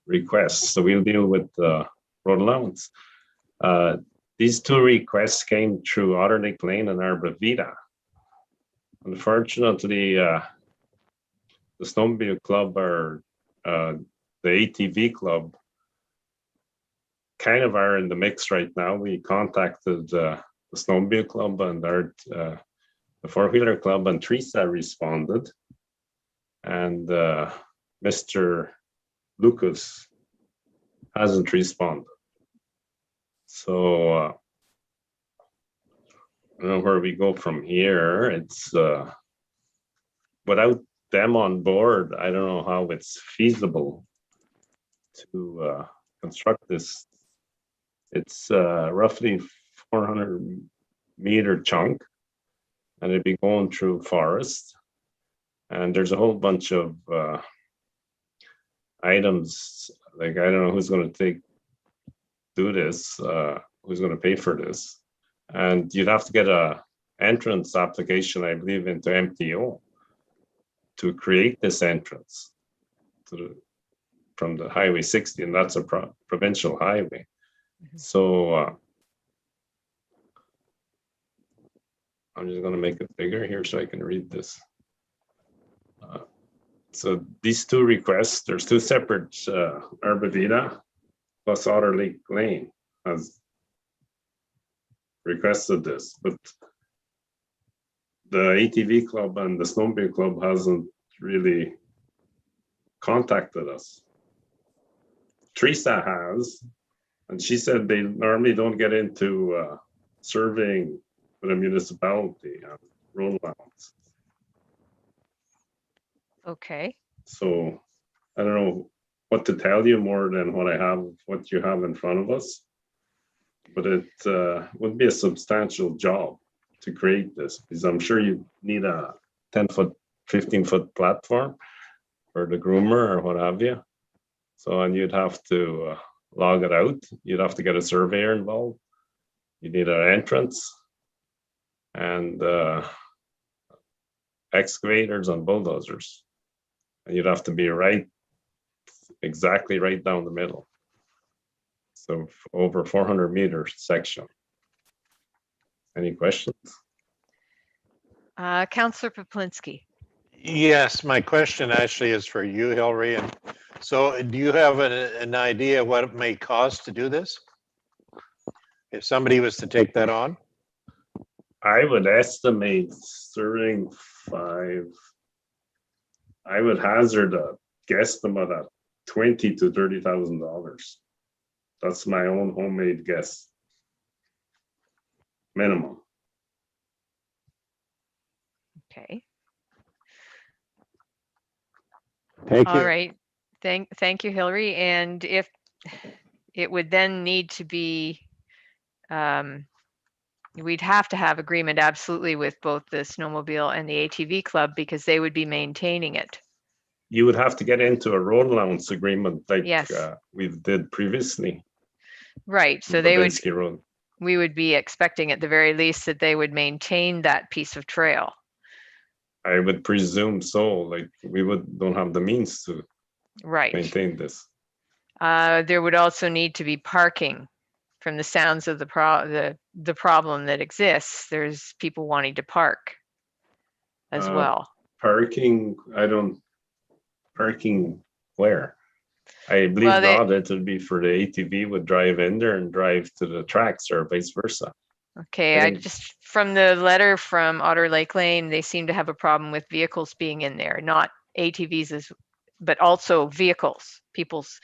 request. So we'll deal with the road allowance. These two requests came through Otter Lake Lane and Arbor Vita. Unfortunately, the Snowmobile Club or the ATV Club kind of are in the mix right now. We contacted the Snowmobile Club and the Four-Wheeler Club, and Teresa responded. And Mr. Lucas hasn't responded. So I don't know where we go from here. It's without them on board, I don't know how it's feasible to construct this. It's roughly 400-meter chunk, and it'd be going through forest. And there's a whole bunch of items, like I don't know who's going to do this, who's going to pay for this. And you'd have to get a entrance application, I believe, into MTO to create this entrance from the Highway 60, and that's a provincial highway. So I'm just going to make it bigger here so I can read this. So these two requests, there's two separate Arbavita plus Otter Lake Lane has requested this, but the ATV club and the snowmobile club hasn't really contacted us. Teresa has, and she said they normally don't get into surveying with a municipality on road allowance. Okay. So I don't know what to tell you more than what you have in front of us, but it would be a substantial job to create this, because I'm sure you need a 10-foot, 15-foot platform for the groomer or what have you. So, and you'd have to log it out. You'd have to get a surveyor involved. You need an entrance and excavators and bulldozers. And you'd have to be exactly right down the middle. So over 400-meter section. Any questions? Councillor Poplinski. Yes, my question actually is for you, Hillary. And so do you have an idea what it may cost to do this? If somebody was to take that on? I would estimate serving 5. I would hazard a guesstimate at $20,000 to $30,000. That's my own homemade guess. Minimum. Okay. Thank you. All right. Thank you, Hillary. And if it would then need to be, we'd have to have agreement absolutely with both the snowmobile and the ATV club, because they would be maintaining it. You would have to get into a road allowance agreement like Yes. we did previously. Right. So they would, we would be expecting at the very least that they would maintain that piece of trail. I would presume so. Like we don't have the means to maintain this. There would also need to be parking. From the sounds of the problem that exists, there's people wanting to park as well. Parking, parking where? I believe not. It would be for the ATV would drive in there and drive to the tracks or vice versa. Okay, I just, from the letter from Otter Lake Lane, they seem to have a problem with vehicles being in there, not ATVs, but also vehicles, people's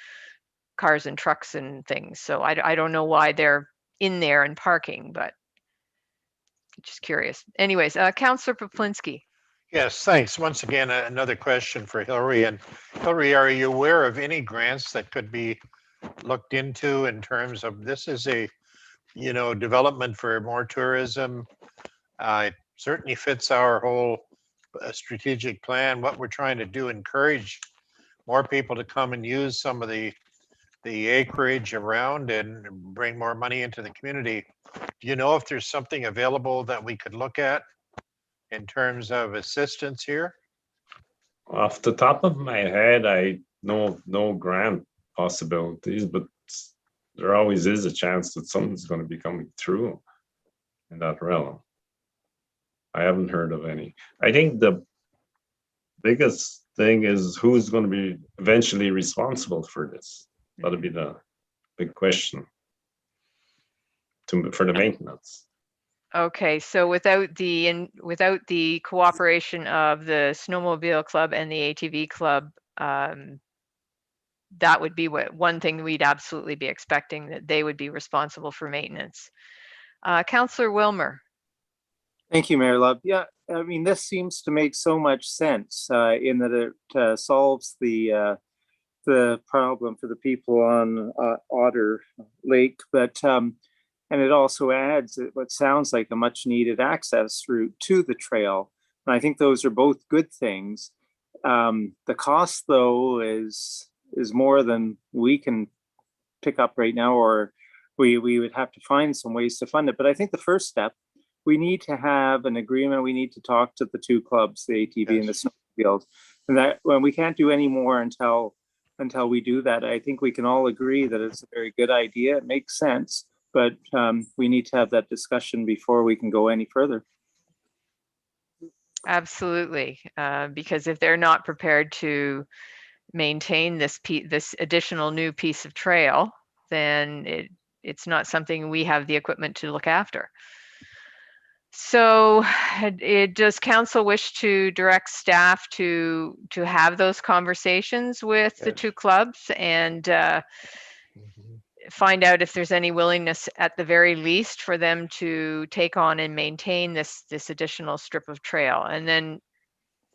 cars and trucks and things. So I don't know why they're in there and parking, but just curious. Anyways, Councillor Poplinski. Yes, thanks. Once again, another question for Hillary. And Hillary, are you aware of any grants that could be looked into in terms of this is a, development for more tourism? It certainly fits our whole strategic plan. What we're trying to do, encourage more people to come and use some of the acreage around and bring more money into the community. Do you know if there's something available that we could look at in terms of assistance here? Off the top of my head, I know no grant possibilities, but there always is a chance that something's going to be coming through in that realm. I haven't heard of any. I think the biggest thing is who's going to be eventually responsible for this. That'll be the big question for the maintenance. Okay, so without the cooperation of the snowmobile club and the ATV club, that would be one thing we'd absolutely be expecting, that they would be responsible for maintenance. Councillor Wilmer. Thank you, Mayor Love. Yeah, I mean, this seems to make so much sense in that it solves the problem for the people on Otter Lake, but and it also adds what sounds like a much needed access route to the trail. And I think those are both good things. The cost, though, is more than we can pick up right now, or we would have to find some ways to fund it. But I think the first step, we need to have an agreement. We need to talk to the two clubs, the ATV and the snowmobile, and that when we can't do any more until we do that. I think we can all agree that it's a very good idea. It makes sense, but we need to have that discussion before we can go any further. Absolutely, because if they're not prepared to maintain this additional new piece of trail, then it's not something we have the equipment to look after. So does council wish to direct staff to have those conversations with the two clubs and find out if there's any willingness at the very least for them to take on and maintain this additional strip of trail? And then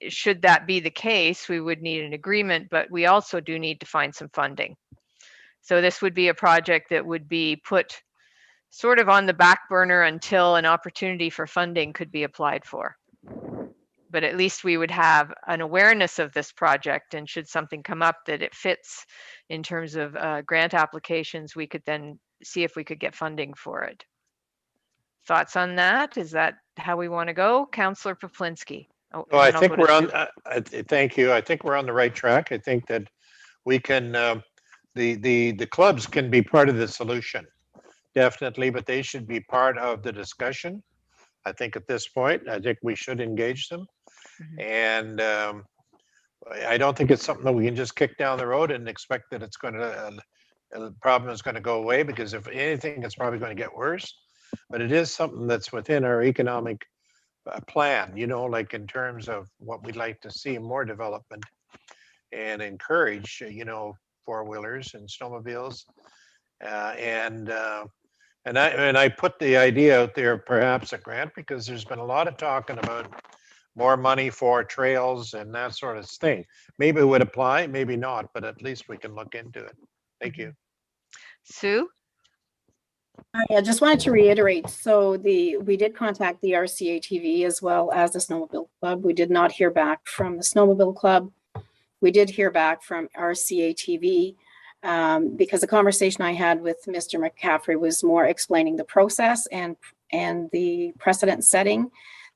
should that be the case, we would need an agreement, but we also do need to find some funding. So this would be a project that would be put sort of on the back burner until an opportunity for funding could be applied for. But at least we would have an awareness of this project, and should something come up that it fits in terms of grant applications, we could then see if we could get funding for it. Thoughts on that? Is that how we want to go? Councillor Pawlinski. Oh, well, I think we're on, thank you. I think we're on the right track. I think that we can, the clubs can be part of the solution, definitely, but they should be part of the discussion. I think at this point, I think we should engage them. And I don't think it's something that we can just kick down the road and expect that it's going to, the problem is going to go away, because if anything, it's probably going to get worse. But it is something that's within our economic plan, you know, like in terms of what we'd like to see more development and encourage, you know, four-wheelers and snowmobiles. And I put the idea out there, perhaps a grant, because there's been a lot of talking about more money for trails and that sort of thing. Maybe it would apply, maybe not, but at least we can look into it. Thank you. Sue? I just wanted to reiterate, so we did contact the RCATV as well as the Snowmobile Club. We did not hear back from the Snowmobile Club. We did hear back from RCATV because the conversation I had with Mr. McCaffrey was more explaining the process and the precedent setting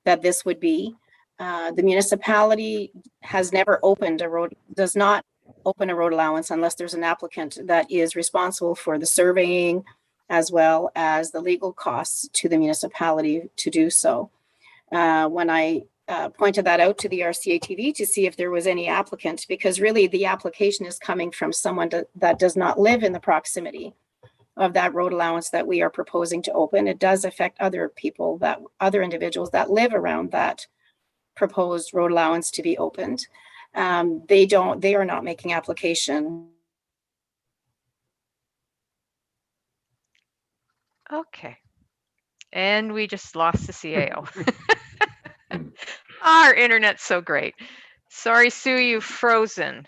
that this would be. The municipality has never opened a road, does not open a road allowance unless there's an applicant that is responsible for the surveying as well as the legal costs to the municipality to do so. When I pointed that out to the RCATV to see if there was any applicant, because really the application is coming from someone that does not live in the proximity of that road allowance that we are proposing to open. It does affect other people, other individuals that live around that proposed road allowance to be opened. They are not making application. Okay. And we just lost the CAO. Our internet's so great. Sorry, Sue, you've frozen.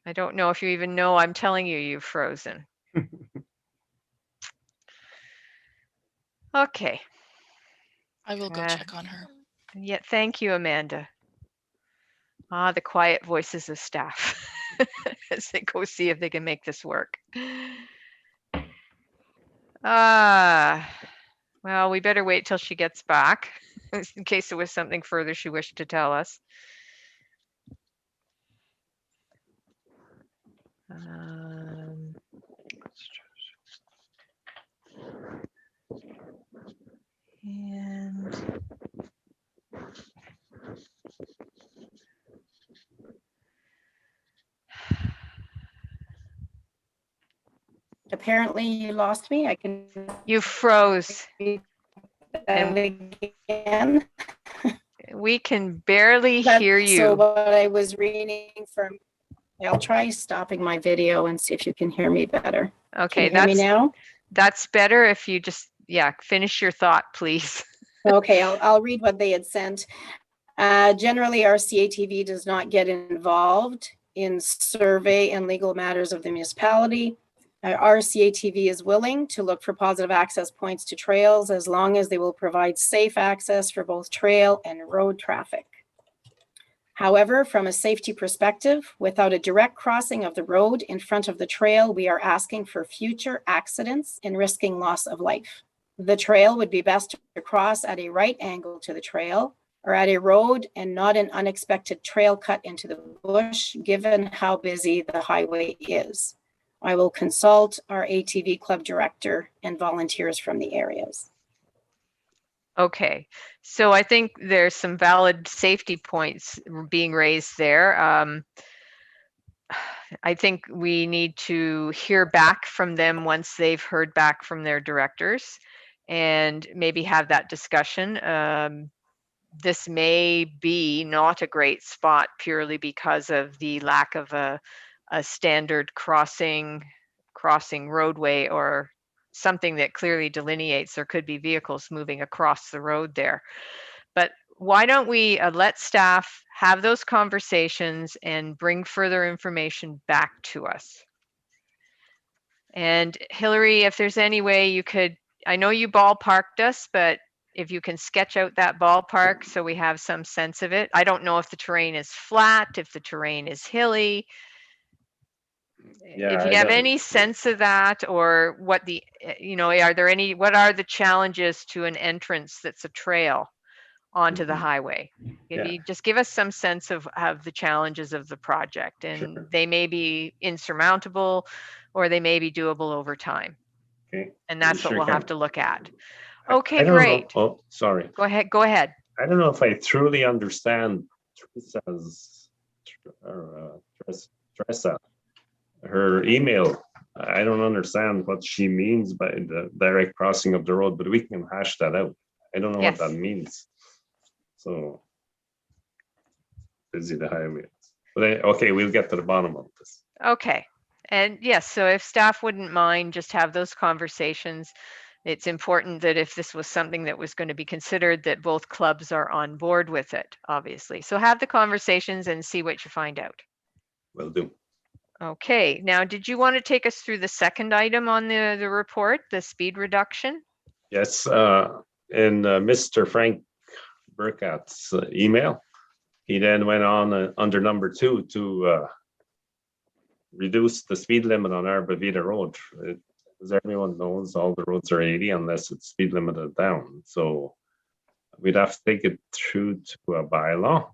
I don't know if you even know I'm telling you you've frozen. Okay. I will go check on her. Yeah, thank you, Amanda. The quiet voices of staff as they go see if they can make this work. Well, we better wait till she gets back in case there was something further she wished to tell us. And Apparently you lost me. You froze. Again. We can barely hear you. So what I was reading from, I'll try stopping my video and see if you can hear me better. Okay, Can you hear me now? That's better if you just, yeah, finish your thought, please. Okay, I'll read what they had sent. Generally, our CATV does not get involved in survey and legal matters of the municipality. Our CATV is willing to look for positive access points to trails as long as they will provide safe access for both trail and road traffic. However, from a safety perspective, without a direct crossing of the road in front of the trail, we are asking for future accidents and risking loss of life. The trail would be best to cross at a right angle to the trail or at a road and not an unexpected trail cut into the bush, given how busy the highway is. I will consult our ATV club director and volunteers from the areas. Okay, so I think there's some valid safety points being raised there. I think we need to hear back from them once they've heard back from their directors and maybe have that discussion. This may be not a great spot purely because of the lack of a standard crossing roadway or something that clearly delineates there could be vehicles moving across the road there. But why don't we let staff have those conversations and bring further information back to us? And Hillary, if there's any way you could, I know you ballparked us, but if you can sketch out that ballpark so we have some sense of it. I don't know if the terrain is flat, if the terrain is hilly. Yeah, If you I have don't- any sense of that, or what the, what are the challenges to an entrance that's a trail onto the highway? If Yeah. you just give us some sense of the challenges of the project, and Sure. they may be insurmountable or they may be doable over time. Okay. And that's what Sure we'll can. have to look at. I Okay, don't know- great. Oh, sorry. Go ahead. I don't know if I truly understand Teresa's, Teresa, her email. I don't understand what she means by the direct crossing of the road, but we can hash that out. I don't know Yes. what that means. So busy the highway. But okay, we'll get to the bottom of this. Okay. And yes, so if staff wouldn't mind, just have those conversations. It's important that if this was something that was going to be considered, that both clubs are on board with it, obviously. So have the conversations and see what you find out. Will do. Okay, now did you want to take us through the second item on the report, the speed reduction? Yes, in Mr. Frank Burkhart's email, he then went on under number 2 to reduce the speed limit on Arbavita Road. As everyone knows, all the roads are 80 unless it's speed limited down. So we'd have to take it through to a bylaw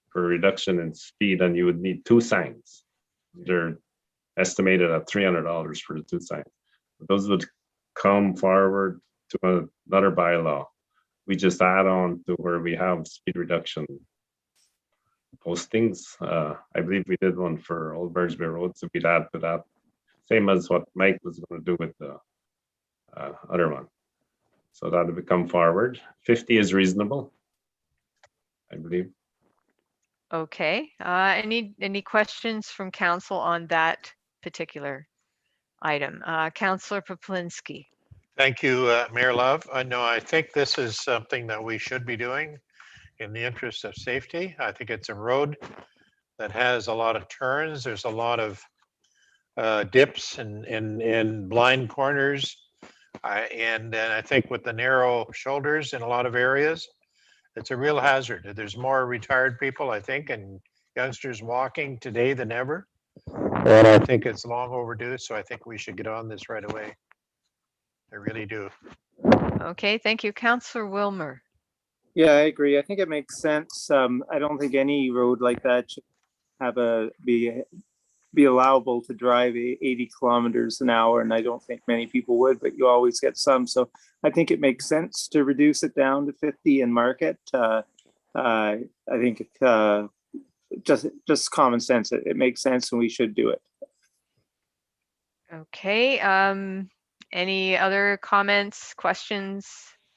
for reduction in speed, and you would need 2 signs. They're estimated at $300 for the 2 signs. Those would come forward to another bylaw. We just add on to where we have speed reduction postings. I believe we did one for Old Birdsby Road, so we'd add to that. Same as what Mike was going to do with the other one. So that would come forward. 50 is reasonable, I believe. Okay, any questions from council on that particular item? Councillor Poplinski. Thank you, Mayor Love. I think this is something that we should be doing in the interest of safety. I think it's a road that has a lot of turns. There's a lot of dips and blind corners. And then I think with the narrow shoulders in a lot of areas, it's a real hazard. There's more retired people, I think, and youngsters walking today than ever. And I think it's long overdue. So I think we should get on this right away. I really do. Okay, thank you. Councillor Wilmer. Yeah, I agree. I think it makes sense. I don't think any road like that should have be allowable to drive 80 kilometers an hour, and I don't think many people would, but you always get some. So I think it makes sense to reduce it down to 50 and mark it. I think just common sense. It makes sense, and we should do it. Okay, any other comments, questions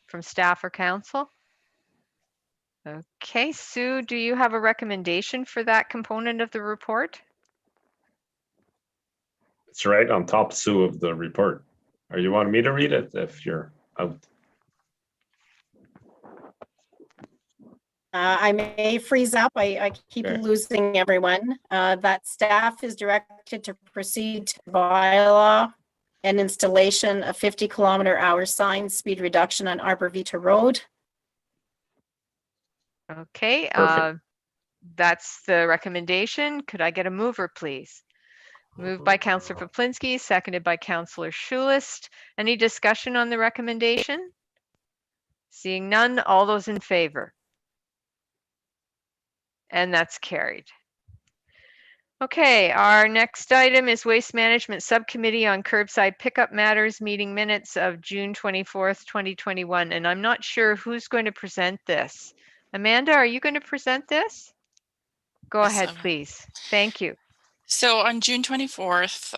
from staff or council? Okay, Sue, do you have a recommendation for that component of the report? It's right on top, Sue, of the report. Or you want me to read it if you're out? I may freeze up. I keep Okay. losing everyone. That staff is directed to proceed to bylaw and installation of 50-kilometer-hour sign speed reduction on Arbor Vita Road. Okay, Perfect. that's the recommendation. Could I get a mover, please? Moved by Councillor Poplinski, seconded by Councillor Schulist. Any discussion on the recommendation? Seeing none, all those in favor? And that's carried. Okay, our next item is Waste Management Subcommittee on Curbside Pickup Matters meeting minutes of June 24th, 2021. And I'm not sure who's going to present this. Amanda, are you going to present this? Go Yes, ahead, I will. please. Thank you. So on June 24th,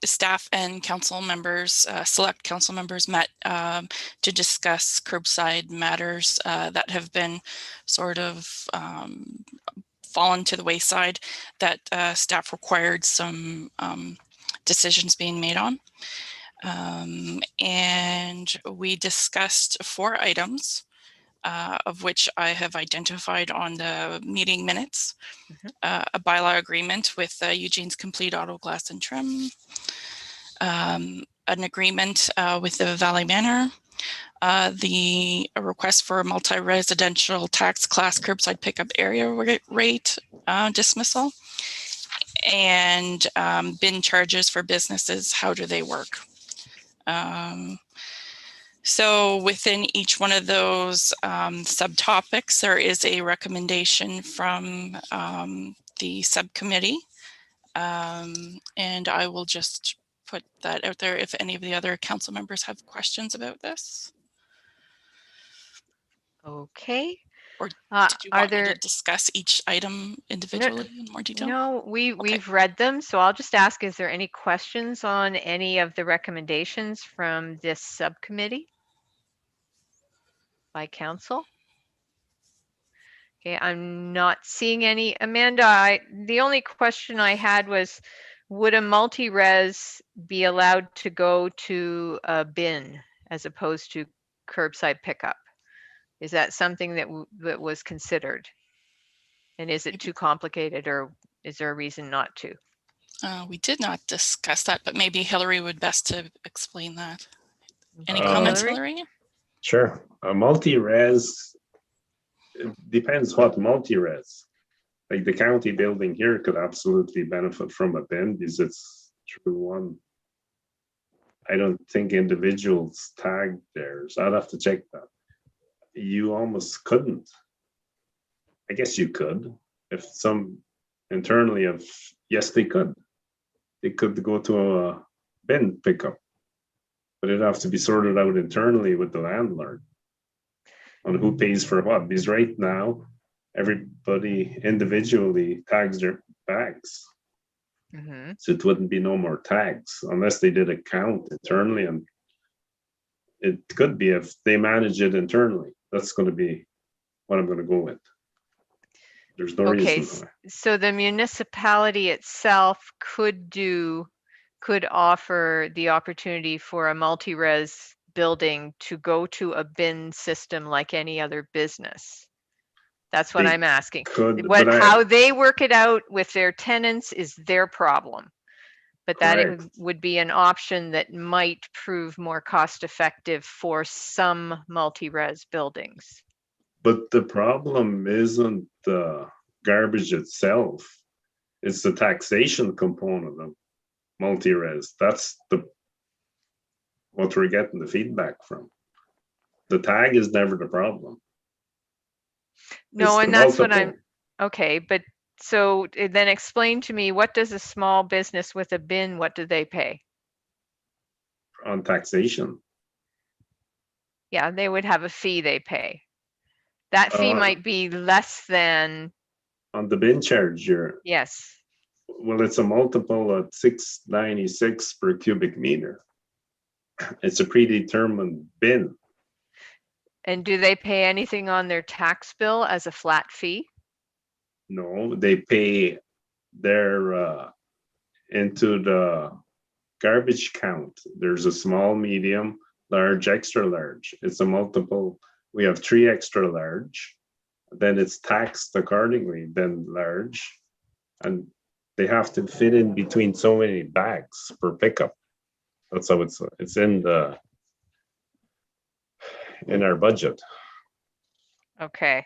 staff and council members, select council members met to discuss curbside matters that have been sort of fallen to the wayside that staff required some decisions being made on. And we discussed 4 items, of which I have identified on the meeting minutes. A bylaw agreement with Eugene's Complete Auto Glass and Trim, an agreement with the Valley Manor, the request for a multi-residential tax class curbside pickup area rate dismissal, and bin charges for businesses. How do they work? So within each one of those subtopics, there is a recommendation from the subcommittee. And I will just put that out there if any of the other council members have questions about this. Okay. Or did you Are want me there to discuss each item individually in more detail? No, we've read them, so I'll just ask, is there any questions on any of the recommendations from this subcommittee by council? Okay, I'm not seeing any. Amanda, the only question I had was, would a multi-res be allowed to go to a bin as opposed to curbside pickup? Is that something that was considered? And is it too complicated, or is there a reason not to? We did not discuss that, but maybe Hillary would best to explain that. Any Okay, comments, Hillary? Hillary? Sure. A multi-res, it depends what multi-res. Like the county building here could absolutely benefit from a bin because it's through one. I don't think individuals tag theirs. I'd have to check that. You almost couldn't. I guess you could if some internally of, yes, they could. They could go to a bin pickup, but it'd have to be sorted out internally with the landlord on who pays for what. Because right now, everybody individually tags their bags. So it wouldn't be no more tags unless they did a count internally. And it could be if they manage it internally. That's going to be what I'm going to go with. There's no reason. So the municipality itself could offer the opportunity for a multi-res building to go to a bin system like any other business. That's what I'm asking. How they work it out with their tenants is their problem. But that it would be an option that might prove more cost effective for some multi-res buildings. But the problem isn't the garbage itself. It's the taxation component of multi-res. That's what we're getting the feedback from. The tag is never the problem. No, and that's what I'm, okay, but so then explain to me, what does a small business with a bin, what do they pay? On taxation. Yeah, they would have a fee they pay. That fee might be less than. On the bin charge, yes. Well, it's a multiple of $6.96 per cubic meter. It's a predetermined bin. And do they pay anything on their tax bill as a flat fee? No, they pay their into the garbage count. There's a small, medium, large, extra large. It's a multiple. We have 3 extra large. Then it's taxed accordingly, then large. And they have to fit in between so many bags per pickup. That's how it's in our budget. Okay.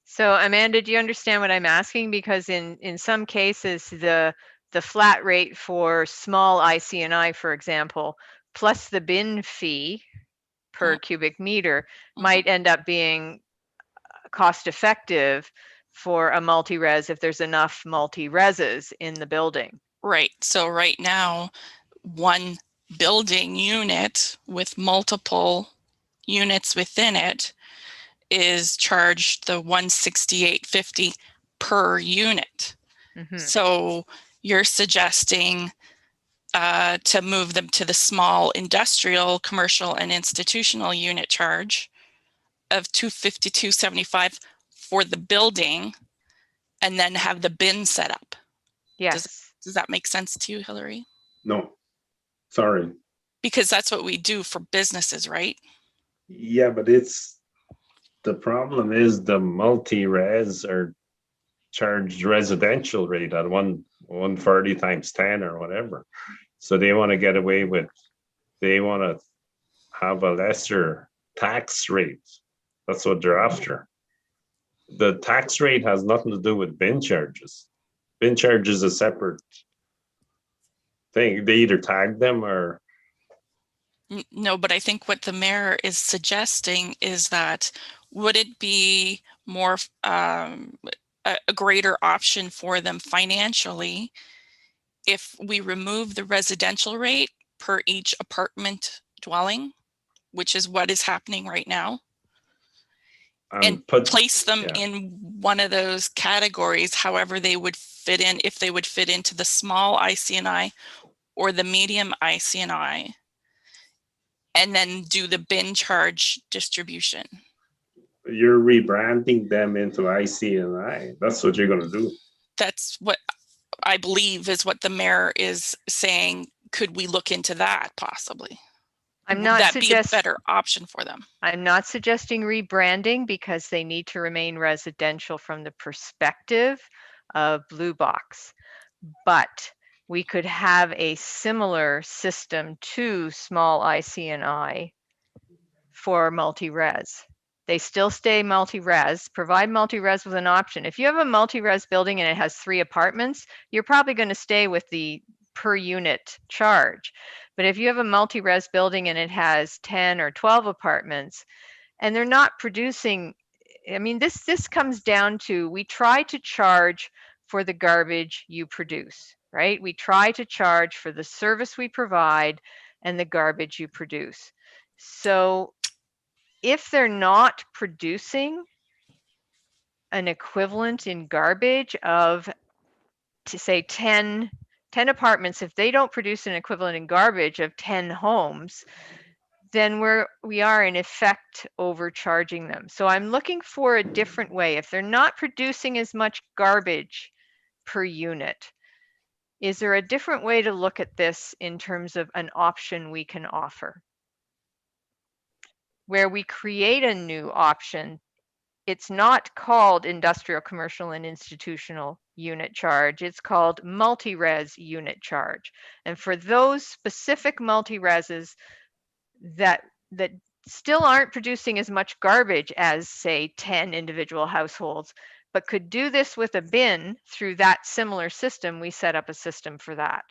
So Amanda, do you understand what I'm asking? Because in some cases, the flat rate for small IC&I, for example, plus the bin fee per cubic meter might end up being cost effective for a multi-res if there's enough multi-reses in the building. Right. So right now, one building unit with multiple units within it is charged the $168.50 per unit. So you're suggesting to move them to the small industrial, commercial, and institutional unit charge of $252.75 for the building, and then have the bin set up. Yes. Does that make sense to you, Hillary? No, sorry. Because that's what we do for businesses, right? Yeah, but the problem is the multi-res are charged residential rate at 140 times 10 or whatever. So they want to get away with, they want to have a lesser tax rate. That's what they're after. The tax rate has nothing to do with bin charges. Bin charge is a separate thing. They either tag them or. No, but I think what the mayor is suggesting is that would it be more a greater option for them financially if we remove the residential rate per each apartment dwelling, which is what is happening right now, and place them in one of those categories, however they would fit in, if they would fit into the small IC&I or the medium IC&I, and then do the bin charge distribution. You're rebranding them into IC&I. That's what you're going to do. That's what I believe is what the mayor is saying. Could we look into that possibly? I'm not Would that be a better option for them? I'm not suggesting rebranding because they need to remain residential from the perspective of Blue Box. But we could have a similar system to small IC&I for multi-res. They still stay multi-res, provide multi-res with an option. If you have a multi-res building and it has 3 apartments, you're probably going to stay with the per unit charge. But if you have a multi-res building and it has 10 or 12 apartments and they're not producing, I mean, this comes down to, we try to charge for the garbage you produce, right? We try to charge for the service we provide and the garbage you produce. So if they're not producing an equivalent in garbage of, to say 10 apartments, if they don't produce an equivalent in garbage of 10 homes, then we are in effect overcharging them. So I'm looking for a different way. If they're not producing as much garbage per unit, is there a different way to look at this in terms of an option we can offer? Where we create a new option, it's not called industrial, commercial, and institutional unit charge. It's called multi-res unit charge. And for those specific multi-reses that still aren't producing as much garbage as, say, 10 individual households, but could do this with a bin through that similar system, we set up a system for that.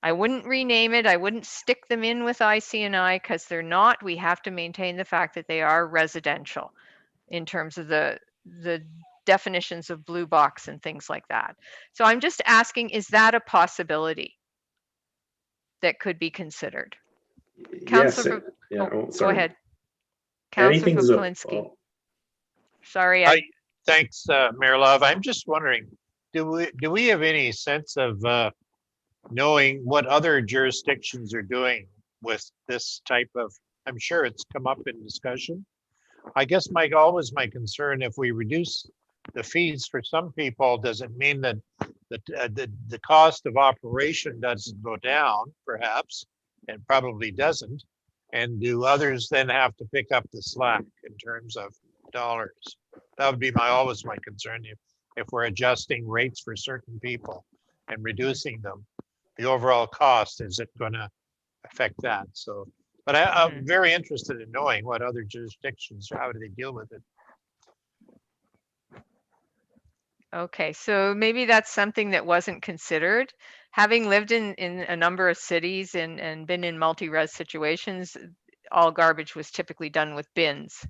I wouldn't rename it. I wouldn't stick them in with IC&I because they're not. We have to maintain the fact that they are residential in terms of the definitions of Blue Box and things like that. So I'm just asking, is that a possibility that could be considered? Councillor, go ahead. Councillor Kuklinski. Sorry. Thanks, Mayor Love. I'm just wondering, do we have any sense of knowing what other jurisdictions are doing with this type of, I'm sure it's come up in discussion. I guess always my concern, if we reduce the fees for some people, does it mean that the cost of operation doesn't go down, perhaps, and probably doesn't. And do others then have to pick up the slack in terms of dollars? That would be always my concern. If we're adjusting rates for certain people and reducing them, the overall cost, is it going to affect that? So, but I'm very interested in knowing what other jurisdictions, how do they deal with it? Okay, so maybe that's something that wasn't considered. Having lived in a number of cities and been in multi-res situations, all garbage was typically done with bins,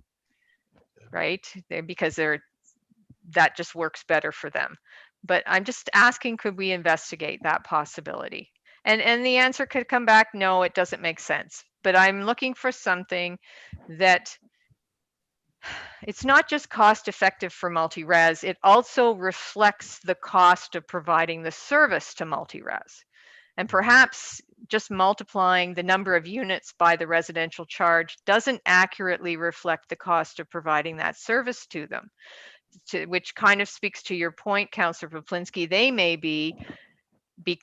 right? Because that just works better for them. But I'm just asking, could we investigate that possibility? And the answer could come back, no, it doesn't make sense. But I'm looking for something that it's not just cost effective for multi-res, it also reflects the cost of providing the service to multi-res. And perhaps just multiplying the number of units by the residential charge doesn't accurately reflect the cost of providing that service to them, which kind of speaks to your point, Councillor Poplinski. They may be,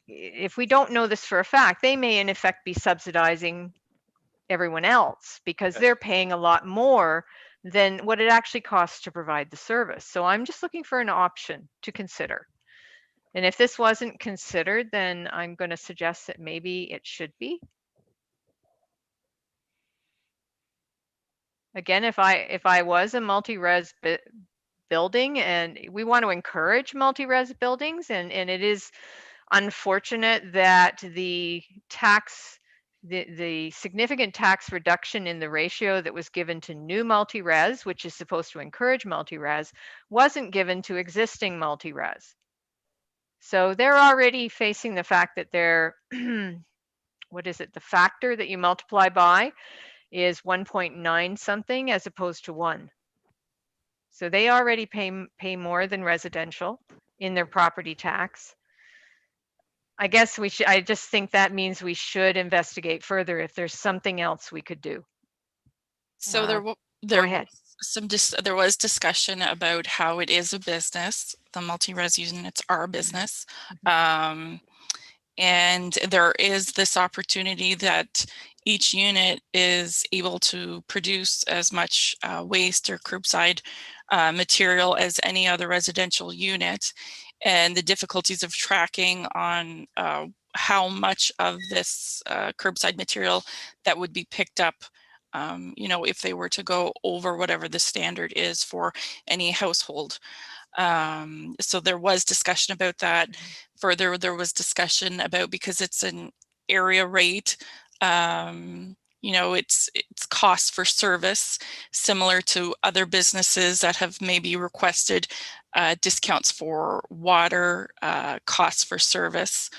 if we don't know this for a fact, they may in effect be subsidizing everyone else because they're paying a lot more than what it actually costs to provide the service. So I'm just looking for an option to consider. And if this wasn't considered, then I'm going to suggest that maybe it should be. Again, if I was a multi-res building, and we want to encourage multi-res buildings, and it is unfortunate that the significant tax reduction in the ratio that was given to new multi-res, which is supposed to encourage multi-res, wasn't given to existing multi-res. So they're already facing the fact that they're, what is it, the factor that you multiply by is 1.9 something as opposed to 1. So they already pay more than residential in their property tax. I guess I just think that means we should investigate further if there's something else we could do. So Go ahead. There was discussion about how it is a business. The multi-res units are a business. And there is this opportunity that each unit is able to produce as much waste or curbside material as any other residential unit, and the difficulties of tracking on how much of this curbside material that would be picked up, if they were to go over whatever the standard is for any household. So there was discussion about that. Further, there was discussion about, because it's an area rate, it's cost for service, similar to other businesses that have maybe requested discounts for water, costs for service,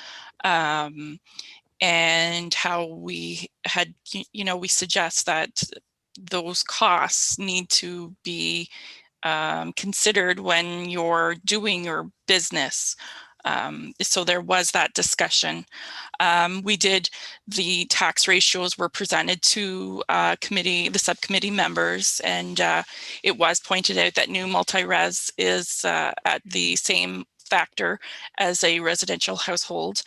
and how we had, we suggest that those costs need to be considered when you're doing your business. So there was that discussion. The tax ratios were presented to the subcommittee members, and it was pointed out that new multi-res is at the same factor as a residential household,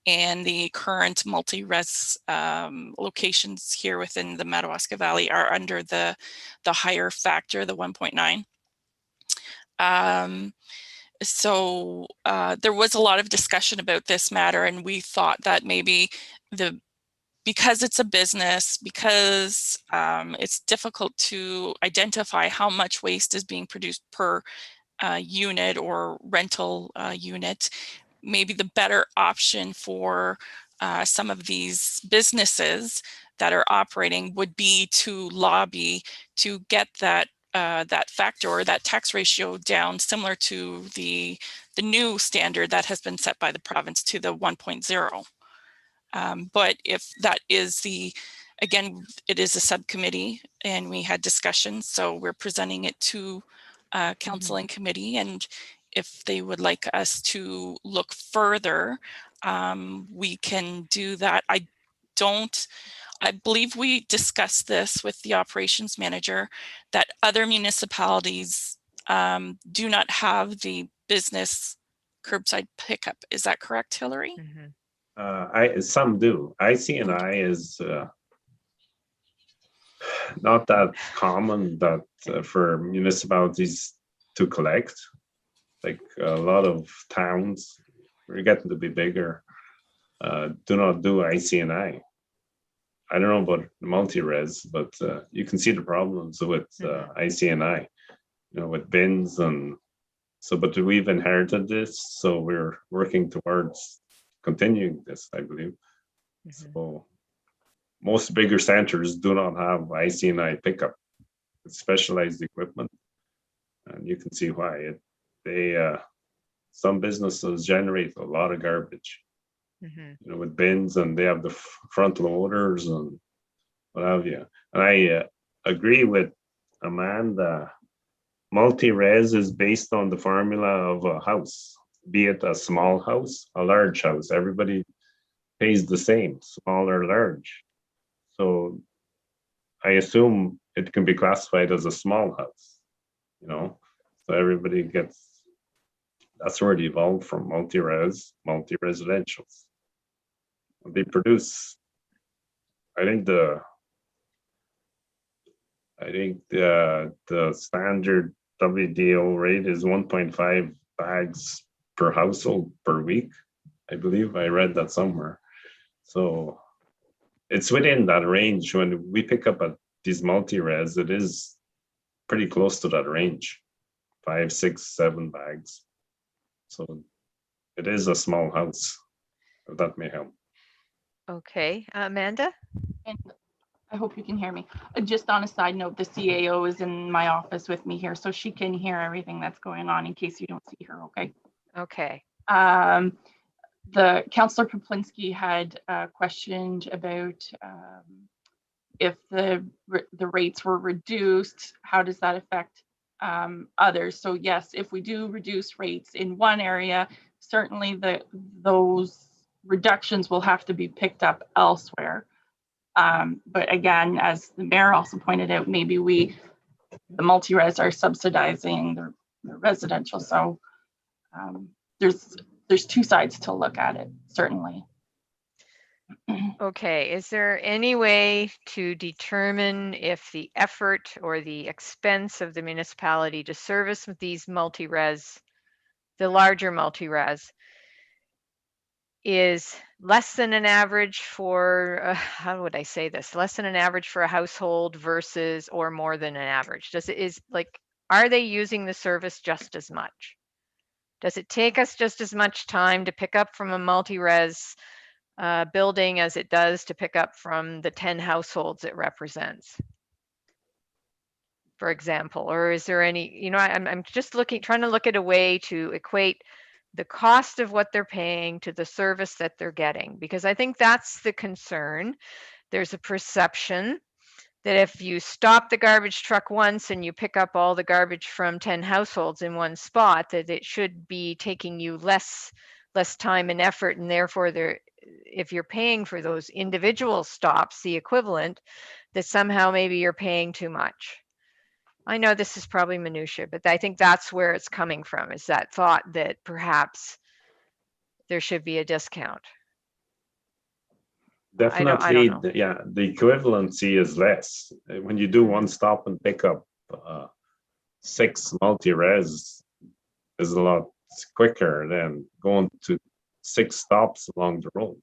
and the current multi-res locations here within the Madawaska Valley are under the higher factor, the 1.9. So there was a lot of discussion about this matter, and we thought that maybe because it's a business, because it's difficult to identify how much waste is being produced per unit or rental unit, maybe the better option for some of these businesses that are operating would be to lobby to get that factor or that tax ratio down, similar to the new standard that has been set by the province to the 1.0. But if that is again, it is a subcommittee and we had discussions, so we're presenting it to council and committee, and if they would like us to look further, we can do that. I believe we discussed this with the operations manager, that other municipalities do not have the business curbside pickup. Is that correct, Hillary? Some do. IC&I is not that common that for municipalities to collect. Like a lot of towns, we're getting to be bigger, do not do IC&I. I don't know about multi-res, but you can see the problems with IC&I, with bins and so, but we've inherited this, so we're working towards continuing this, I believe. So most bigger centers do not have IC&I pickup. It's specialized equipment, and you can see why. Some businesses generate a lot of garbage, with bins, and they have the front loaders and what have you. And I agree with Amanda. Multi-res is based on the formula of a house, be it a small house, a large house. Everybody pays the same, small or large. So I assume it can be classified as a small house, so everybody gets, that's where it evolved from multi-residentials. They produce, I think the standard WDO rate is 1.5 bags per household per week. I believe I read that somewhere. So it's within that range. When we pick up at these multi-res, it is pretty close to that range, 5, 6, 7 bags. So it is a small house, if that may help. Okay, Amanda? And I hope you can hear me. Just on a side note, the CAO is in my office with me here, so she can hear everything that's going on in case you don't see her, okay? Okay. The Councillor Poplinski had questioned about if the rates were reduced, how does that affect others? So yes, if we do reduce rates in one area, certainly those reductions will have to be picked up elsewhere. But again, as the mayor also pointed out, maybe the multi-res are subsidizing the residential. So there's two sides to look at it, certainly. Okay, is there any way to determine if the effort or the expense of the municipality to service these multi-res, the larger multi-res, is less than an average for, how would I say this? Less than an average for a household versus, or more than an average? Are they using the service just as much? Does it take us just as much time to pick up from a multi-res building as it does to pick up from the 10 households it represents, for example? Or is there any, I'm just trying to look at a way to equate the cost of what they're paying to the service that they're getting, because I think that's the concern. There's a perception that if you stop the garbage truck once and you pick up all the garbage from 10 households in one spot, that it should be taking you less time and effort, and therefore if you're paying for those individual stops, the equivalent, that somehow maybe you're paying too much. I know this is probably minutia, but I think that's where it's coming from, is that thought that perhaps there should be a discount. Definitely, I don't know. yeah, the equivalency is less. When you do one stop and pick up 6 multi-res is a lot quicker than going to 6 stops along the road.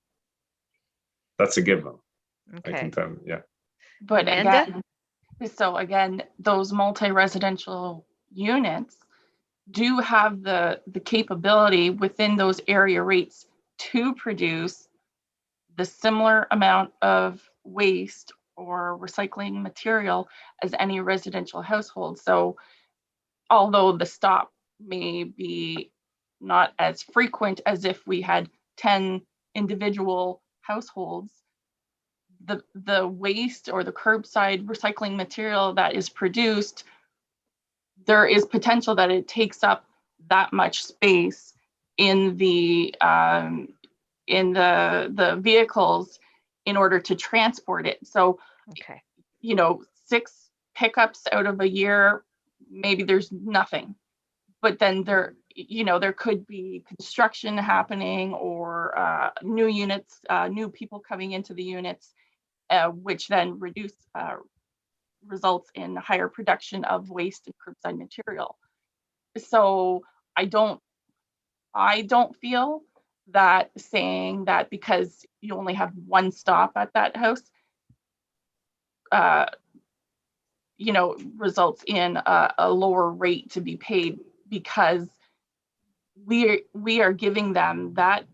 That's a given. Okay. I can tell you, yeah. But Amanda? again, those multi-residential units do have the capability within those area rates to produce the similar amount of waste or recycling material as any residential household. So although the stop may be not as frequent as if we had 10 individual households, the waste or the curbside recycling material that is produced, there is potential that it takes up that much space in the vehicles in order to transport it. So, okay, 6 pickups out of a year, maybe there's nothing. But then you know, there could be construction happening or new units, new people coming into the units, which then results in higher production of waste and curbside material. So I don't feel that saying that because you only have one stop at that house, you know, results in a lower rate to be paid, because we are giving them that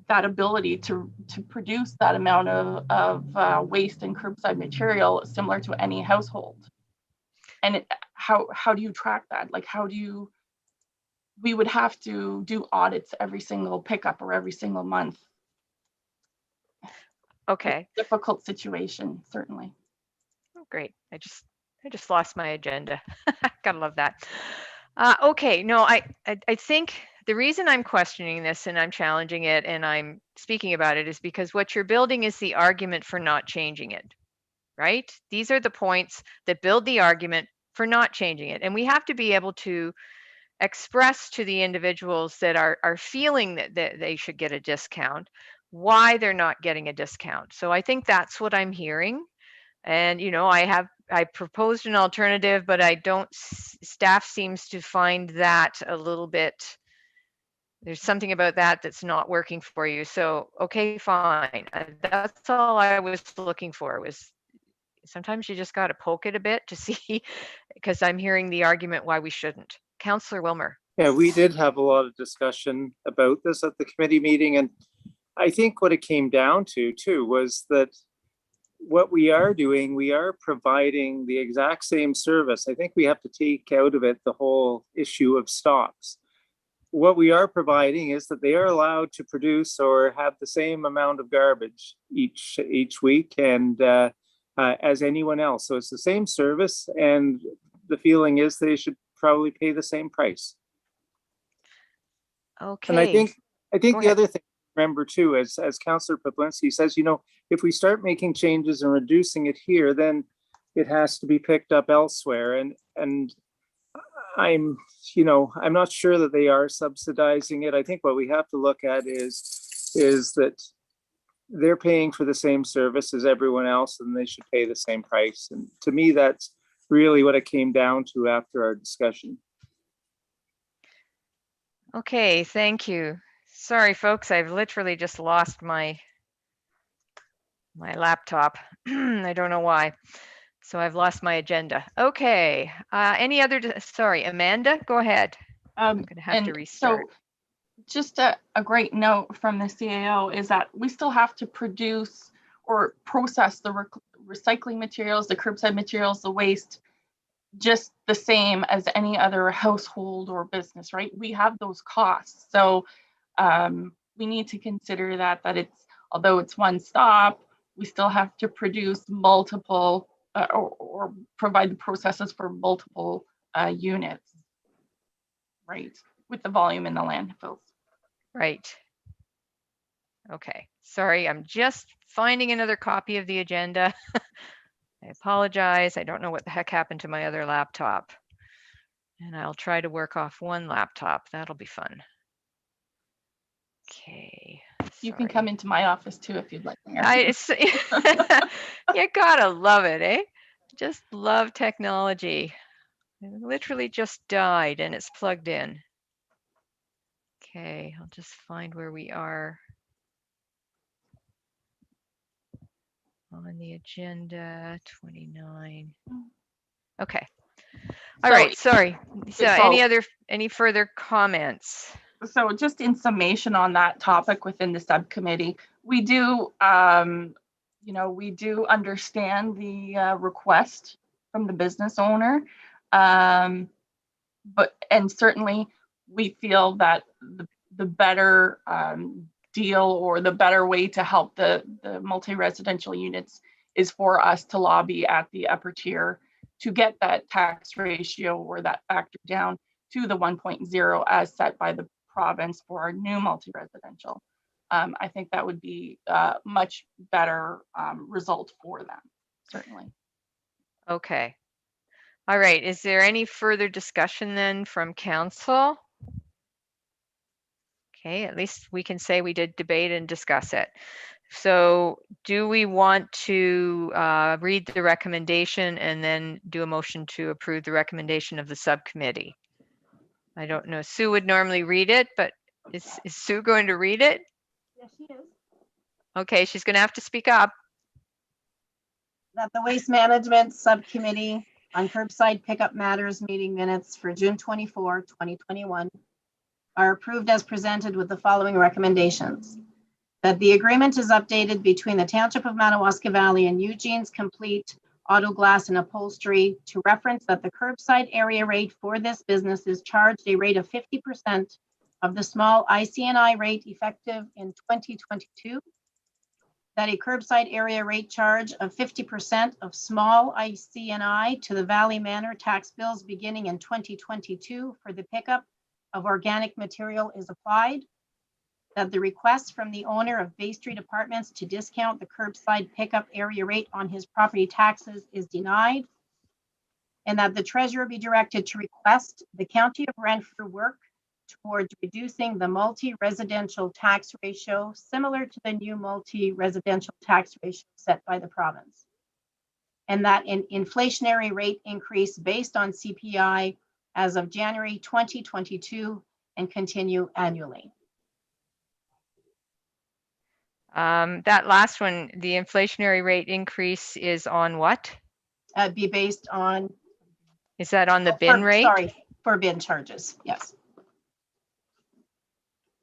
ability to produce that amount of waste and curbside material similar to any household. And how do you track that? Like, we would have to do audits every single pickup or every single month. Okay. Difficult situation, certainly. Oh, great. I just lost my agenda. Gotta love that. Okay, no, I think the reason I'm questioning this and I'm challenging it and I'm speaking about it is because what you're building is the argument for not changing it, right? These are the points that build the argument for not changing it. And we have to be able to express to the individuals that are feeling that they should get a discount why they're not getting a discount. So I think that's what I'm hearing. And, you know, I proposed an alternative, but I don't, staff seems to find that a little bit, there's something about that that's not working for you. So, okay, fine. That's all I was looking for, was sometimes you just got to poke it a bit to see, because I'm hearing the argument why we shouldn't. Councillor Wilmer. Yeah, we did have a lot of discussion about this at the committee meeting. And I think what it came down to too was that what we are doing, we are providing the exact same service. I think we have to take out of it the whole issue of stops. What we are providing is that they are allowed to produce or have the same amount of garbage each week and as anyone else. So it's the same service, and the feeling is they should probably pay the same price. Okay. And I think the other thing to remember too, as Councillor Pawlinski says, you know, if we start making changes and reducing it here, then it has to be picked up elsewhere. And I'm not sure that they are subsidizing it. I think what we have to look at is that they're paying for the same service as everyone else, and they should pay the same price. And to me, that's really what it came down to after our discussion. Okay, thank you. Sorry, folks, I've literally just lost my laptop. I don't know why. So I've lost my agenda. Okay, any other, sorry, Amanda, go ahead. I'm gonna have to restart. So just a great note from the CAO is that we still have to produce or process the recycling materials, the curbside materials, the waste, just the same as any other household or business, right? We have those costs. So we need to consider that it's, although it's one stop, we still have to produce multiple or provide the processes for multiple units, right? With the volume in the landfills. Right. Okay, sorry, I'm just finding another copy of the agenda. I apologize. I don't know what the heck happened to my other laptop. And I'll try to work off one laptop. That'll be fun. Okay. You can come into my office too if you'd like. You gotta love it, eh? Just love technology. It literally just died and it's plugged in. Okay, I'll just find where we are on the agenda. 29. Okay. All right. Sorry. So any further comments? So just in summation on that topic within the subcommittee, we do, we do understand the request from the business owner, and certainly we feel that the better deal or the better way to help the multi-residential units is for us to lobby at the upper tier to get that tax ratio or that factor down to the 1.0 as set by the province for our new multi-residential. I think that would be a much better result for them, certainly. Okay. All right. Is there any further discussion then from council? Okay, at least we can say we did debate and discuss it. So do we want to read the recommendation and then do a motion to approve the recommendation of the subcommittee? I don't know. Sue would normally read it, but is Sue going to read it? Yes, she is. Okay, she's going to have to speak up. That the Waste Management Subcommittee on Curbside Pickup Matters meeting minutes for June 24, 2021 are approved as presented with the following recommendations. That the agreement is updated between the Township of Madawaska Valley and Eugene's Complete Auto Glass and Upholstery to reference that the curbside area rate for this business is charged a rate of 50% of the small ICNI rate effective in 2022. That a curbside area rate charge of 50% of small ICNI to the Valley Manor tax bills beginning in 2022 for the pickup of organic material is applied. That the request from the owner of Bay Street Apartments to discount the curbside pickup area rate on his property taxes is denied. And that the treasurer be directed to request the County of Renfrew work towards reducing the multi-residential tax ratio similar to the new multi-residential tax ratio set by the province. And that an inflationary rate increase based on CPI as of January 2022 and continue annually. That last one, the inflationary rate increase is on what? Be based on. Is that on the bin rate? Sorry, for bin charges, yes.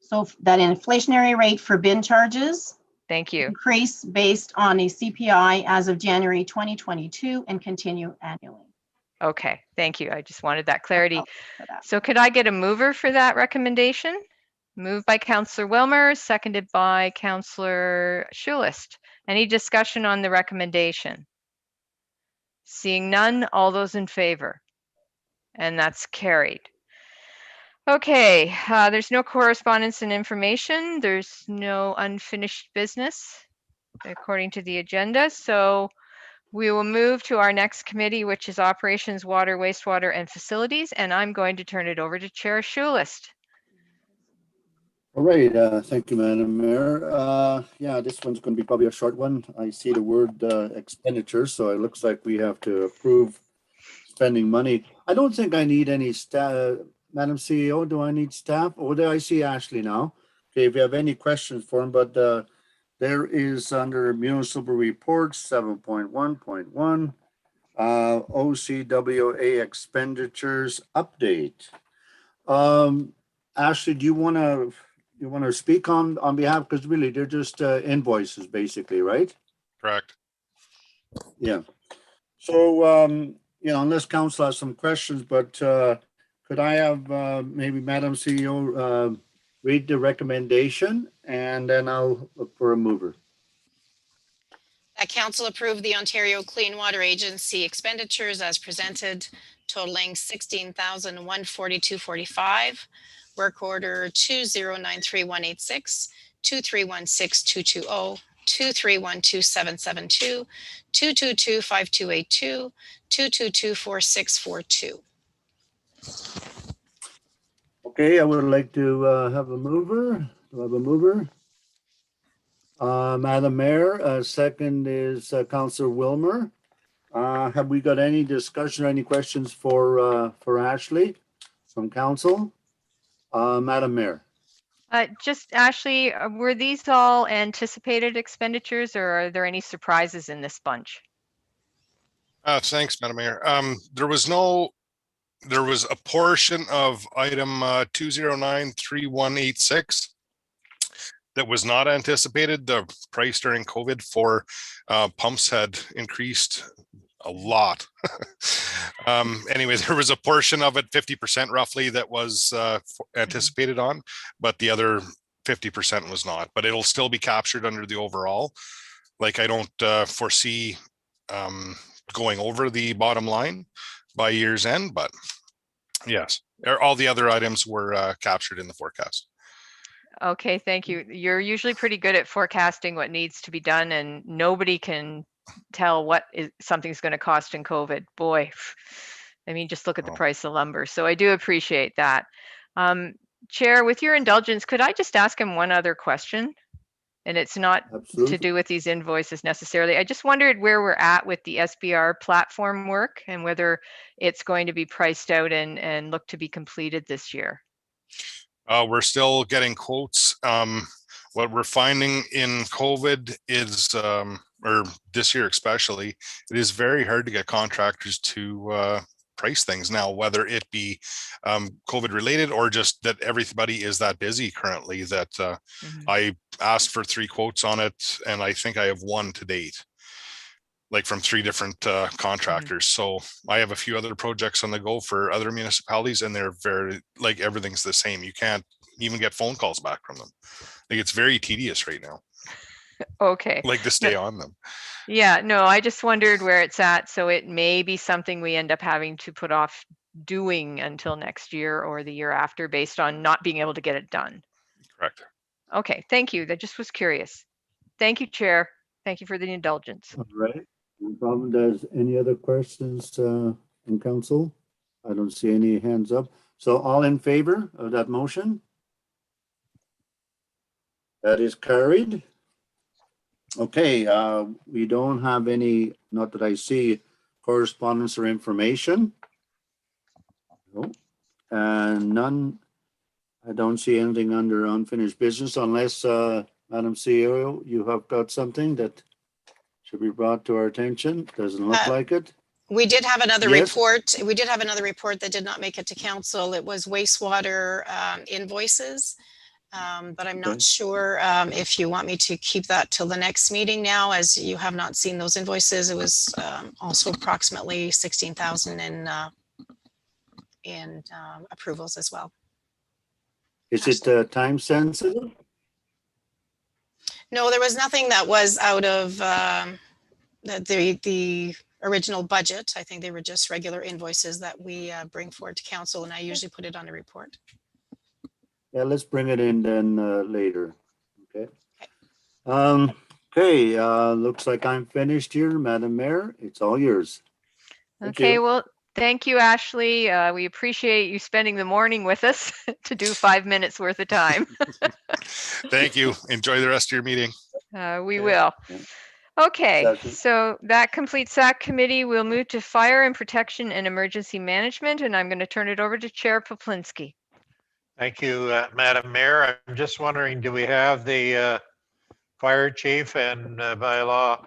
So that inflationary rate for bin charges. Thank you. Increase based on a CPI as of January 2022 and continue annually. Okay, thank you. I just wanted that clarity. So could I get a mover for that recommendation? Moved by Councillor Wilmer, seconded by Councillor Schulist. Any discussion on the recommendation? Seeing none, all those in favor? And that's carried. Okay, there's no correspondence and information. There's no unfinished business according to the agenda. So we will move to our next committee, which is Operations, Water, Wastewater, and Facilities. And I'm going to turn it over to Chair Schulist. All right, thank you, Madam Mayor. Yeah, this one's going to be probably a short one. I see the word expenditure, so it looks like we have to approve spending money. I don't think I need any staff. Madam CEO, do I need staff? Oh, there I see Ashley now. Okay, if you have any questions for him, but there is under municipal reports 7.1.1 OCWA expenditures update. Ashley, do you want to speak on behalf, because really they're just invoices basically, right? Correct. Yeah. So you know, unless council has some questions, but could I have maybe Madam CEO read the recommendation, and then I'll look for a mover. That council approved the Ontario Clean Water Agency expenditures as presented, totaling $16,142.45. Work order 2093186, 2316220, 2312772, 2225282, 2224642. Okay, I would like to have a mover. Do I have a mover? Madam Mayor, second is Councillor Wilmer. Have we got any discussion or any questions for Ashley from council? Madam Mayor. Just Ashley, were these all anticipated expenditures, or are there any surprises in this bunch? Thanks, Madam Mayor. There was a portion of item 2093186 that was not anticipated. The price during COVID for pumps had increased a lot. Anyway, there was a portion of it, 50% roughly, that was anticipated on, but the other 50% was not. But it'll still be captured under the overall. Like, I don't foresee going over the bottom line by year's end, but yes, all the other items were captured in the forecast. Okay, thank you. You're usually pretty good at forecasting what needs to be done, and nobody can tell what something's going to cost in COVID. Boy, I mean, just look at the price of lumber. So I do appreciate that. Chair, with your indulgence, could I just ask him one other question? And it's not to do with these invoices necessarily. I just wondered where we're at with the SBR platform work and whether it's going to be priced out and look to be completed this year. We're still getting quotes. What we're finding in COVID is, or this year especially, it is very hard to get contractors to price things now, whether it be COVID related or just that everybody is that busy currently that I asked for 3 quotes on it, and I think I have 1 to date, like from 3 different contractors. So I have a few other projects on the go for other municipalities, and they're very, like, everything's the same. You can't even get phone calls back from them. Like, it's very tedious right now. Okay. Like to stay on them. Yeah, no, I just wondered where it's at. So it may be something we end up having to put off doing until next year or the year after based on not being able to get it done. Correct. Okay, thank you. That just was curious. Thank you, Chair. Thank you for the indulgence. All right. No problem. Does any other questions in council? I don't see any hands up. So all in favor of that motion? That is carried. Okay, we don't have any, not that I see, correspondence or information. No. And none, I don't see anything under unfinished business unless, Madam CEO, you have got something that should be brought to our attention. Doesn't look like it. We did have another Yes. report. We did have another report that did not make it to council. It was wastewater invoices. But I'm not sure if you want me to keep that till the next meeting now, as you have not seen those invoices. It was also approximately 16,000 in approvals as well. Is it time sensitive? No, there was nothing that was out of the original budget. I think they were just regular invoices that we bring forward to council, and I usually put it on a report. Yeah, let's bring it in then later. Okay. Okay, looks like I'm finished here, Madam Mayor. It's all yours. Thank Okay, you. well, thank you, Ashley. We appreciate you spending the morning with us to do 5 minutes worth of time. Thank you. Enjoy the rest of your meeting. We will. Okay, so that completes that committee. We'll move to Fire and Protection and Emergency Management, and I'm going to turn it over to Chair Poplinski. Thank you, Madam Mayor. I'm just wondering, do we have the fire chief and bylaw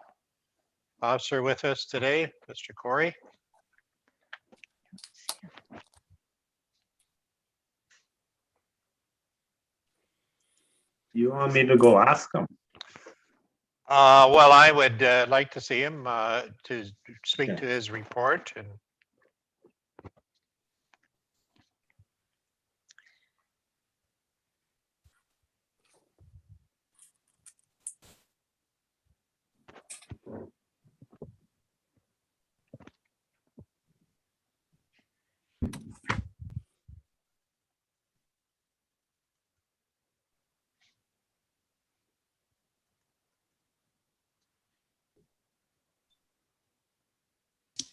officer with us today, Mr. Corey? You want me to go ask him? Well, I would like to see him to speak to his report. And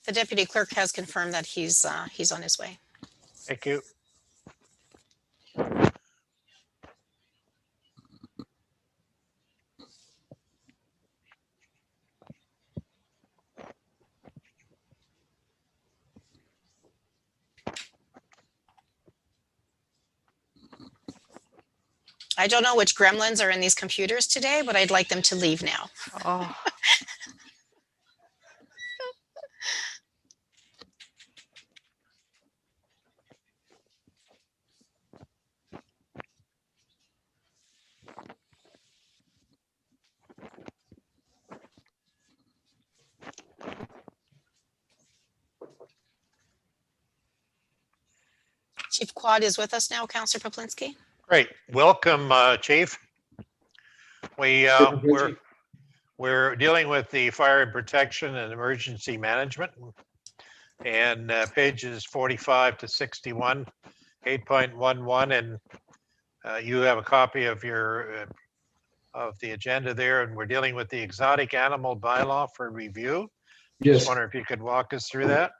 The deputy clerk has confirmed that he's on his way. thank you. I don't know which gremlins are in these computers today, but I'd like them to leave now. Oh. Chief Quad is with us now, Councillor Poplinski. Great. Welcome, Chief. We're dealing with the fire and protection and emergency management, and pages 45 to 61, 8.11, and you have a copy of your of the agenda there, and we're dealing with the exotic animal bylaw for review. Yes. Just wonder if you could walk us through that.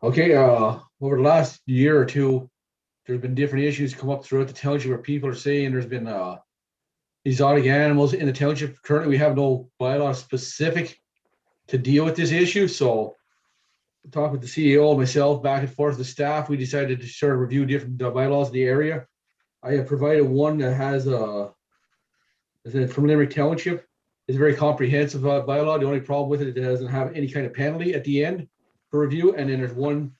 Okay, over the last year or two, there's been different issues come up throughout the township where people are saying there's been exotic animals in the township. Currently, we have no bylaw specific to deal with this issue. So talk with the CEO, myself, back and forth, the staff, we decided to sort of review different bylaws in the area. I have provided one that has from Limerick Township. It's a very comprehensive bylaw. The only problem with it doesn't have any kind of penalty at the end for review. And then there's one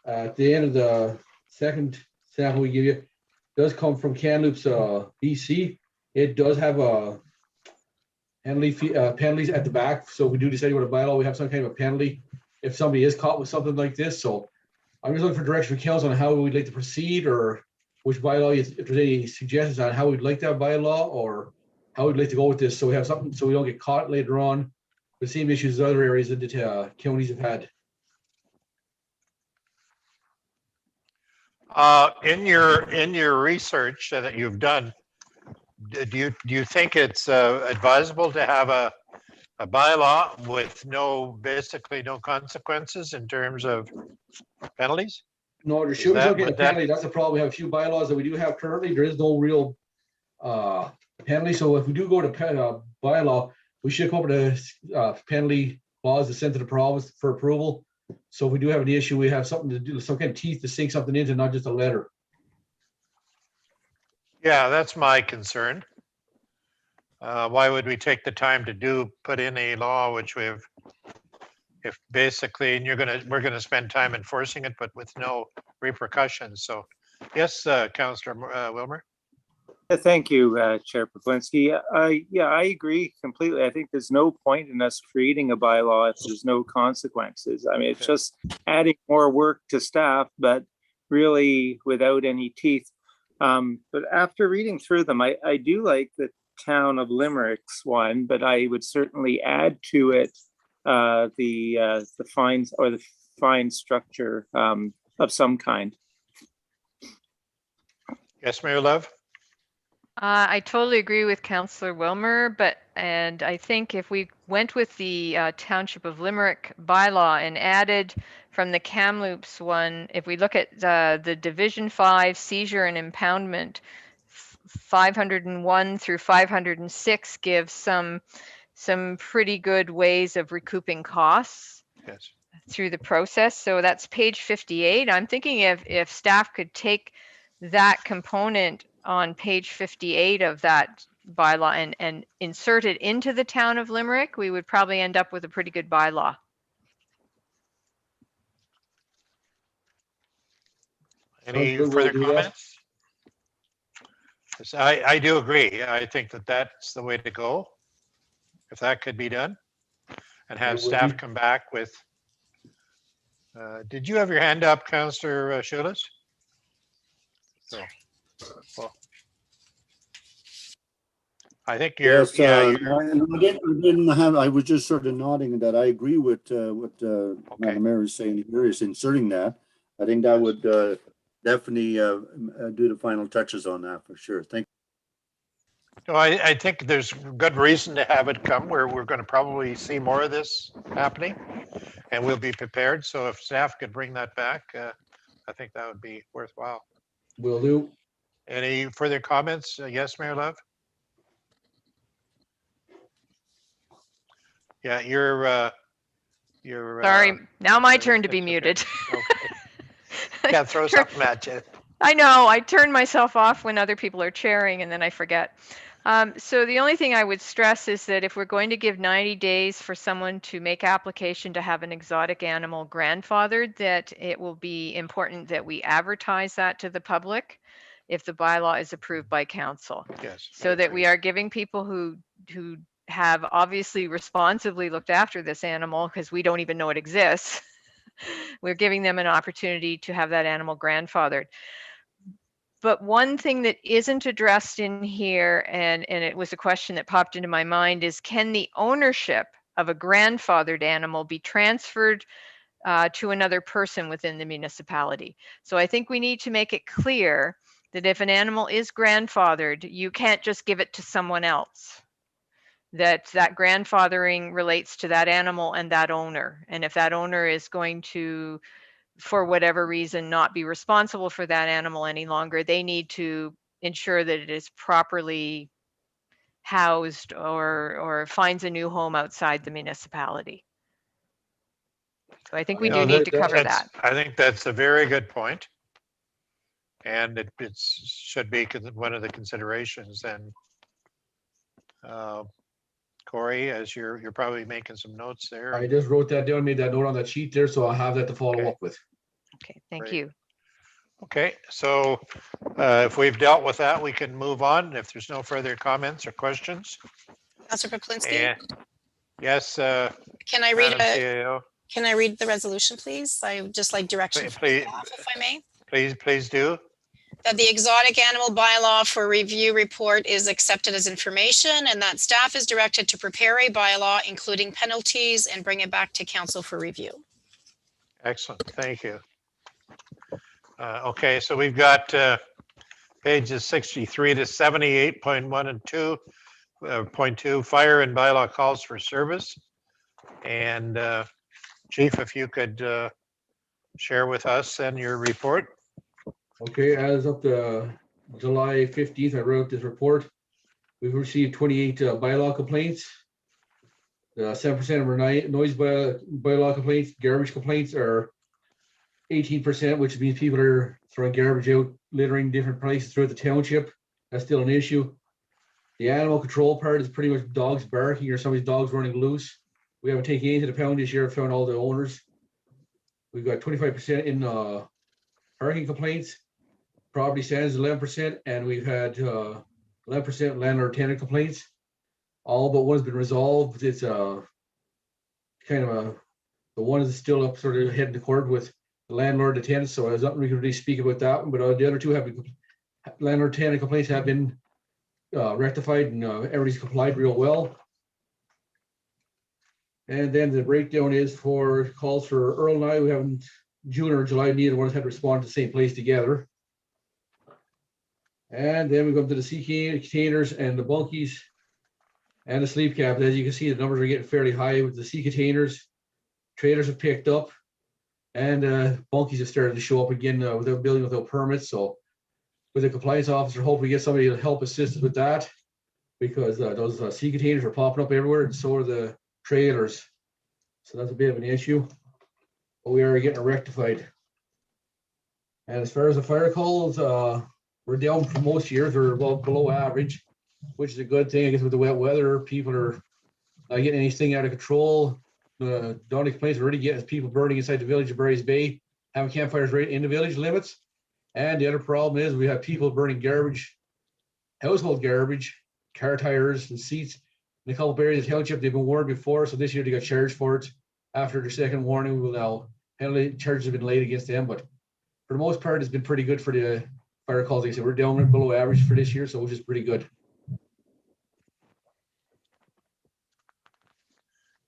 at the end of the second sample we give you. It does come from Kamloops, BC. It does have a penalties at the back. So we do decide what a bylaw, we have some kind of a penalty if somebody is caught with something like this. So I'm just looking for direction from council on how we'd like to proceed, or which bylaw, if there's any suggestions on how we'd like that bylaw or how we'd like to go with this. So we have something so we don't get caught later on with the same issues as other areas that the counties have had. In your research that you've done, do you think it's advisable to have a bylaw with basically no consequences in terms of penalties? No, there should be some kind of penalty. That's the problem. We have a few bylaws that we do have currently. There is no real penalty. So if we do go to bylaw, we should come up with penalty laws to send to the province for approval. So if we do have an issue, we have something to do, some kind of teeth to sink something into, not just a letter. Yeah, that's my concern. Why would we take the time to put in a law which we've, if basically, and we're gonna spend time enforcing it, but with no repercussions. So, yes, Councillor Wilmer. Thank you, Chair Poplinski. Yeah, I agree completely. I think there's no point in us creating a bylaw if there's no consequences. I mean, it's just adding more work to staff, but really without any teeth. But after reading through them, I do like the Town of Limerick's one, but I would certainly add to it the fines or the fine structure of some kind. Yes, Mayor Love. I totally agree with Councillor Wilmer, and I think if we went with the Township of Limerick bylaw and added from the Kamloops one, if we look at the Division 5 seizure and impoundment, 501 through 506 gives some pretty good ways of recouping costs through the process. So that's page 58. I'm thinking if staff could take that component on page 58 of that bylaw and insert it into the Town of Limerick, we would probably end up with a pretty good bylaw. Any further comments? I do agree. I think that's the way to go. If that could be done, and have staff come back with. Did you have your hand up, Councillor Schulis? Sorry. Well, I think you're. Yes, I didn't have. I was just sort of nodding that I agree with what Madam Mayor is saying here, is inserting that. I think that would definitely do the final touches on that for sure. Thank you. No, I think there's good reason to have it come where we're going to probably see more of this happening, and we'll be prepared. So if staff could bring that back, I think that would be worthwhile. Will do. Any further comments? Yes, Mayor Love. Yeah, you're. Sorry, now my turn to be muted. Okay. Yeah, throw something at you. I know, I turn myself off when other people are chairing and then I forget. So the only thing I would stress is that if we're going to give 90 days for someone to make application to have an exotic animal grandfathered, that it will be important that we advertise that to the public if the bylaw is approved by council. Yes. So that we are giving people who have obviously responsibly looked after this animal, because we don't even know it exists. We're giving them an opportunity to have that animal grandfathered. But one thing that isn't addressed in here, and it was a question that popped into my mind, is can the ownership of a grandfathered animal be transferred to another person within the municipality? So I think we need to make it clear that if an animal is grandfathered, you can't just give it to someone else. That grandfathering relates to that animal and that owner. And if that owner is going to for whatever reason, not be responsible for that animal any longer, they need to ensure that it is properly housed or finds a new home outside the municipality. So I think we do need to cover that. I think that's a very good point. And it should be one of the considerations. And Corey, as you're probably making some notes there. I just wrote that down, made that note on that sheet there, so I'll have that to follow up with. Okay, thank you. Okay, so if we've dealt with that, we can move on if there's no further comments or questions. Councilor Peplinski? Yes. Can I read CAO. Can I read the resolution, please? I would just like direction from staff, if I may. Please do. That the exotic animal bylaw for review report is accepted as information, and that staff is directed to prepare a bylaw including penalties and bring it back to council for review. Excellent, thank you. Okay, so we've got pages 63 to 78.1 and 2.2 fire and bylaw calls for service. And Chief, if you could share with us then your report. Okay, as of the July 15th, I wrote this report. We've received 28 bylaw complaints. 7% of our noise bylaw complaints, garbage complaints are 18%, which means people are throwing garbage out, littering different places throughout the township. That's still an issue. The animal control part is pretty much dogs barking or somebody's dogs running loose. We haven't taken any to the pound this year, found all the owners. We've got 25% in parking complaints. Property standards 11%, and we've had 11% landlord tenant complaints. All but one has been resolved. It's kind of the one is still up, sort of heading to court with the landlord, the tenant. So I was not really speak about that one, but the other two have been landlord tenant complaints have been rectified, and everybody's complied real well. And then the breakdown is for calls for Earl and I. We haven't June or July. Neither one has had to respond to the same place together. And then we go to the sea containers and the bunkies and the sleep cabins. As you can see, the numbers are getting fairly high with the sea containers. Trailers have picked up, and bunkies have started to show up again without building without permits. So with the compliance officer, hopefully get somebody to help assist us with that, because those sea containers are popping up everywhere, and so are the trailers. So that's a bit of an issue, but we are getting it rectified. And as far as the fire calls, we're down from most years. We're below average, which is a good thing. I guess with the wet weather, people are not getting anything out of control. The Donny complaints already getting people burning inside the village of Barry's Bay, having campfires right in the village limits. And the other problem is we have people burning garbage, household garbage, car tires and seats in a couple of areas of the township. They've been warned before, so this year they got charged for it. After their second warning, we will now penalty charges have been laid against them. But for the most part, it's been pretty good for the fire calls. Like I said, we're down below average for this year, so which is pretty good.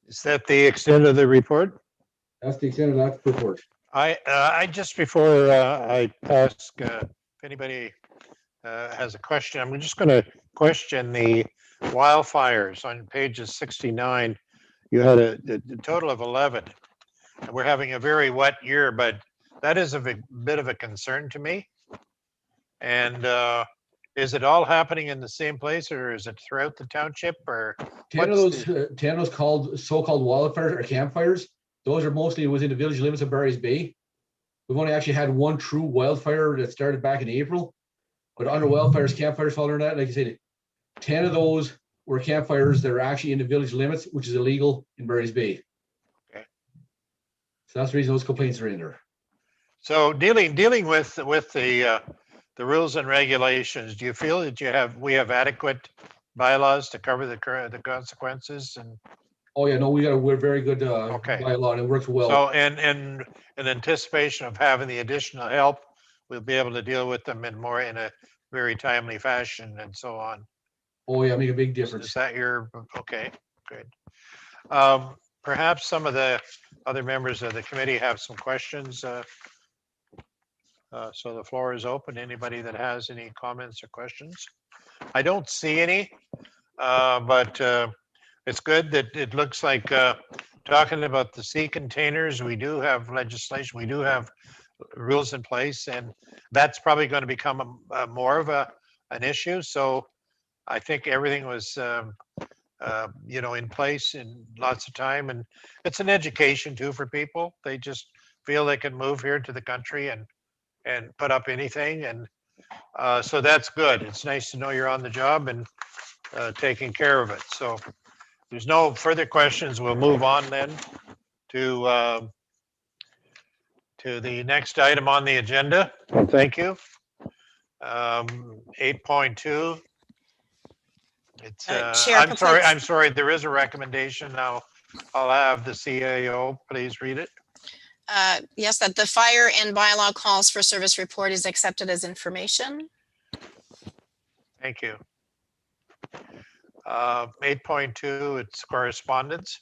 Is that the extent of the report? That's the extent of that report. I just before I ask if anybody has a question, I'm just going to question the wildfires on pages 69. You had a total of 11. And we're having a very wet year, but that is a bit of a concern to me. And is it all happening in the same place, or is it throughout the township? Or 10 of those so-called wildfires or campfires, those are mostly within the village limits of Barry's Bay. We've only actually had one true wildfire that started back in April. But under wildfires, campfires fall under that. Like I said, 10 of those were campfires that are actually in the village limits, which is illegal in Barry's Bay. Okay. So that's the reason those complaints are in there. So dealing with the rules and regulations, do you feel that we have adequate bylaws to cover the consequences? And oh yeah, no, we're very good bylaw, and it works well. So in anticipation of having the additional help, we'll be able to deal with them in a very timely fashion and so on. Oh yeah, make a big difference. Is that your okay? Good. Perhaps some of the other members of the committee have some questions. So the floor is open. Anybody that has any comments or questions? I don't see any, but it's good that it looks like talking about the sea containers, we do have legislation, we do have rules in place, and that's probably going to become more of an issue. So I think everything was, in place in lots of time, and it's an education too for people. They just feel they can move here to the country and put up anything, and so that's good. It's nice to know you're on the job and taking care of it. So if there's no further questions, we'll move on then to the next item on the agenda. Thank you. 8.2. It's Chair I'm sorry, there is a recommendation now. I'll have the CAO please read it. Yes, that the fire and bylaw calls for service report is accepted as information. Thank you. 8.2, it's correspondence.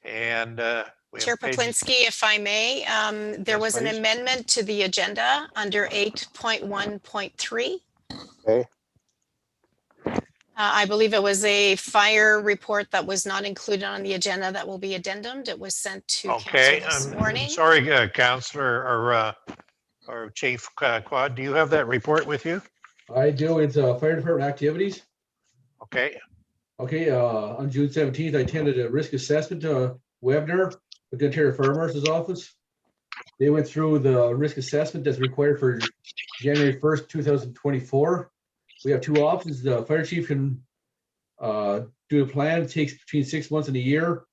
And Chair Poplinski, if I may, there was an amendment to the agenda under 8.1.3. Okay. I believe it was a fire report that was not included on the agenda that will be addendumed. It was sent to council this morning. Sorry, Councillor or Chief Quad, do you have that report with you? I do. It's fire department activities. Okay. Okay. On June 17th, I attended a risk assessment webinar with the Ontario Fire Marshal's office. They went through the risk assessment that's required for January 1st, 2024. We have two options. The fire chief can do a plan. It takes between 6 months and a year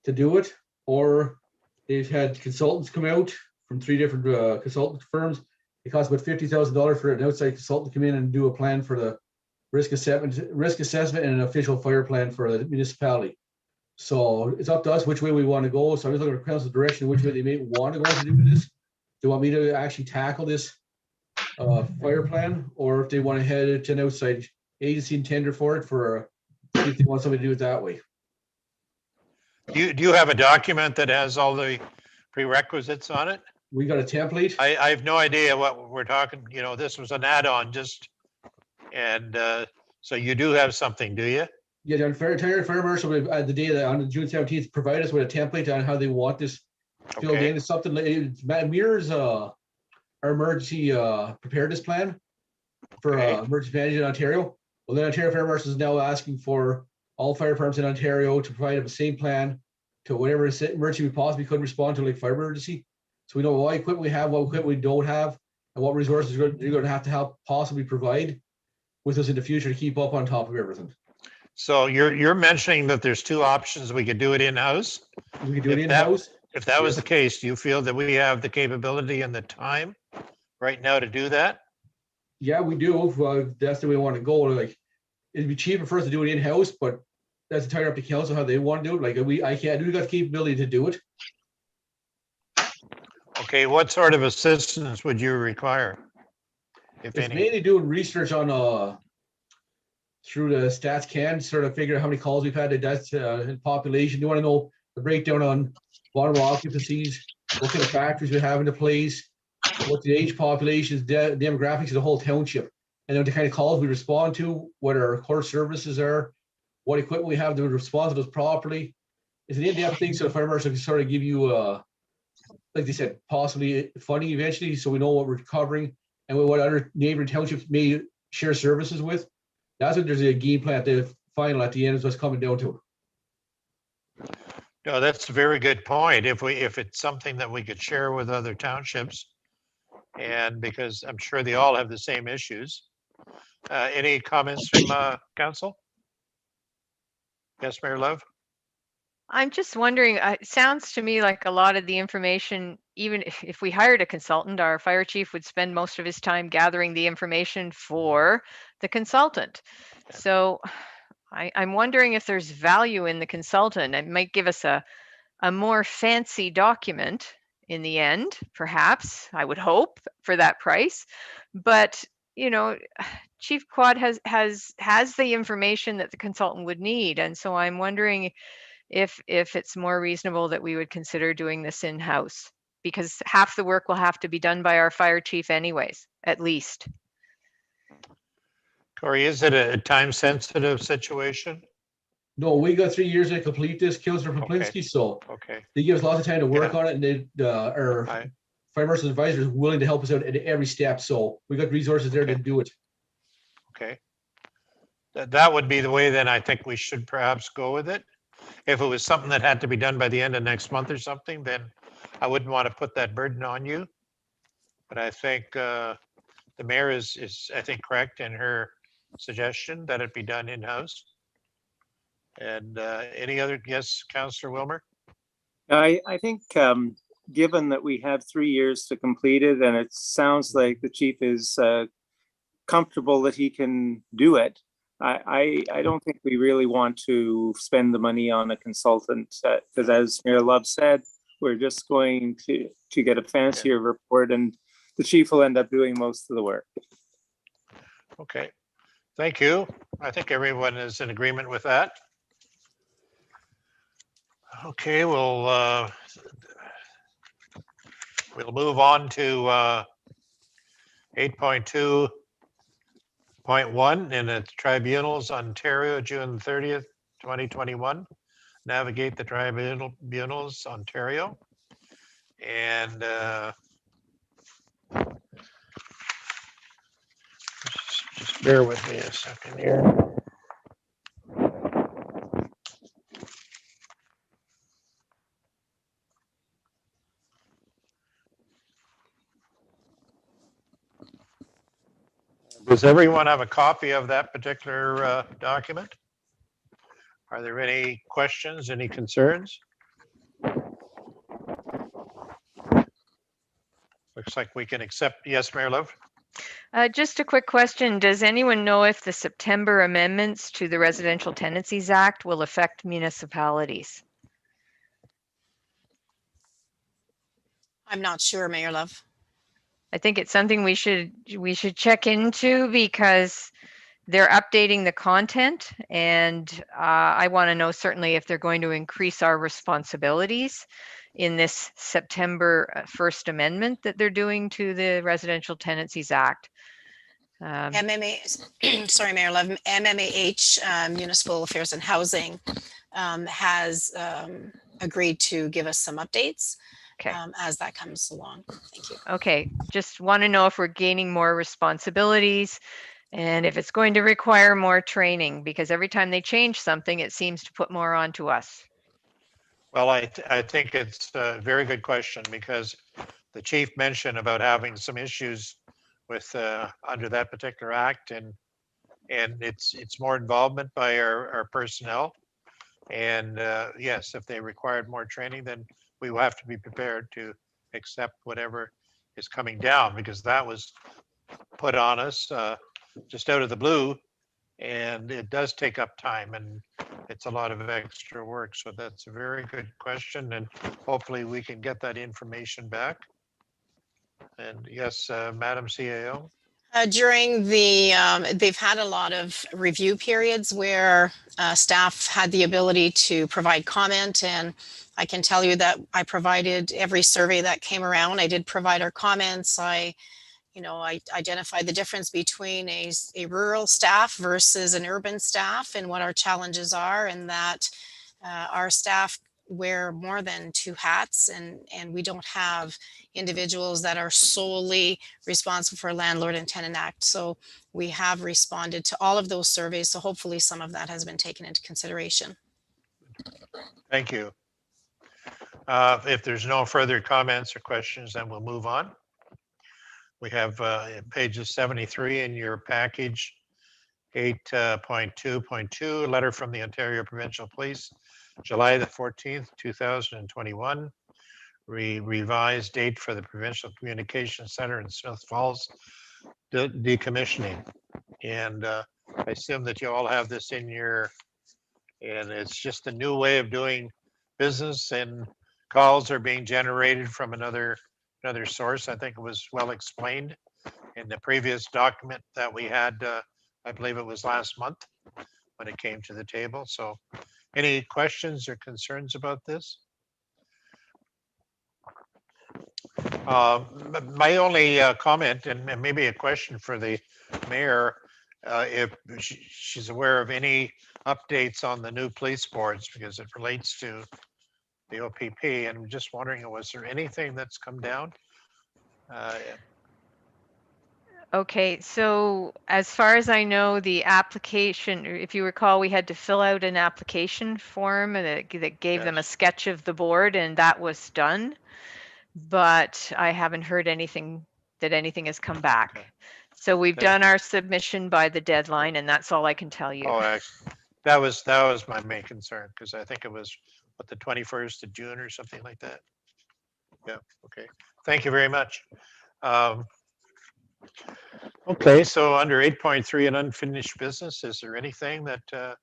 to do it, or they've had consultants come out from 3 different consultant firms. It costs about $50,000 for an outside consultant to come in and do a plan for the risk assessment and an official fire plan for the municipality. So it's up to us which way we want to go. So I'm just looking for council's direction, which way they may want to go to do this. Do you want me to actually tackle this fire plan, or if they want to head it to an outside agency and tender for it, for if they want somebody to do it that way? Do you have a document that has all the prerequisites on it? We got a template. I have no idea what we're talking. This was an add-on, and so you do have something, do you? Yeah, the Ontario Fire Marshal the day that on June 17th provide us with a template on how they want this filled in. It's something that it mirrors our emergency preparedness plan for emergency management in Ontario. Well, the Ontario Fire Marshal is now asking for all fire departments in Ontario to provide them the same plan to whatever emergency we possibly could respond to, like fire emergency. So we know what equipment we have, what equipment we don't have, and what resources you're going to have to help possibly provide with us in the future to keep up on top of everything. So you're mentioning that there's two options. We could do it in-house. We could do it in-house. If that was the case, do you feel that we have the capability and the time right now to do that? Yeah, we do. That's the way we want to go. Like, it'd be cheaper for us to do it in-house, but that's entirely up to council how they want to do it. Like we got the capability to do it. Okay, what sort of assistance would you require, if It's any? mainly doing research on through the stats can sort of figure out how many calls we've had to deaths in population. You want to know the breakdown on vulnerable occupancies, what kind of factors we have into place, what the age populations, demographics of the whole township, and then the kind of calls we respond to, what our core services are, what equipment we have to respond to those properly. It's an in-depth thing, so the fire marshal can sort of give you, like they said, possibly funding eventually, so we know what we're covering and what other neighboring townships may share services with. That's what there's a game plan at the final at the end is what's coming down to. No, that's a very good point. If it's something that we could share with other townships, and because I'm sure they all have the same issues. Any comments from council? Yes, Mayor Love. I'm just wondering, it sounds to me like a lot of the information, even if we hired a consultant, our fire chief would spend most of his time gathering the information for the consultant. So I'm wondering if there's value in the consultant. It might give us a more fancy document in the end, perhaps, I would hope, for that price. But, Chief Quad has the information that the consultant would need. And so I'm wondering if it's more reasonable that we would consider doing this in-house, because half the work will have to be done by our fire chief anyways, at least. Corey, is it a time-sensitive situation? No, we got 3 years to complete this, Councillor Poplinski, so Okay. they give us lots of time to work on it, and they, our Fire Marshal's advisor is willing to help us out at every step, so we got resources there to do it. Okay. That would be the way then I think we should perhaps go with it. If it was something that had to be done by the end of next month or something, then I wouldn't want to put that burden on you. But I think the mayor is I think correct in her suggestion that it be done in-house. And any other, yes, Councillor Wilmer? I think given that we have 3 years to complete it, and it sounds like the chief is comfortable that he can do it, I don't think we really want to spend the money on a consultant, because as Mayor Love said, we're just going to get a fancier report, and the chief will end up doing most of the work. Okay, thank you. I think everyone is in agreement with that. Okay, we'll move on to 8.2.1 in the Tribunals, Ontario, June 30th, 2021. Navigate the Tribunals, Ontario. And just bear with me a second here. Does everyone have a copy of that particular document? Are there any questions, any concerns? Looks like we can accept. Yes, Mayor Love? Just a quick question. Does anyone know if the September amendments to the Residential Tenancies Act will affect municipalities? I'm not sure, Mayor Love. I think it's something we should check into, because they're updating the content, and I want to know certainly if they're going to increase our responsibilities in this September 1st amendment that they're doing to the Residential Tenancies Act. Sorry, Mayor Love, MMAH, Municipal Affairs and Housing, has agreed to give us some updates as that comes along. Thank you. Okay, just want to know if we're gaining more responsibilities and if it's going to require more training, because every time they change something, it seems to put more onto us. Well, I think it's a very good question, because the chief mentioned about having some issues with under that particular act, and it's more involvement by our personnel. And yes, if they required more training, then we will have to be prepared to accept whatever is coming down, because that was put on us just out of the blue, and it does take up time, and it's a lot of extra work. So that's a very good question, and hopefully we can get that information back. And yes, Madam CAO. During they've had a lot of review periods where staff had the ability to provide comment, and I can tell you that I provided every survey that came around. I did provide our comments. I identified the difference between a rural staff versus an urban staff and what our challenges are, and that our staff wear more than two hats, and we don't have individuals that are solely responsible for Landlord and Tenant Act. So we have responded to all of those surveys. So hopefully some of that has been taken into consideration. Thank you. If there's no further comments or questions, then we'll move on. We have pages 73 in your package, 8.2.2, letter from the Ontario Provincial Police, July the 14th, 2021. Revised date for the Provincial Communications Center in Smith Falls decommissioning. And I assume that you all have this in your, and it's just a new way of doing business, and calls are being generated from another source. I think it was well explained in the previous document that we had, I believe it was last month when it came to the table. So any questions or concerns about this? My only comment, and maybe a question for the mayor, if she's aware of any updates on the new police boards, because it relates to the OPP, and I'm just wondering, was there anything that's come down? Okay, so as far as I know, the application, if you recall, we had to fill out an application form that gave them a sketch of the board, and that was done. But I haven't heard anything that anything has come back. So we've done our submission by the deadline, and that's all I can tell you. Oh, that was my main concern, because I think it was what, the 21st of June or something like that. Yeah. Okay. Thank you very much. Okay, so under 8.3 and unfinished business, is there anything that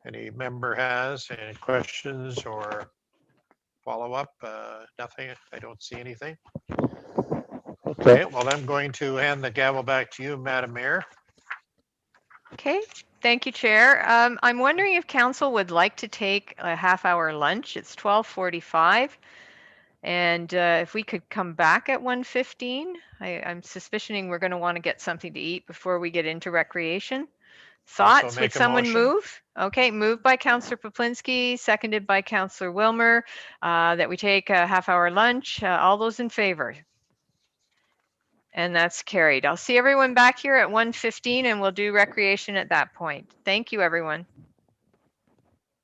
any member has, any questions or follow up? Nothing. I don't see anything. Okay, well, I'm going to hand the gavel back to you, Madam Mayor. Okay, thank you, Chair. I'm wondering if council would like to take a half-hour lunch. It's 12:45. And if we could come back at 1:15, I'm suspicioning we're going to want to get something to eat before we get into recreation. Thoughts? Would make a someone motion. move? Okay, moved by Councillor Poplinski, seconded by Councillor Wilmer, that we take a half-hour lunch. All those in favor? And that's carried. I'll see everyone back here at 1:15, and we'll do recreation at that point. Thank you, everyone.